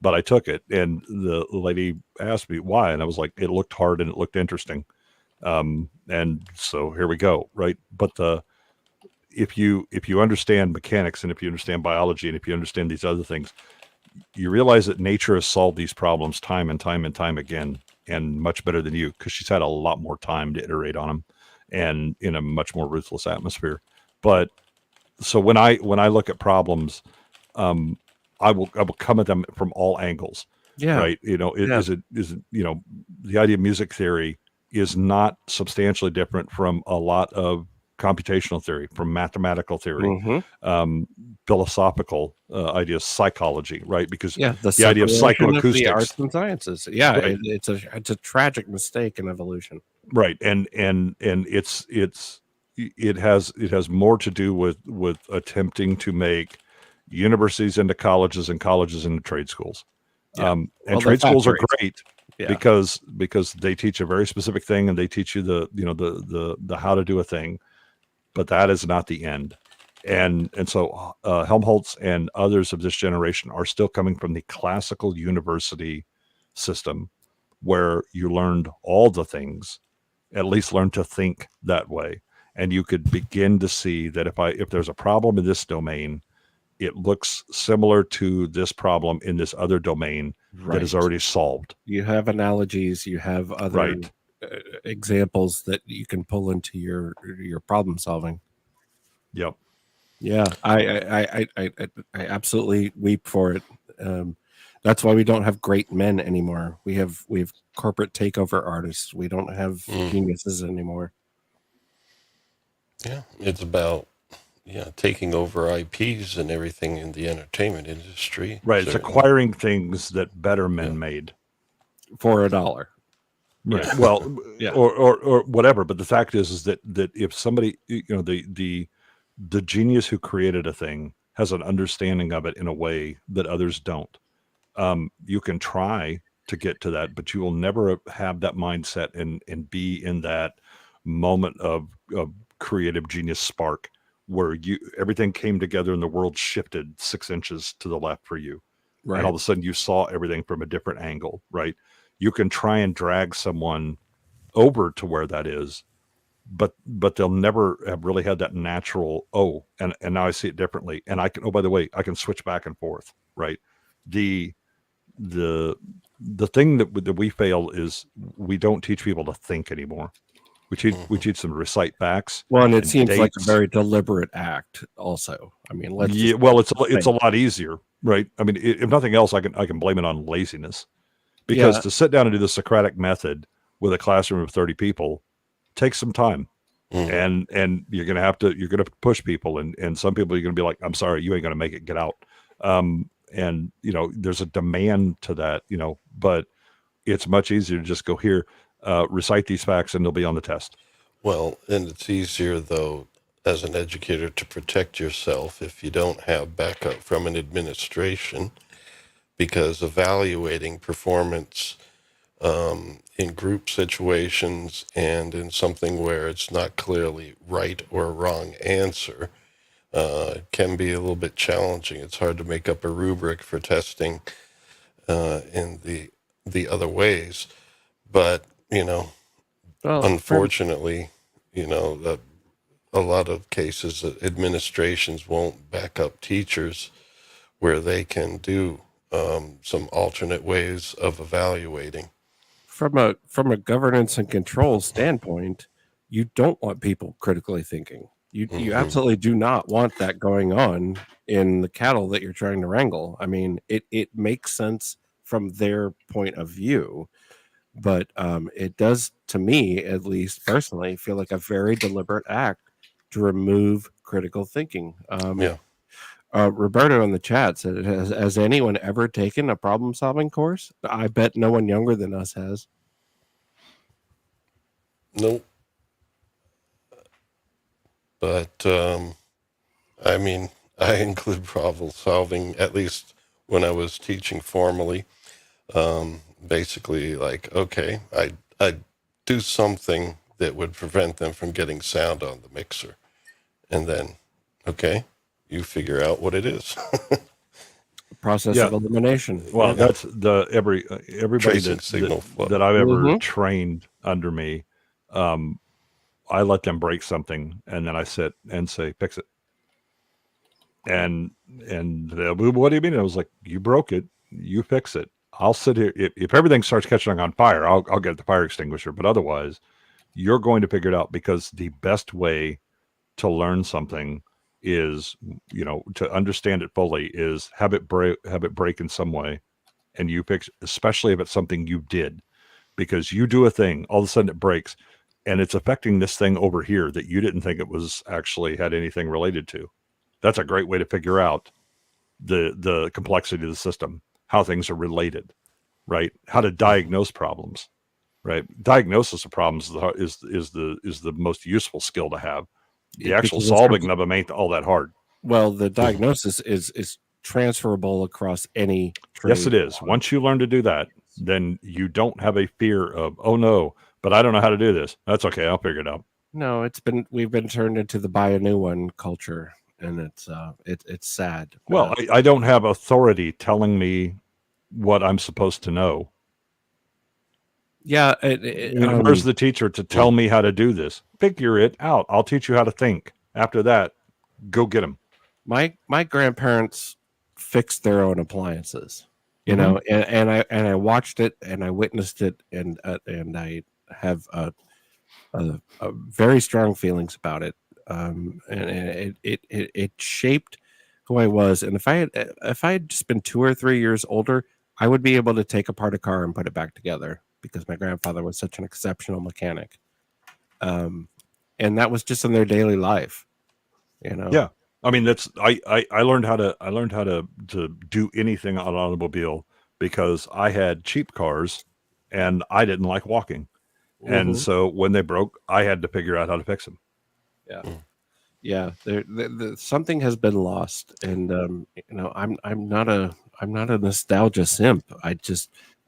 I took it. And the lady asked me why, and I was like, it looked hard and it looked interesting. And so here we go. Right. But if you understand mechanics, and if you understand biology, and if you understand these other things, you realize that nature has solved these problems time and time and time again, and much better than you, because she's had a lot more time to iterate on them, and in a much more ruthless atmosphere. But so when I look at problems, I will come at them from all angles.
Yeah.
Right. Is it the idea of music theory is not substantially different from a lot of computational theory, from mathematical theory, philosophical ideas, psychology, right? Because the idea of psychoacoustics,
the arts and sciences, right. it's a tragic mistake in evolution,
right? And it has more to do with attempting to make universities into colleges and colleges into trade schools. And trade schools are great because they teach a very specific thing, and they teach you the how to do a thing, but that is not the end. And so Helmholtz and others of this generation are still coming from the classical university system, where you learned all the things, at least learn to think that way, and you could begin to see that if there's a problem in this domain, it looks similar to this problem in this other domain that is already solved.
You have analogies, you have other examples that you can pull into your problem solving.
Yep.
Yeah, I absolutely weep for it. That's why we don't have great men anymore. We have corporate takeover artists. We don't have geniuses anymore.
Yeah, it's about taking over IPs and everything in the entertainment industry.
Right. It's acquiring things that better men made
for $1.
Right. Yeah. Well, or whatever. But the fact is that if somebody, the genius who created a thing has an understanding of it in a way that others don't, you can try to get to that, but you will never have that mindset and be in that moment of creative genius spark, where everything came together and the world shifted 6 inches to the left for you. Right. And all of a sudden you saw everything from a different angle, right? You can try and drag someone over to where that is, but they'll never have really had that natural, and now I see it differently. And I can, by the way, I can switch back and forth, right? The thing that we fail is we don't teach people to think anymore. We teach them to recite facts.
Well, and it seems dates. Like a very deliberate act also. I mean,
it's a lot easier, right? I mean, if nothing else, I can blame it on laziness, because to sit down and do the Socratic method with a classroom of 30 people takes some time. And you're going to push people, and some people you're going to be like, I'm sorry, you ain't going to make it, get out. And there's a demand to that, but it's much easier to just go here, recite these facts, and they'll be on the test.
Well, and it's easier, though, as an educator, to protect yourself if you don't have backup from an administration, because evaluating performance in group situations and in something where it's not clearly right or wrong answer can be a little bit challenging. It's hard to make up a rubric for testing in the other ways, but unfortunately, a lot of cases, administrations won't back up teachers where they can do some alternate ways of evaluating.
From a governance and control standpoint, you don't want people critically thinking. You absolutely do not want that going on in the cattle that you're trying to wrangle. I mean, it makes sense from their point of view, but it does, to me at least personally, feel like a very deliberate act to remove critical thinking. Roberto in the chat said, has anyone ever taken a problem-solving course? I bet no one younger than us has.
Nope. But, I mean, I include problem solving, at least when I was teaching formally. Basically, like, okay, I'd do something that would prevent them from getting sound on the mixer. And then, okay, you figure out what it is.
Process of elimination.
Well, that's everybody that I've ever trained under me. I let them break something, and then I sit and say, fix it. And what do you mean? I was like, you broke it, you fix it. I'll sit here. If everything starts catching on fire, I'll get the fire extinguisher. But otherwise, you're going to figure it out, because the best way to learn something is, to understand it fully, is have it break in some way, and you fix, especially if it's something you did, because you do a thing, all of a sudden it breaks, and it's affecting this thing over here that you didn't think it was actually had anything related to. That's a great way to figure out the complexity of the system, how things are related, right? How to diagnose problems, right? Diagnosis of problems is the most useful skill to have. The actual solving of them ain't all that hard.
Well, the diagnosis is transferable across any trade.
Yes, it is. Once you learn to do that, then you don't have a fear of, oh no, but I don't know how to do this. That's okay. I'll figure it out.
No, we've been turned into the buy a new one culture, and it's sad.
Well, I don't have authority telling me what I'm supposed to know.
Yeah.
Where's the teacher to tell me how to do this? Figure it out. I'll teach you how to think. After that, go get them.
My grandparents fixed their own appliances, and I watched it and I witnessed it, and I have very strong feelings about it. And it shaped who I was. And if I had just been 2 or 3 years older, I would be able to take apart a car and put it back together, because my grandfather was such an exceptional mechanic. And that was just in their daily life,
Yeah. I mean, I learned how to do anything on an automobile because I had cheap cars and I didn't like walking. Mm-hmm. And so when they broke, I had to figure out how to fix them.
Yeah. Yeah. Something has been lost. And, I'm not a nostalgia simp.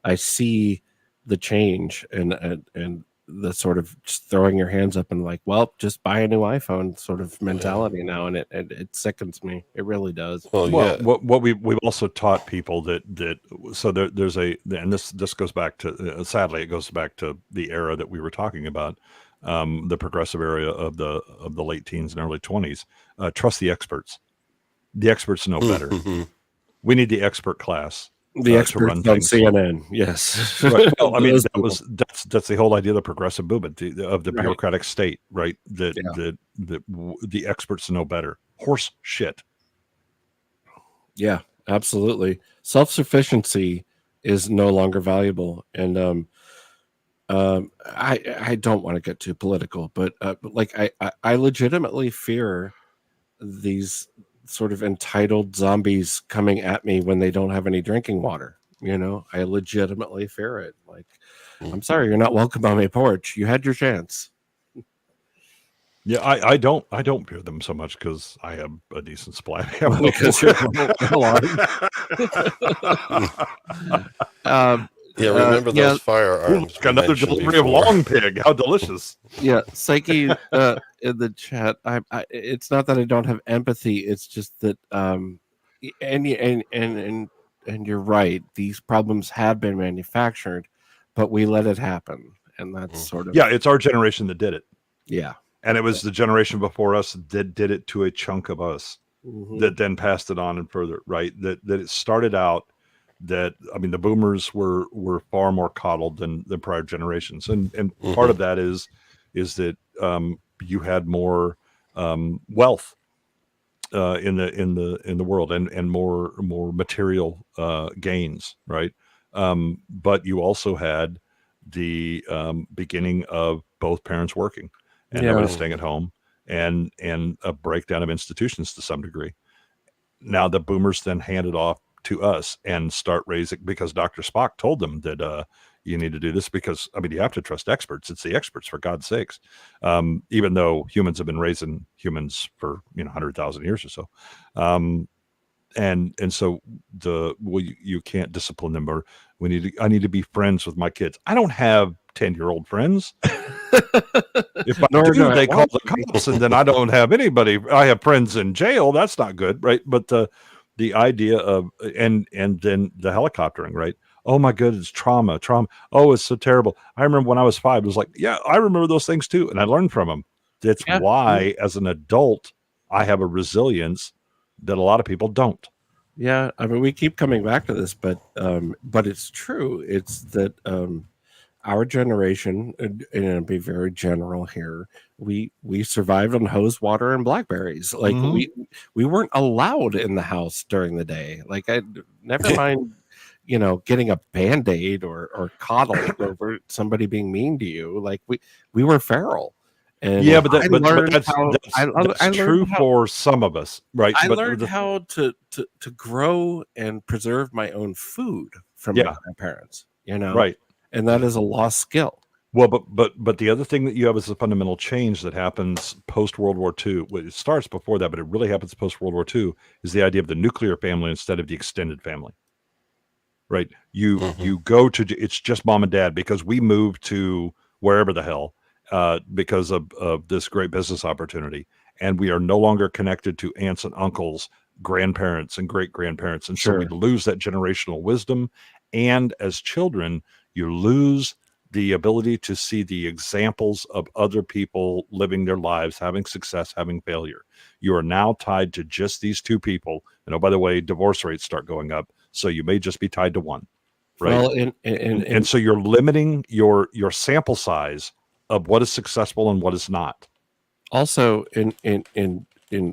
I see the change and the sort of just throwing your hands up and like, well, just buy a new iPhone sort of mentality now, and it sickens me. It really does.
Well, yeah. What we've also taught people that so there's and this goes back to sadly it goes back to the era that we were talking about, the progressive era of the late teens and early 20s. Trust the experts. The experts know better. We need the expert class.
The experts on CNN, yes.
Right. Well, I mean, that's the whole idea of the progressive movement, of the bureaucratic state, right? The experts know better. Horse shit.
Yeah, absolutely. Self-sufficiency is no longer valuable, and I don't want to get too political, but like I legitimately fear these sort of entitled zombies coming at me when they don't have any drinking water. I legitimately fear it. Like, I'm sorry, you're not welcome on my porch. You had your chance.
Yeah, I don't fear them so much because I have a decent supply.
Because you're
remember those firearms.
Got another delivery of long pig. How delicious.
Yeah, Psyche in the chat. It's not that I don't have empathy. It's just that and you're right. These problems have been manufactured, but we let it happen, and that's sort of
it's our generation that did it.
Yeah,
and it was the generation before us that did it to a chunk of us that then passed it on and further. Right, that it started out. That I mean, the boomers were far more coddled than prior generations, and part of that is that you had more wealth in the world and more material gains, right? But you also had the beginning of both parents working and everybody staying at home, and a breakdown of institutions to some degree. Now the boomers then handed off to us and start raising, because Dr. Spock told them that you need to do this, because I mean, you have to trust experts. It's the experts, for God's sakes. Even though humans have been raising humans for 100,000 years or so, and so you can't discipline them, or I need to be friends with my kids. I don't have 10-year-old friends. If I do, they call the cops, and then I don't have anybody. I have friends in jail. That's not good, right? But the idea of and then the helicoptering, right? Oh my goodness, trauma. Oh, it's so terrible. I remember when I was 5, it was like, yeah, I remember those things too, and I learned from them. That's why, as an adult, I have a resilience that a lot of people don't.
Yeah, I mean, we keep coming back to this, but it's true. It's that our generation, and it'll be very general here, we survived on hose water and blackberries. Like we weren't allowed in the house during the day. Like I never mind, getting a Band-Aid or coddled over somebody being mean to you. Like we were feral. And
yeah, but that's true
how,
for some of us, right?
I learned how to grow and preserve my own food from my grandparents,
right?
And that is a lost skill.
Well, but the other thing that you have is a fundamental change that happens post World War II. Well, it starts before that, but it really happens post World War II. Is the idea of the nuclear family instead of the extended family, right? You go to it's just mom and dad because we moved to wherever the hell. Because of this great business opportunity. And we are no longer connected to aunts and uncles, grandparents and great-grandparents. And so we lose that generational wisdom. And as children, you lose the ability to see the examples of other people living their lives, having success, having failure. You are now tied to just these two people. And oh, by the way, divorce rates start going up. So you may just be tied to one. Right. Well, and so you're limiting your sample size of what is successful and what is not.
Also, in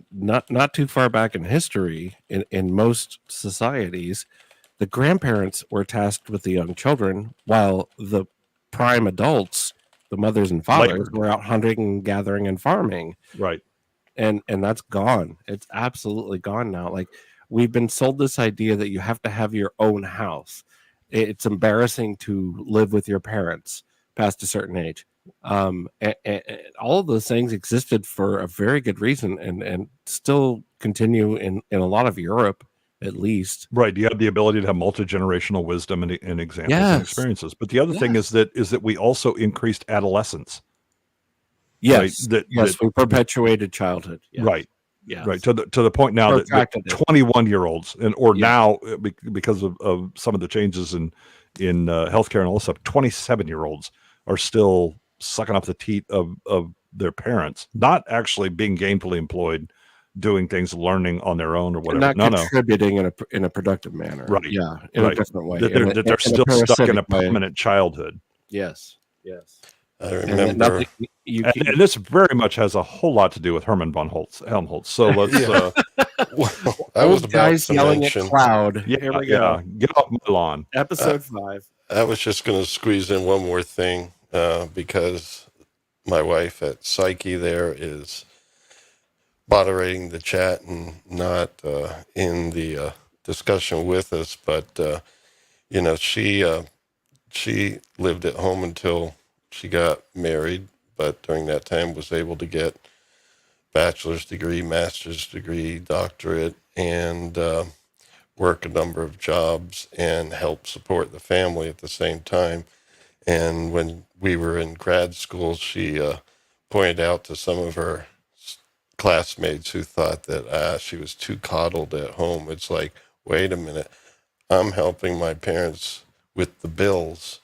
not too far back in history, in most societies, the grandparents were tasked with the young children, while the prime adults, the mothers and fathers, were out hunting, gathering, and farming.
Right.
And that's gone. It's absolutely gone now. Like we've been sold this idea that you have to have your own house. It's embarrassing to live with your parents past a certain age. And all of those things existed for a very good reason and still continue in a lot of Europe, at least.
Right. You have the ability to have multi-generational wisdom and examples and experiences. But the other thing is that we also increased adolescence.
Yes. Right? We perpetuated childhood. Yes.
Right.
Yeah.
Right. To the point now that 21-year-olds now because of some of the changes in healthcare and all this stuff, 27-year-olds are still sucking up the teat of their parents, not actually being gainfully employed, doing things, learning on their own or whatever.
Not contributing in a productive manner.
Right.
Yeah. In a different way.
That they're still stuck in a permanent childhood.
Yes. Yes.
I remember.
And this very much has a whole lot to do with Hermann Von Helmholtz. So let's.
I was about
guys
to
yelling
mention.
at cloud. Here we go.
Yeah. Get off my lawn.
Episode 5.
I was just going to squeeze in one more thing because my wife at Psyche there is moderating the chat and not in the discussion with us. But, she lived at home until she got married, but during that time was able to get bachelor's degree, master's degree, doctorate, and work a number of jobs and help support the family at the same time. And when we were in grad school, she pointed out to some of her classmates who thought that she was too coddled at home. It's like, wait a minute, I'm helping my parents with the bills.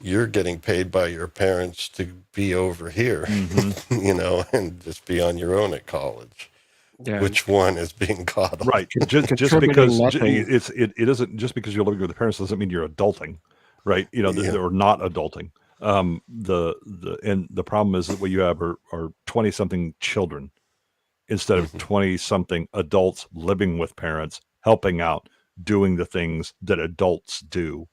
You're getting paid by your parents to be over here, and just be on your own at college. Yeah. Which one is being coddled?
Right. Just because it isn't just because you're living with the parents doesn't mean you're adulting, right? Or not adulting. The problem is that what you have are 20-something children instead of 20-something adults living with parents, helping out, doing the things that adults do.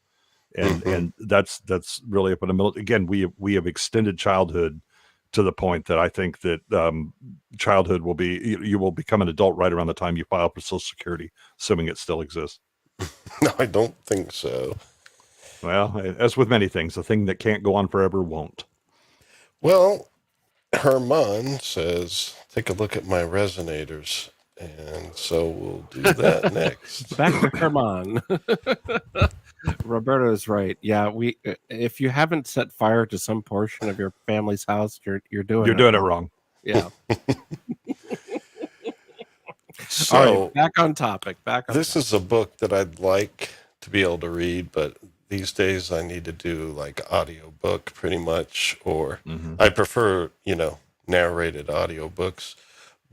And that's really up in the middle. Again, we have extended childhood to the point that I think that childhood will be, you will become an adult right around the time you file for Social Security, assuming it still exists.
No, I don't think so.
Well, as with many things, the thing that can't go on forever won't.
Well, Hermann says, take a look at my resonators. And so we'll do that next.
Back to Hermann. Roberto's right. Yeah, if you haven't set fire to some portion of your family's house, you're doing
it wrong.
Yeah.
So
all right, back on topic.
This is a book that I'd like to be able to read, but these days I need to do like audio book pretty much, or I prefer, narrated audio books.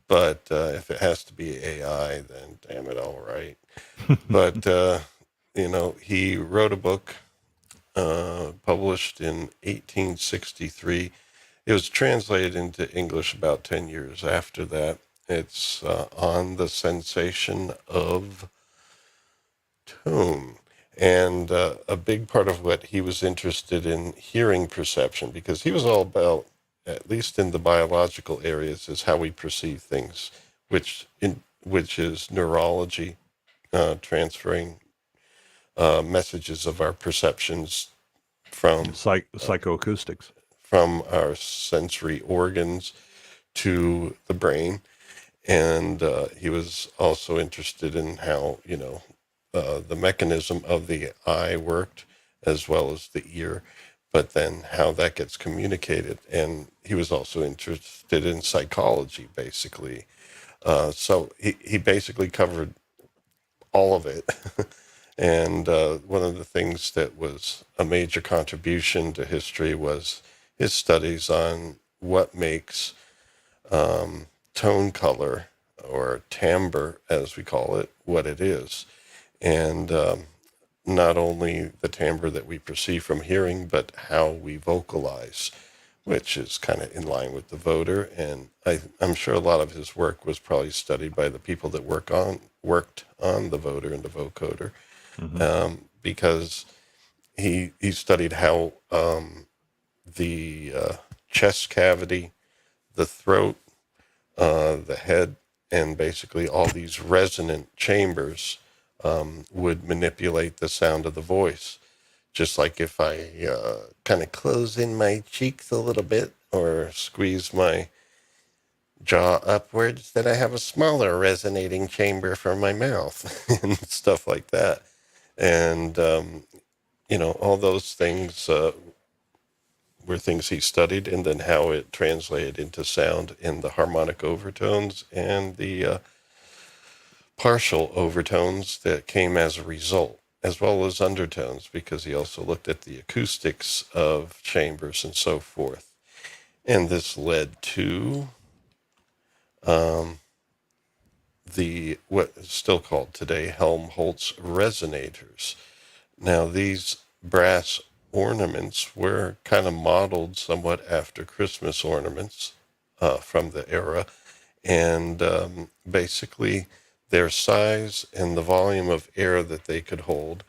But if it has to be AI, then damn it, all right. But, he wrote a book published in 1863. It was translated into English about 10 years after that. It's on the sensation of tone. And a big part of what he was interested in hearing perception, because he was all about, at least in the biological areas, is how we perceive things, which is neurology, transferring messages of our perceptions from
psychoacoustics,
from our sensory organs to the brain. And he was also interested in how, the mechanism of the eye worked as well as the ear, but then how that gets communicated. And he was also interested in psychology, basically. So he basically covered all of it. And one of the things that was a major contribution to history was his studies on what makes tone color, or timbre, as we call it, what it is. And not only the timbre that we perceive from hearing, but how we vocalize, which is kind of in line with the Voder. And I'm sure a lot of his work was probably studied by the people that worked on the Voder and the Vocoder, because he studied how the chest cavity, the throat, the head, and basically all these resonant chambers would manipulate the sound of the voice. Just like if I kind of close in my cheeks a little bit or squeeze my jaw upwards, then I have a smaller resonating chamber for my mouth and stuff like that. And, all those things were things he studied, and then how it translated into sound in the harmonic overtones and the partial overtones that came as a result, as well as undertones, because he also looked at the acoustics of chambers and so forth. And this led to what is still called today Helmholtz resonators. Now, these brass ornaments were kind of modeled somewhat after Christmas ornaments from the era, and basically their size and the volume of air that they could hold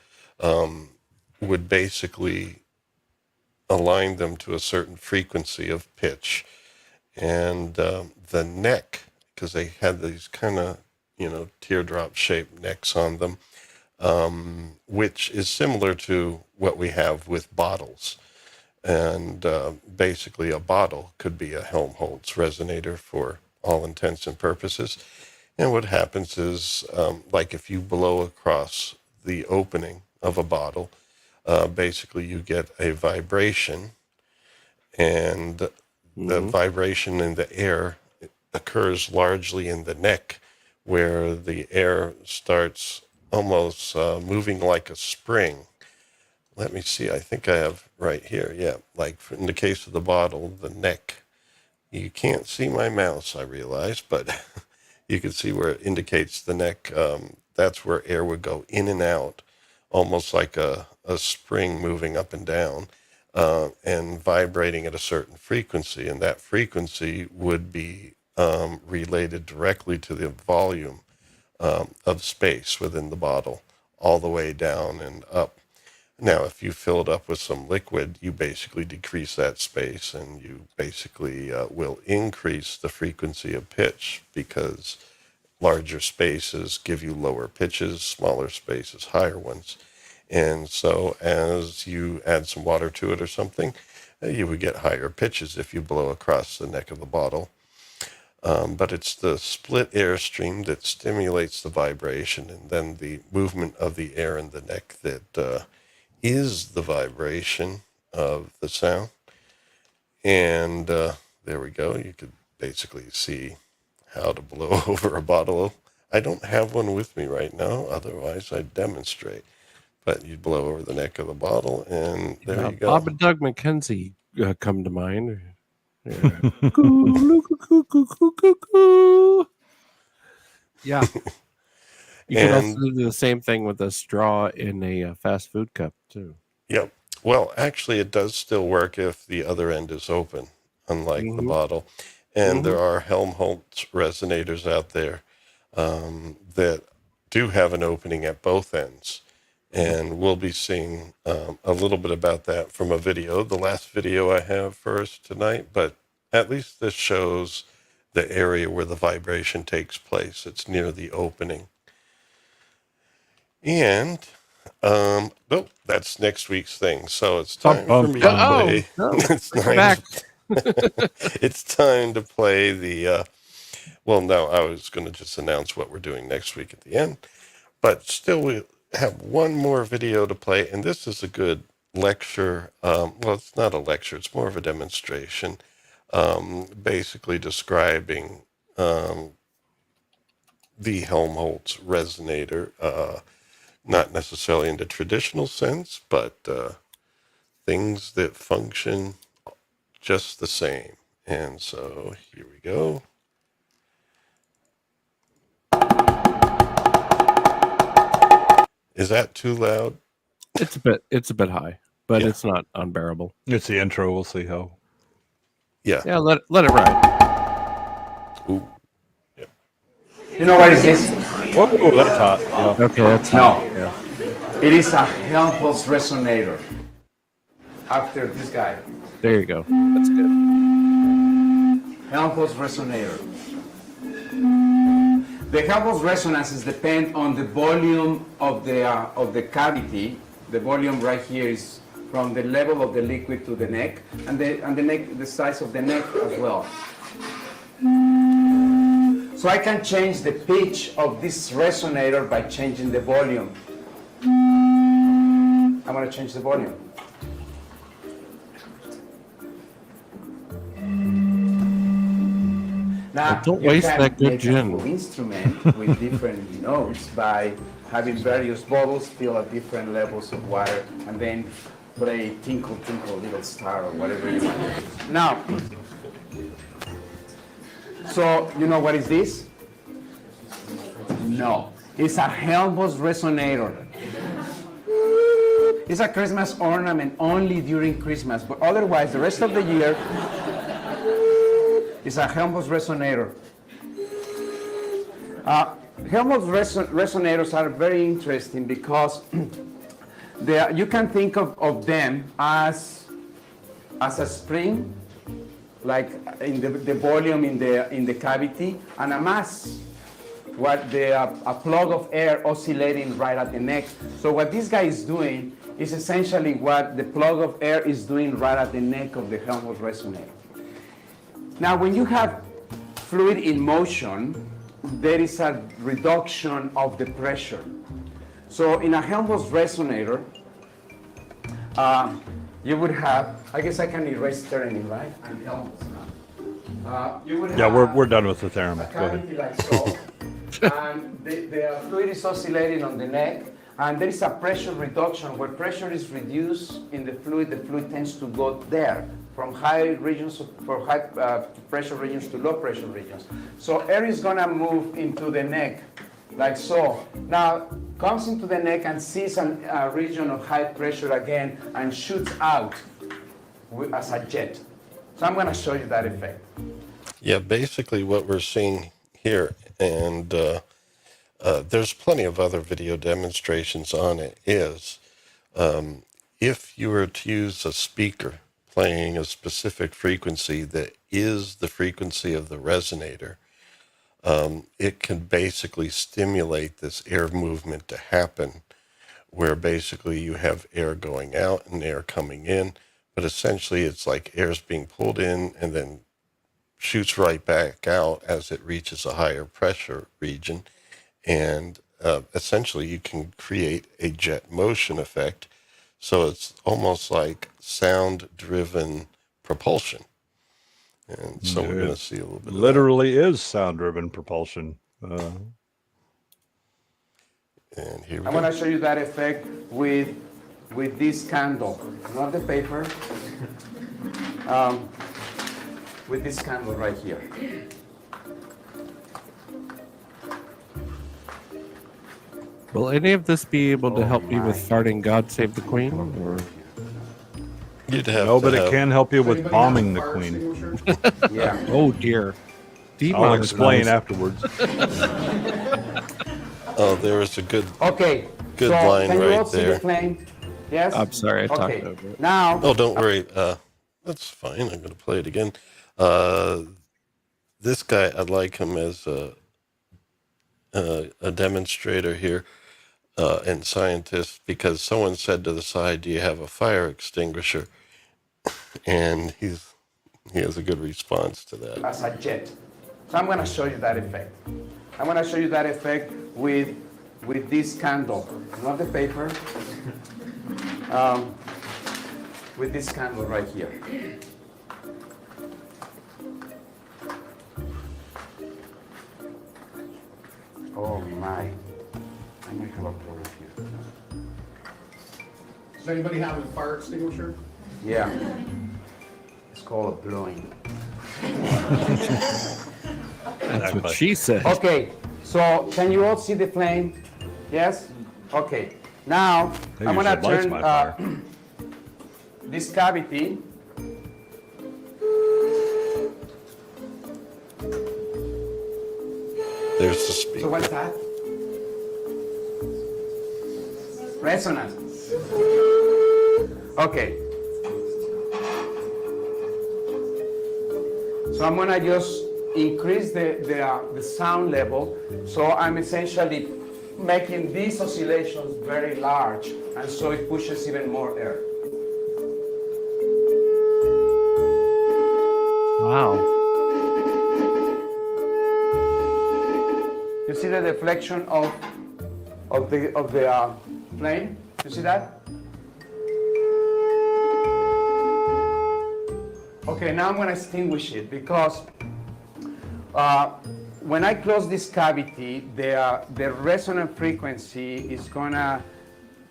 would basically align them to a certain frequency of pitch. And the neck, because they had these kind of, teardrop-shaped necks on them, which is similar to what we have with bottles. And basically a bottle could be a Helmholtz resonator for all intents and purposes. And what happens is, like if you blow across the opening of a bottle, basically you get a vibration, and the vibration in the air occurs largely in the neck, where the air starts almost moving like a spring. Let me see, I think I have right here. Yeah, like in the case of the bottle, the neck. You can't see my mouse, I realize, but you can see where it indicates the neck. That's where air would go in and out, almost like a spring moving up and down, and vibrating at a certain frequency. And that frequency would be related directly to the volume of space within the bottle, all the way down and up. Now, if you fill it up with some liquid, you basically decrease that space, and you basically will increase the frequency of pitch, because larger spaces give you lower pitches, smaller spaces, higher ones. And so as you add some water to it or something, you would get higher pitches if you blow across the neck of the bottle. But it's the split airstream that stimulates the vibration, and then the movement of the air in the neck that is the vibration of the sound. And there we go. You could basically see how to blow over a bottle. I don't have one with me right now, otherwise I'd demonstrate. But you blow over the neck of the bottle, and there you go.
Bob and Doug McKenzie come to mind. Yeah. You can also
And
do the same thing with a straw in a fast food cup too.
yep. Well, actually, it does still work if the other end is open, unlike the bottle. And there are Helmholtz resonators out there that do have an opening at both ends. And we'll be seeing a little bit about that from a video, the last video I have for us tonight. But at least this shows the area where the vibration takes place. It's near the opening. And, nope, that's next week's thing. So it's time for me to play. It's time to play the, well, no, I was going to just announce what we're doing next week at the end. But still, we have one more video to play. And this is a good lecture. Well, it's not a lecture. It's more of a demonstration, basically describing the Helmholtz resonator, not necessarily in the traditional sense, but things that function just the same. And so here we go. Is that too loud?
It's a bit high, but it's not unbearable.
It's the intro. We'll see how.
Yeah, let it ride.
Ooh.
Yep. You know what is this?
Whoa, that's hot. Yeah.
Okay, that's
no.
Yeah.
It is a Helmholtz resonator. After this guy.
There you go. That's good.
Helmholtz resonator. The Helmholtz resonances depend on the volume of the cavity. The volume right here is from the level of the liquid to the neck, and the neck, the size of the neck as well. So I can change the pitch of this resonator by changing the volume. I'm going to change the volume. Now,
don't
you
waste
can
that good
make
gin.
a full instrument with different notes by having various bottles filled at different levels of water, and then play Tinkle Tinkle Little Star or whatever you want to do. Now, so you know what is this? No, it's a Helmholtz resonator. It's a Christmas ornament only during Christmas, but otherwise the rest of the year it's a Helmholtz resonator. Helmholtz resonators are very interesting because you can think of them as a spring, like in the volume in the cavity, and a mass, a plug of air oscillating right at the neck. So what this guy is doing is essentially what the plug of air is doing right at the neck of the Helmholtz resonator. Now, when you have fluid in motion, there is a reduction of the pressure. So in a Helmholtz resonator, you would have, I guess I can erase theremin, right? I'm Helmholtz now. You would have
we're done with the theremin. Go ahead.
like so, and the fluid is oscillating on the neck, and there is a pressure reduction. Where pressure is reduced in the fluid tends to go there, from high regions, for high pressure regions to low pressure regions. So air is gonna move into the neck, like so. Now, comes into the neck and sees a region of high pressure again and shoots out as a jet. So I'm gonna show you that effect.
Yeah, basically what we're seeing here, and there's plenty of other video demonstrations on it, is if you were to use a speaker playing a specific frequency that is the frequency of the resonator, it can basically stimulate this air movement to happen, where basically you have air going out and air coming in, but essentially it's like air's being pulled in and then shoots right back out as it reaches a higher pressure region. And essentially you can create a jet motion effect. So it's almost like sound-driven propulsion. And so we're going to see a little bit
literally is sound-driven propulsion.
And here we
I'm
go.
going to show you that effect with this candle. Not the paper. with this candle right here.
Will any of this be able to help me with farting God Save the Queen? Or
You'd have
No,
to
but it
have-
can help you with bombing the queen.
Yeah.
Oh dear.
I'll explain afterwards.
Oh, there is a good
Okay.
good
so
line
can you all
right
see
there.
the flame? Yes.
I'm sorry, I talked
Okay.
over it.
Now.
Oh, don't worry. That's fine. I'm going to play it again. This guy, I like him as a demonstrator here and scientist, because someone said to the side, "Do you have a fire extinguisher?" And he has a good response to that.
As a jet. So I'm going to show you that effect. I'm going to show you that effect with this candle, not the paper. With this candle right here. Oh my! I might have a blower here.
Does anybody have a fire extinguisher?
Yeah. It's called a blowing.
That's what she said.
Okay, so can you all see the flame? Yes? Okay. Now,
Maybe
I'm
you
going to
should light
turn
my fire.
this cavity.
There's the speaker.
So what's that? Resonance. Okay. So I'm gonna just increase the sound level. So I'm essentially making these oscillations very large, and so it pushes even more air.
Wow.
You see the deflection of the flame? You see that? Okay, now I'm going to extinguish it because when I close this cavity, the resonant frequency is going to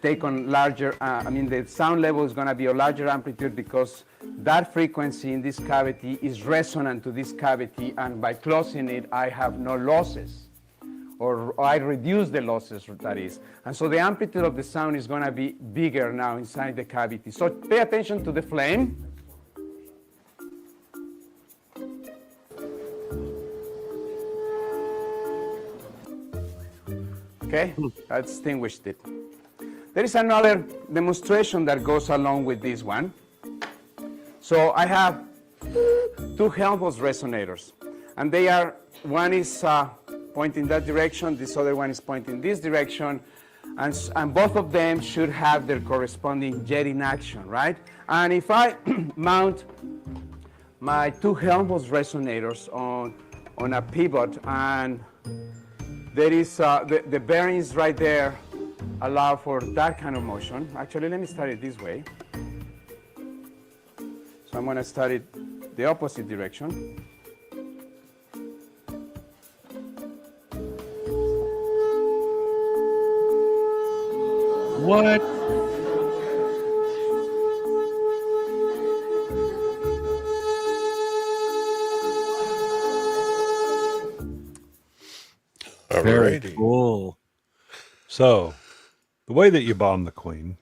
take on larger, the sound level is going to be a larger amplitude because that frequency in this cavity is resonant to this cavity, and by closing it, I have no losses. Or I reduce the losses, that is. And so the amplitude of the sound is going to be bigger now inside the cavity. So pay attention to the flame. Okay, I extinguished it. There is another demonstration that goes along with this one. So I have two Helholtz resonators, and they are, one is pointing that direction, this other one is pointing this direction, and both of them should have their corresponding jet in action, right? And if I mount my two Helholtz resonators on a pivot, and there is the bearings right there allow for that kind of motion. Actually, let me start it this way. So I'm going to start it the opposite direction.
What?
Very
Alrighty.
cool.
So, the way that you bomb the queen,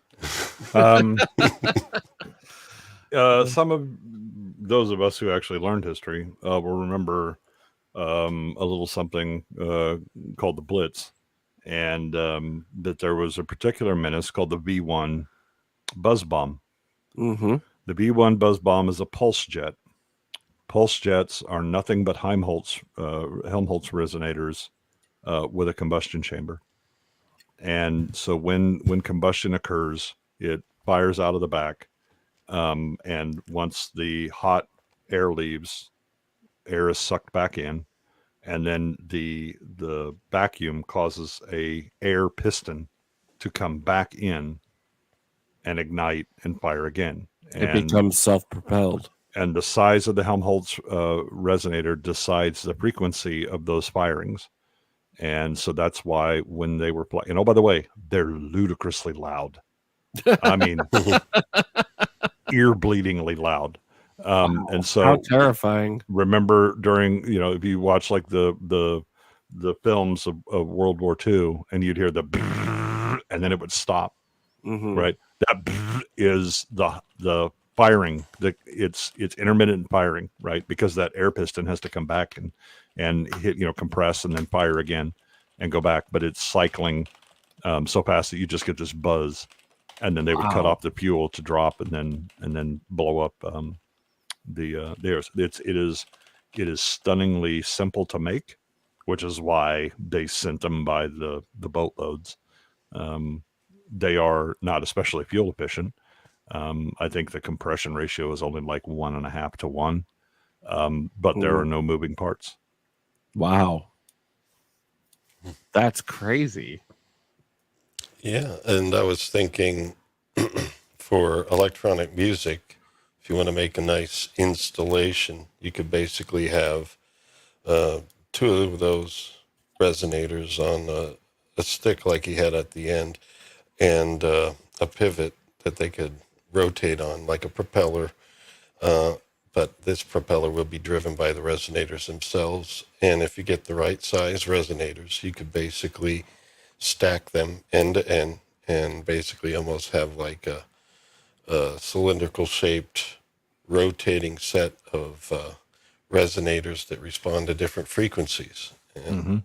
some of those of us who actually learned history will remember a little something called the Blitz, and that there was a particular menace called the V1 buzz bomb.
Mm-hmm.
The V1 buzz bomb is a pulse jet. Pulse jets are nothing but Helmholtz resonators with a combustion chamber. And so when combustion occurs, it fires out of the back. And once the hot air leaves, air is sucked back in. And then the vacuum causes a air piston to come back in and ignite and fire again.
It becomes self-propelled.
And the size of the Helmholtz resonator decides the frequency of those firings. And so that's why when they were playing, and oh, by the way, they're ludicrously loud. I mean, ear-bleedingly loud. And so
how terrifying.
remember during, if you watch like the films of World War II, and you'd hear the and then it would stop, right? That is the firing. It's intermittent firing, right? Because that air piston has to come back and hit, compress and then fire again and go back. But it's cycling so fast that you just get this buzz, and then they would cut off the fuel to drop and then blow up the air. It is stunningly simple to make, which is why they sent them by the boatloads. They are not especially fuel efficient. I think the compression ratio is only like 1.5 to 1, but there are no moving parts.
Wow. That's crazy.
Yeah, and I was thinking for electronic music, if you want to make a nice installation, you could basically have 2 of those resonators on a stick like he had at the end, and a pivot that they could rotate on like a propeller. But this propeller will be driven by the resonators themselves. And if you get the right size resonators, you could basically stack them end to end and basically almost have like a cylindrical shaped rotating set of resonators that respond to different frequencies. And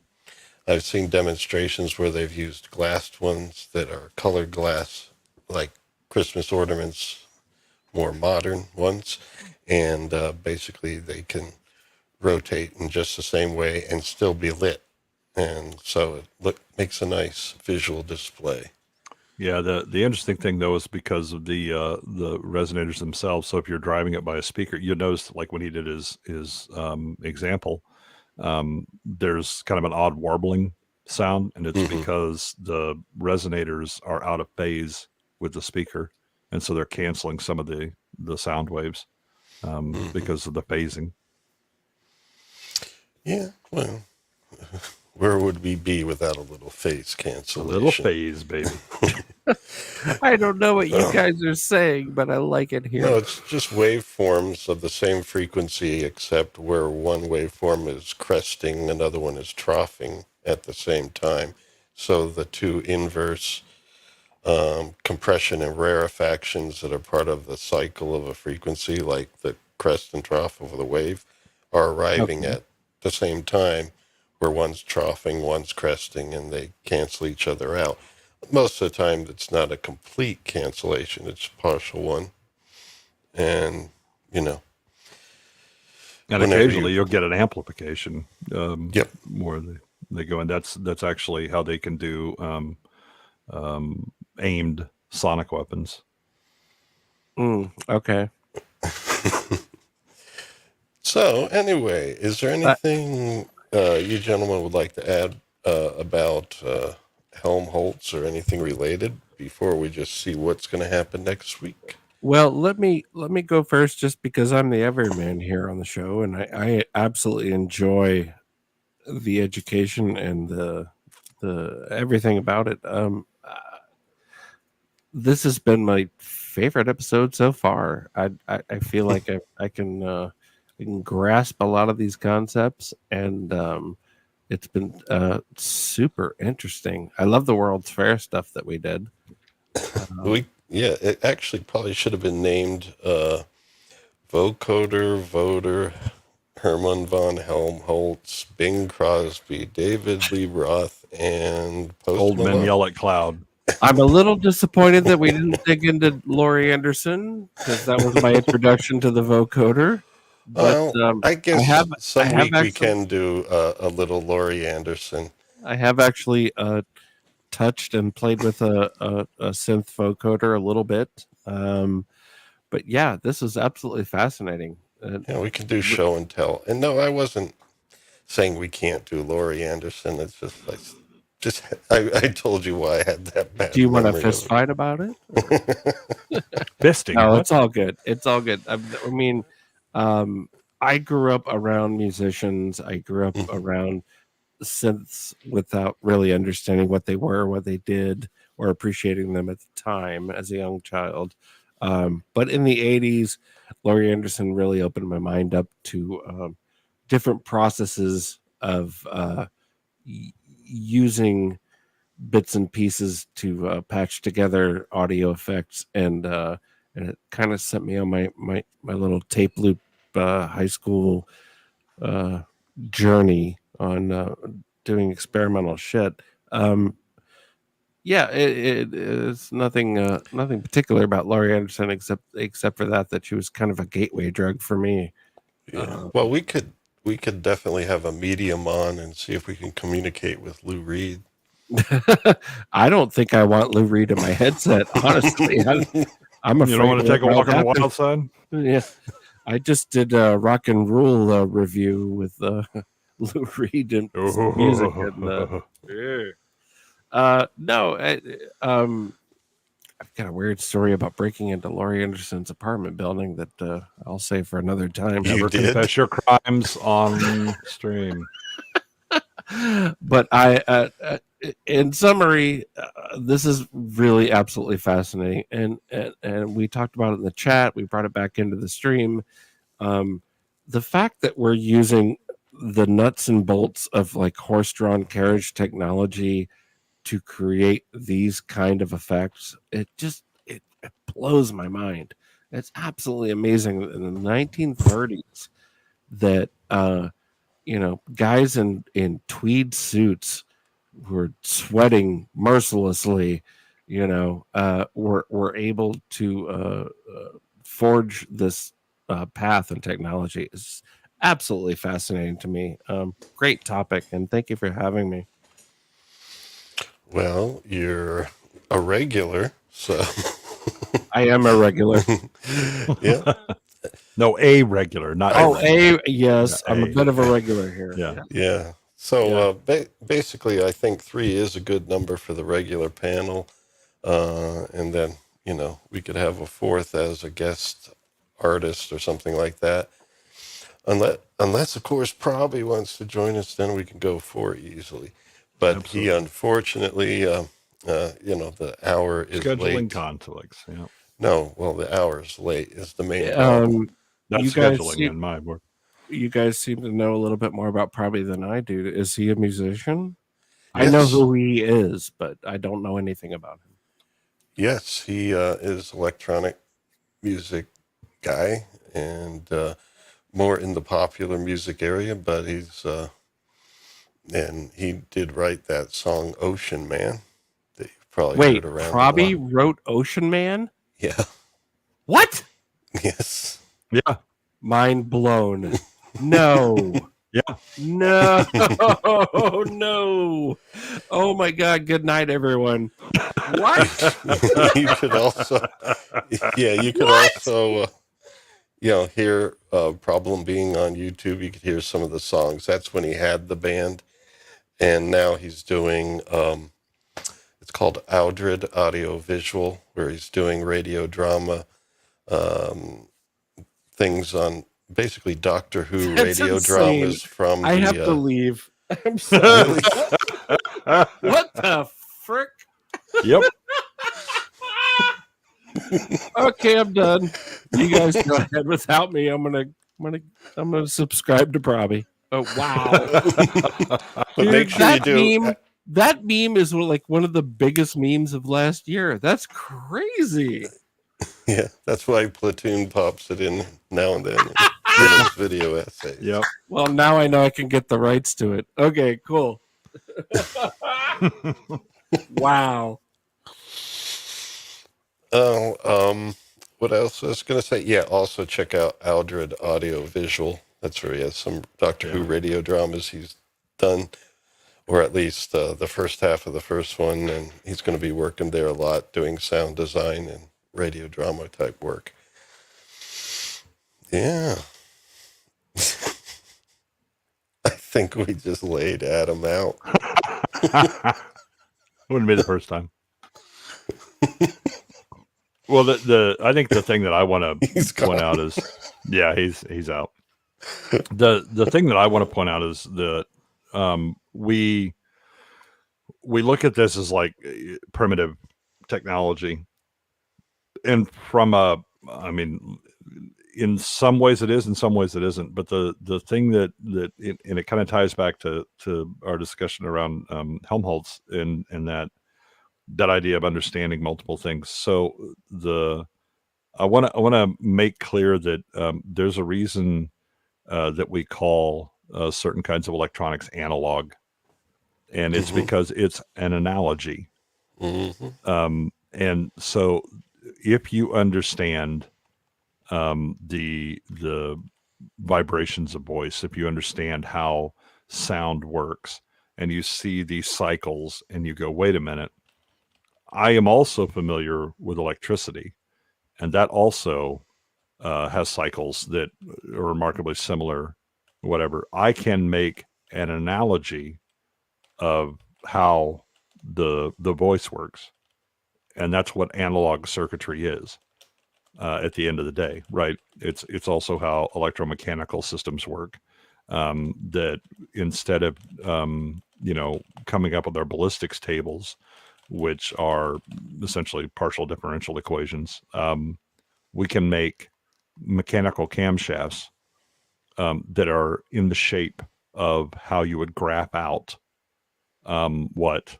I've seen demonstrations where they've used glassed ones that are colored glass, like Christmas ornaments, more modern ones. And basically they can rotate in just the same way and still be lit. And so it makes a nice visual display.
Yeah, the interesting thing though is because of the resonators themselves. So if you're driving it by a speaker, you notice like when he did his example, there's kind of an odd warbling sound, and it's because the resonators are out of phase with the speaker, and so they're canceling some of the sound waves because of the phasing.
Yeah, well, where would we be without a little phase cancellation?
A little phase, baby.
I don't know what you guys are saying, but I like it here.
No, it's just waveforms of the same frequency, except where one waveform is cresting, another one is troughing at the same time. So the 2 inverse compression and rarefactions that are part of the cycle of a frequency, like the crest and trough of the wave, are arriving at the same time, where one's troughing, one's cresting, and they cancel each other out. Most of the time, it's not a complete cancellation; it's a partial one, and
and occasionally you'll get an amplification. Where they go, and that's actually how they can do aimed sonic weapons.
Okay.
So anyway, is there anything you gentlemen would like to add about Helmholtz or anything related before we just see what's going to happen next week?
Well, let me go first, just because I'm the everyman here on the show, and I absolutely enjoy the education and the everything about it. This has been my favorite episode so far. I feel like I can grasp a lot of these concepts, and it's been super interesting. I love the World's Fair stuff that we did.
It actually probably should have been named Vocoder, Voder, Hermann Von Helmholtz, Bing Crosby, David Lee Roth, and Post
Old
Malone.
Men Yell at Cloud.
I'm a little disappointed that we didn't dig into Laurie Anderson, because that was my introduction to the vocoder. But
I guess we can do a little Laurie Anderson.
I have actually touched and played with a synth vocoder a little bit. But yeah, this is absolutely fascinating.
Yeah, we can do show and tell. And no, I wasn't saying we can't do Laurie Anderson. It's just I told you why I had that bad.
Do you want a fist fight about it?
Fisting?
No, it's all good. It's all good. I mean, I grew up around musicians. I grew up around synths without really understanding what they were, what they did, or appreciating them at the time as a young child. But in the 80s, Laurie Anderson really opened my mind up to different processes of using bits and pieces to patch together audio effects, and it kind of set me on my little tape loop high school journey on doing experimental shit. It's nothing particular about Laurie Anderson except for that she was kind of a gateway drug for me.
Well, we could definitely have a medium on and see if we can communicate with Lou Reed.
I don't think I want Lou Reed in my headset, honestly. I'm afraid.
You don't want to take a walk on the wild side?
Yeah. I just did a rock and roll review with Lou Reed and some music. I've got a weird story about breaking into Laurie Anderson's apartment building that I'll save for another time.
Never confess your crimes on stream.
But in summary, this is really absolutely fascinating, and we talked about it in the chat. We brought it back into the stream. The fact that we're using the nuts and bolts of like horse-drawn carriage technology to create these kind of effects, it blows my mind. It's absolutely amazing in the 1930s that guys in tweed suits were sweating mercilessly, were able to forge this path in technology. Is absolutely fascinating to me. Great topic, and thank you for having me.
Well, you're a regular, so
I am a regular.
Yeah.
No, a regular, not
yes, I'm a bit of a regular here.
Yeah. So basically, I think 3 is a good number for the regular panel, and then we could have a 4th as a guest artist or something like that. Unless of course Proby wants to join us, then we can go 4 easily. But Absolutely. He unfortunately, the hour is
scheduling
late.
conflicts. Yeah.
No, well, the hour is late is the main problem.
That's scheduling in my work.
You guys seem to know a little bit more about Proby than I do. Is he a musician?
Yes.
I know who he is, but I don't know anything about him.
Yes, he is electronic music guy and more in the popular music area, but he's and he did write that song Ocean Man that you probably heard around.
Proby wrote Ocean Man?
Yeah.
What?
Yes.
Yeah.
Mind blown. No.
Yeah.
No. No. Oh my God. Good night, everyone. What?
You could also, hear Problem being on YouTube. You could hear some of the songs. That's when he had the band. And now he's doing, it's called Aldred Audio Visual, where he's doing radio drama, things on basically Doctor Who radio dramas from
I have to leave. I'm sorry. What the frick?
Yep.
Okay, I'm done. You guys go ahead without me. I'm gonna subscribe to Proby. Oh wow!
But
Dude,
make sure you do.
That meme is like one of the biggest memes of last year. That's crazy.
Yeah, that's why Platoon pops it in now and then in his video essays.
Yep.
Well, now I know I can get the rights to it. Okay, cool. Wow.
Oh, what else I was going to say? Yeah, also check out Aldred Audio Visual. That's where he has some Doctor Who radio dramas he's done, or at least the first half of the first one, and he's going to be working there a lot, doing sound design and radio drama type work. Yeah. I think we just laid Adam out.
Wouldn't be the first time. Well, I think the thing that I want to point out is, he's out. The thing that I want to point out is that we look at this as like primitive technology, And from I mean, in some ways it is, in some ways it isn't. But the thing that and it kind of ties back to our discussion around Helmholtz and that idea of understanding multiple things. So I want to make clear that there's a reason that we call certain kinds of electronics analog, and it's because it's an analogy. And so if you understand the vibrations of voice, if you understand how sound works, and you see these cycles, and you go, wait a minute, I am also familiar with electricity, and that also has cycles that are remarkably similar. Whatever, I can make an analogy of how the voice works, and that's what analog circuitry is. At the end of the day, right? It's also how electromechanical systems work. That instead of coming up with our ballistics tables, which are essentially partial differential equations, we can make mechanical camshafts that are in the shape of how you would graph out what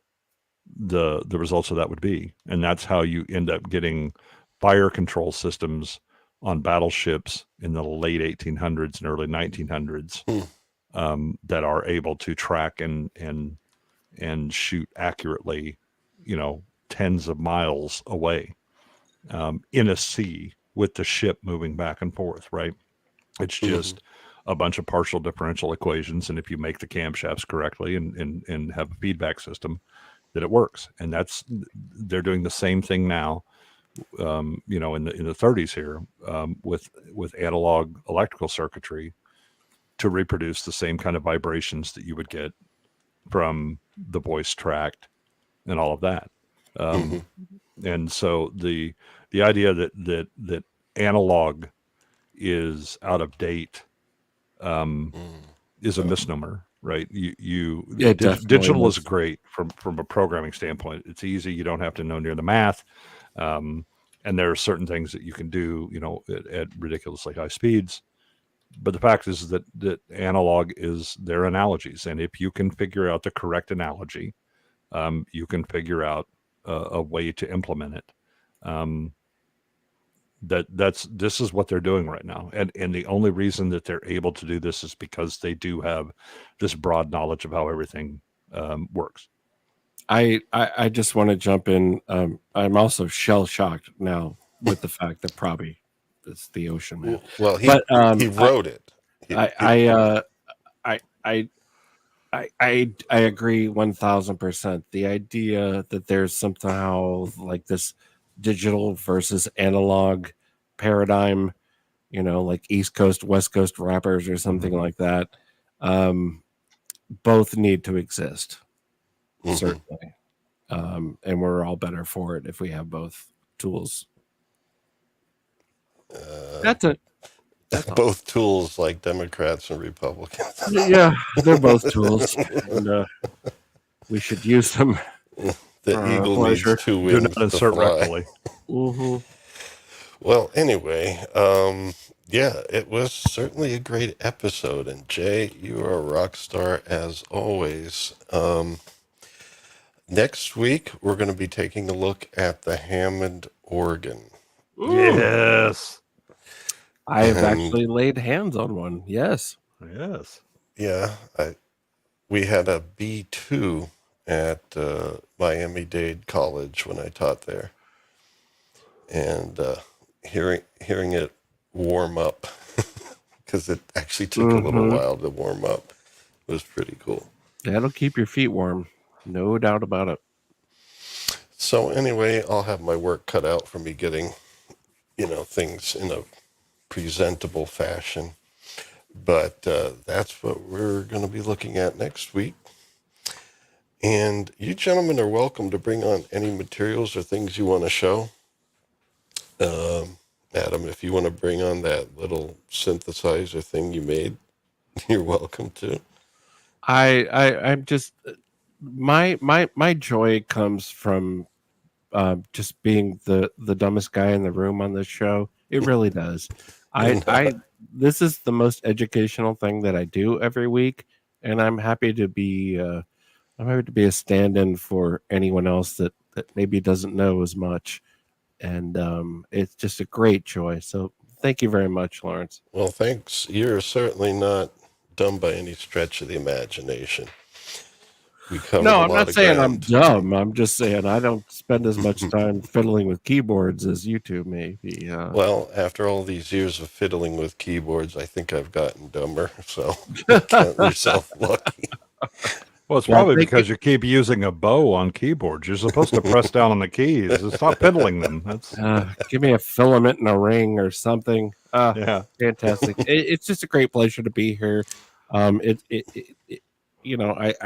the results of that would be, and that's how you end up getting fire control systems on battleships in the late 1800s and early 1900s that are able to track and shoot accurately, tens of miles away in a sea with the ship moving back and forth, right? It's just a bunch of partial differential equations, and if you make the camshafts correctly and have a feedback system, that it works. And they're doing the same thing now. In the 30s here with analog electrical circuitry to reproduce the same kind of vibrations that you would get from the voice tract and all of that. And so the idea that analog is out of date is a misnomer, right? Digital is great from a programming standpoint. It's easy. You don't have to know near the math. And there are certain things that you can do, at ridiculously high speeds. But the fact is that analog is their analogies. And if you can figure out the correct analogy, you can figure out a way to implement it. This is what they're doing right now. And the only reason that they're able to do this is because they do have this broad knowledge of how everything works.
I just want to jump in. I'm also shell shocked now with the fact that Probby is the Ocean Man.
Well, he wrote it.
I agree 1000%. The idea that there's somehow like this digital versus analog paradigm, like East Coast, West Coast rappers or something like that, both need to exist. Certainly. And we're all better for it if we have both tools. That's it.
Both tools, like Democrats and Republicans.
Yeah, they're both tools. And we should use them.
The eagle needs two wings to fly. Well, anyway, it was certainly a great episode. And Jay, you are a rock star as always. Next week, we're going to be taking a look at the Hammond organ.
Yes.
I have actually laid hands on one. Yes.
Yeah. We had a B2 at Miami-Dade College when I taught there. And hearing it warm up, because it actually took a little while to warm up, was pretty cool.
That'll keep your feet warm. No doubt about it.
So anyway, I'll have my work cut out for me getting, things in a presentable fashion. But that's what we're going to be looking at next week. And you gentlemen are welcome to bring on any materials or things you want to show. Adam, if you want to bring on that little synthesizer thing you made, you're welcome to.
I'm just my joy comes from just being the dumbest guy in the room on this show. It really does. This is the most educational thing that I do every week, and I'm happy to be a stand-in for anyone else that maybe doesn't know as much. And it's just a great joy. So thank you very much, Lawrence.
Well, thanks. You're certainly not dumb by any stretch of the imagination. We covered
No,
a
I'm
lot
not
of
saying
ground.
I'm dumb. I'm just saying I don't spend as much time fiddling with keyboards as you two maybe.
Well, after all these years of fiddling with keyboards, I think I've gotten dumber. So count yourself lucky.
Well, it's probably because you keep using a bow on keyboards. You're supposed to press down on the keys. Stop piddling them. That's
give me a filament and a ring or something.
Yeah.
Fantastic. It's just a great pleasure to be here. I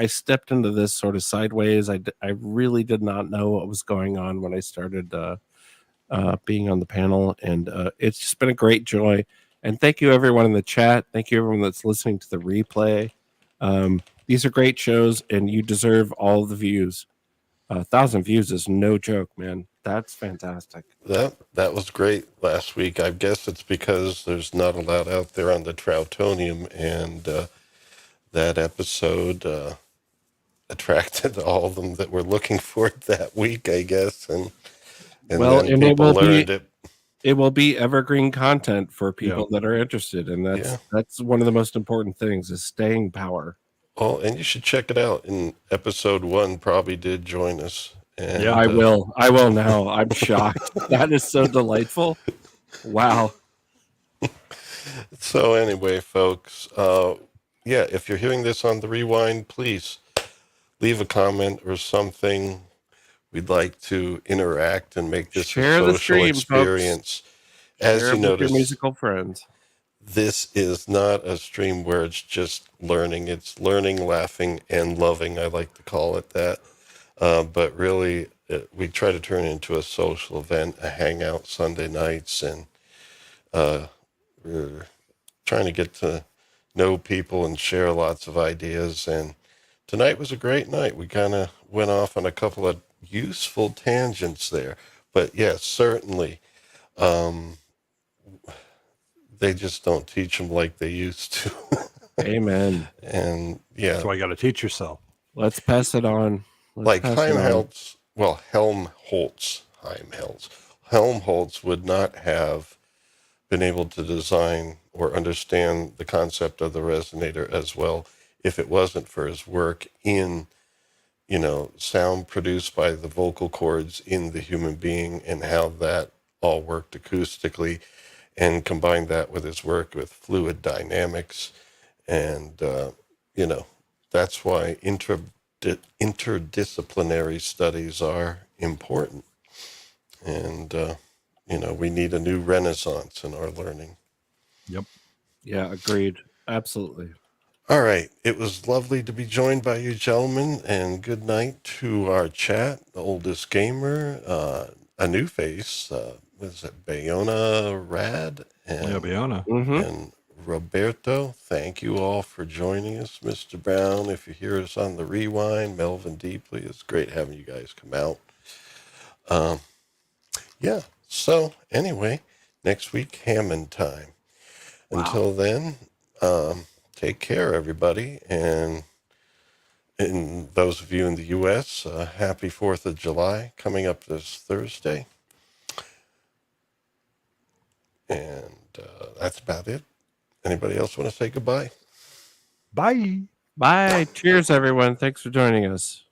stepped into this sort of sideways. I really did not know what was going on when I started being on the panel, and it's just been a great joy. And thank you everyone in the chat. Thank you everyone that's listening to the replay. These are great shows, and you deserve all the views. 1,000 views is no joke, man. That's fantastic.
That was great last week. I guess it's because there's not a lot out there on the Tonium, and that episode attracted all of them that were looking for it that week, I guess. And then people learned it.
It will be evergreen content for people that are interested, and that's one of the most important things is staying power.
Oh, and you should check it out. In episode 1, probably did join us. And,
I will now. I'm shocked. That is so delightful. Wow.
So anyway, folks, if you're hearing this on the rewind, please leave a comment or something. We'd like to interact and make this
Share
a
the
social
stream,
experience.
folks.
As
Share
you
with your
notice,
musical friends.
This is not a stream where it's just learning. It's learning, laughing, and loving. I like to call it that. But really, we try to turn it into a social event, a hangout Sunday nights, and we're trying to get to know people and share lots of ideas. And tonight was a great night. We kind of went off on a couple of useful tangents there. But yes, certainly, they just don't teach them like they used to.
Amen.
And
that's why you got to teach yourself.
Let's pass it on.
Helholtz would not have been able to design or understand the concept of the resonator as well if it wasn't for his work in, sound produced by the vocal cords in the human being and how that all worked acoustically, and combine that with his work with fluid dynamics. And, that's why interdisciplinary studies are important. And, we need a new renaissance in our learning.
Yep.
Yeah, agreed. Absolutely.
All right. It was lovely to be joined by you gentlemen, and good night to our chat, the oldest gamer, a new face, was it Bayona Rad?
Bayona.
And Roberto, thank you all for joining us. Mr. Brown, if you hear us on the rewind, Melvin Deeply, it's great having you guys come out. So anyway, next week, Hammond time. Wow. Until then, take care, everybody. And those of you in the U.S., happy 4th of July coming up this Thursday. And that's about it. Anybody else want to say goodbye?
Bye.
Bye. Cheers, everyone. Thanks for joining us.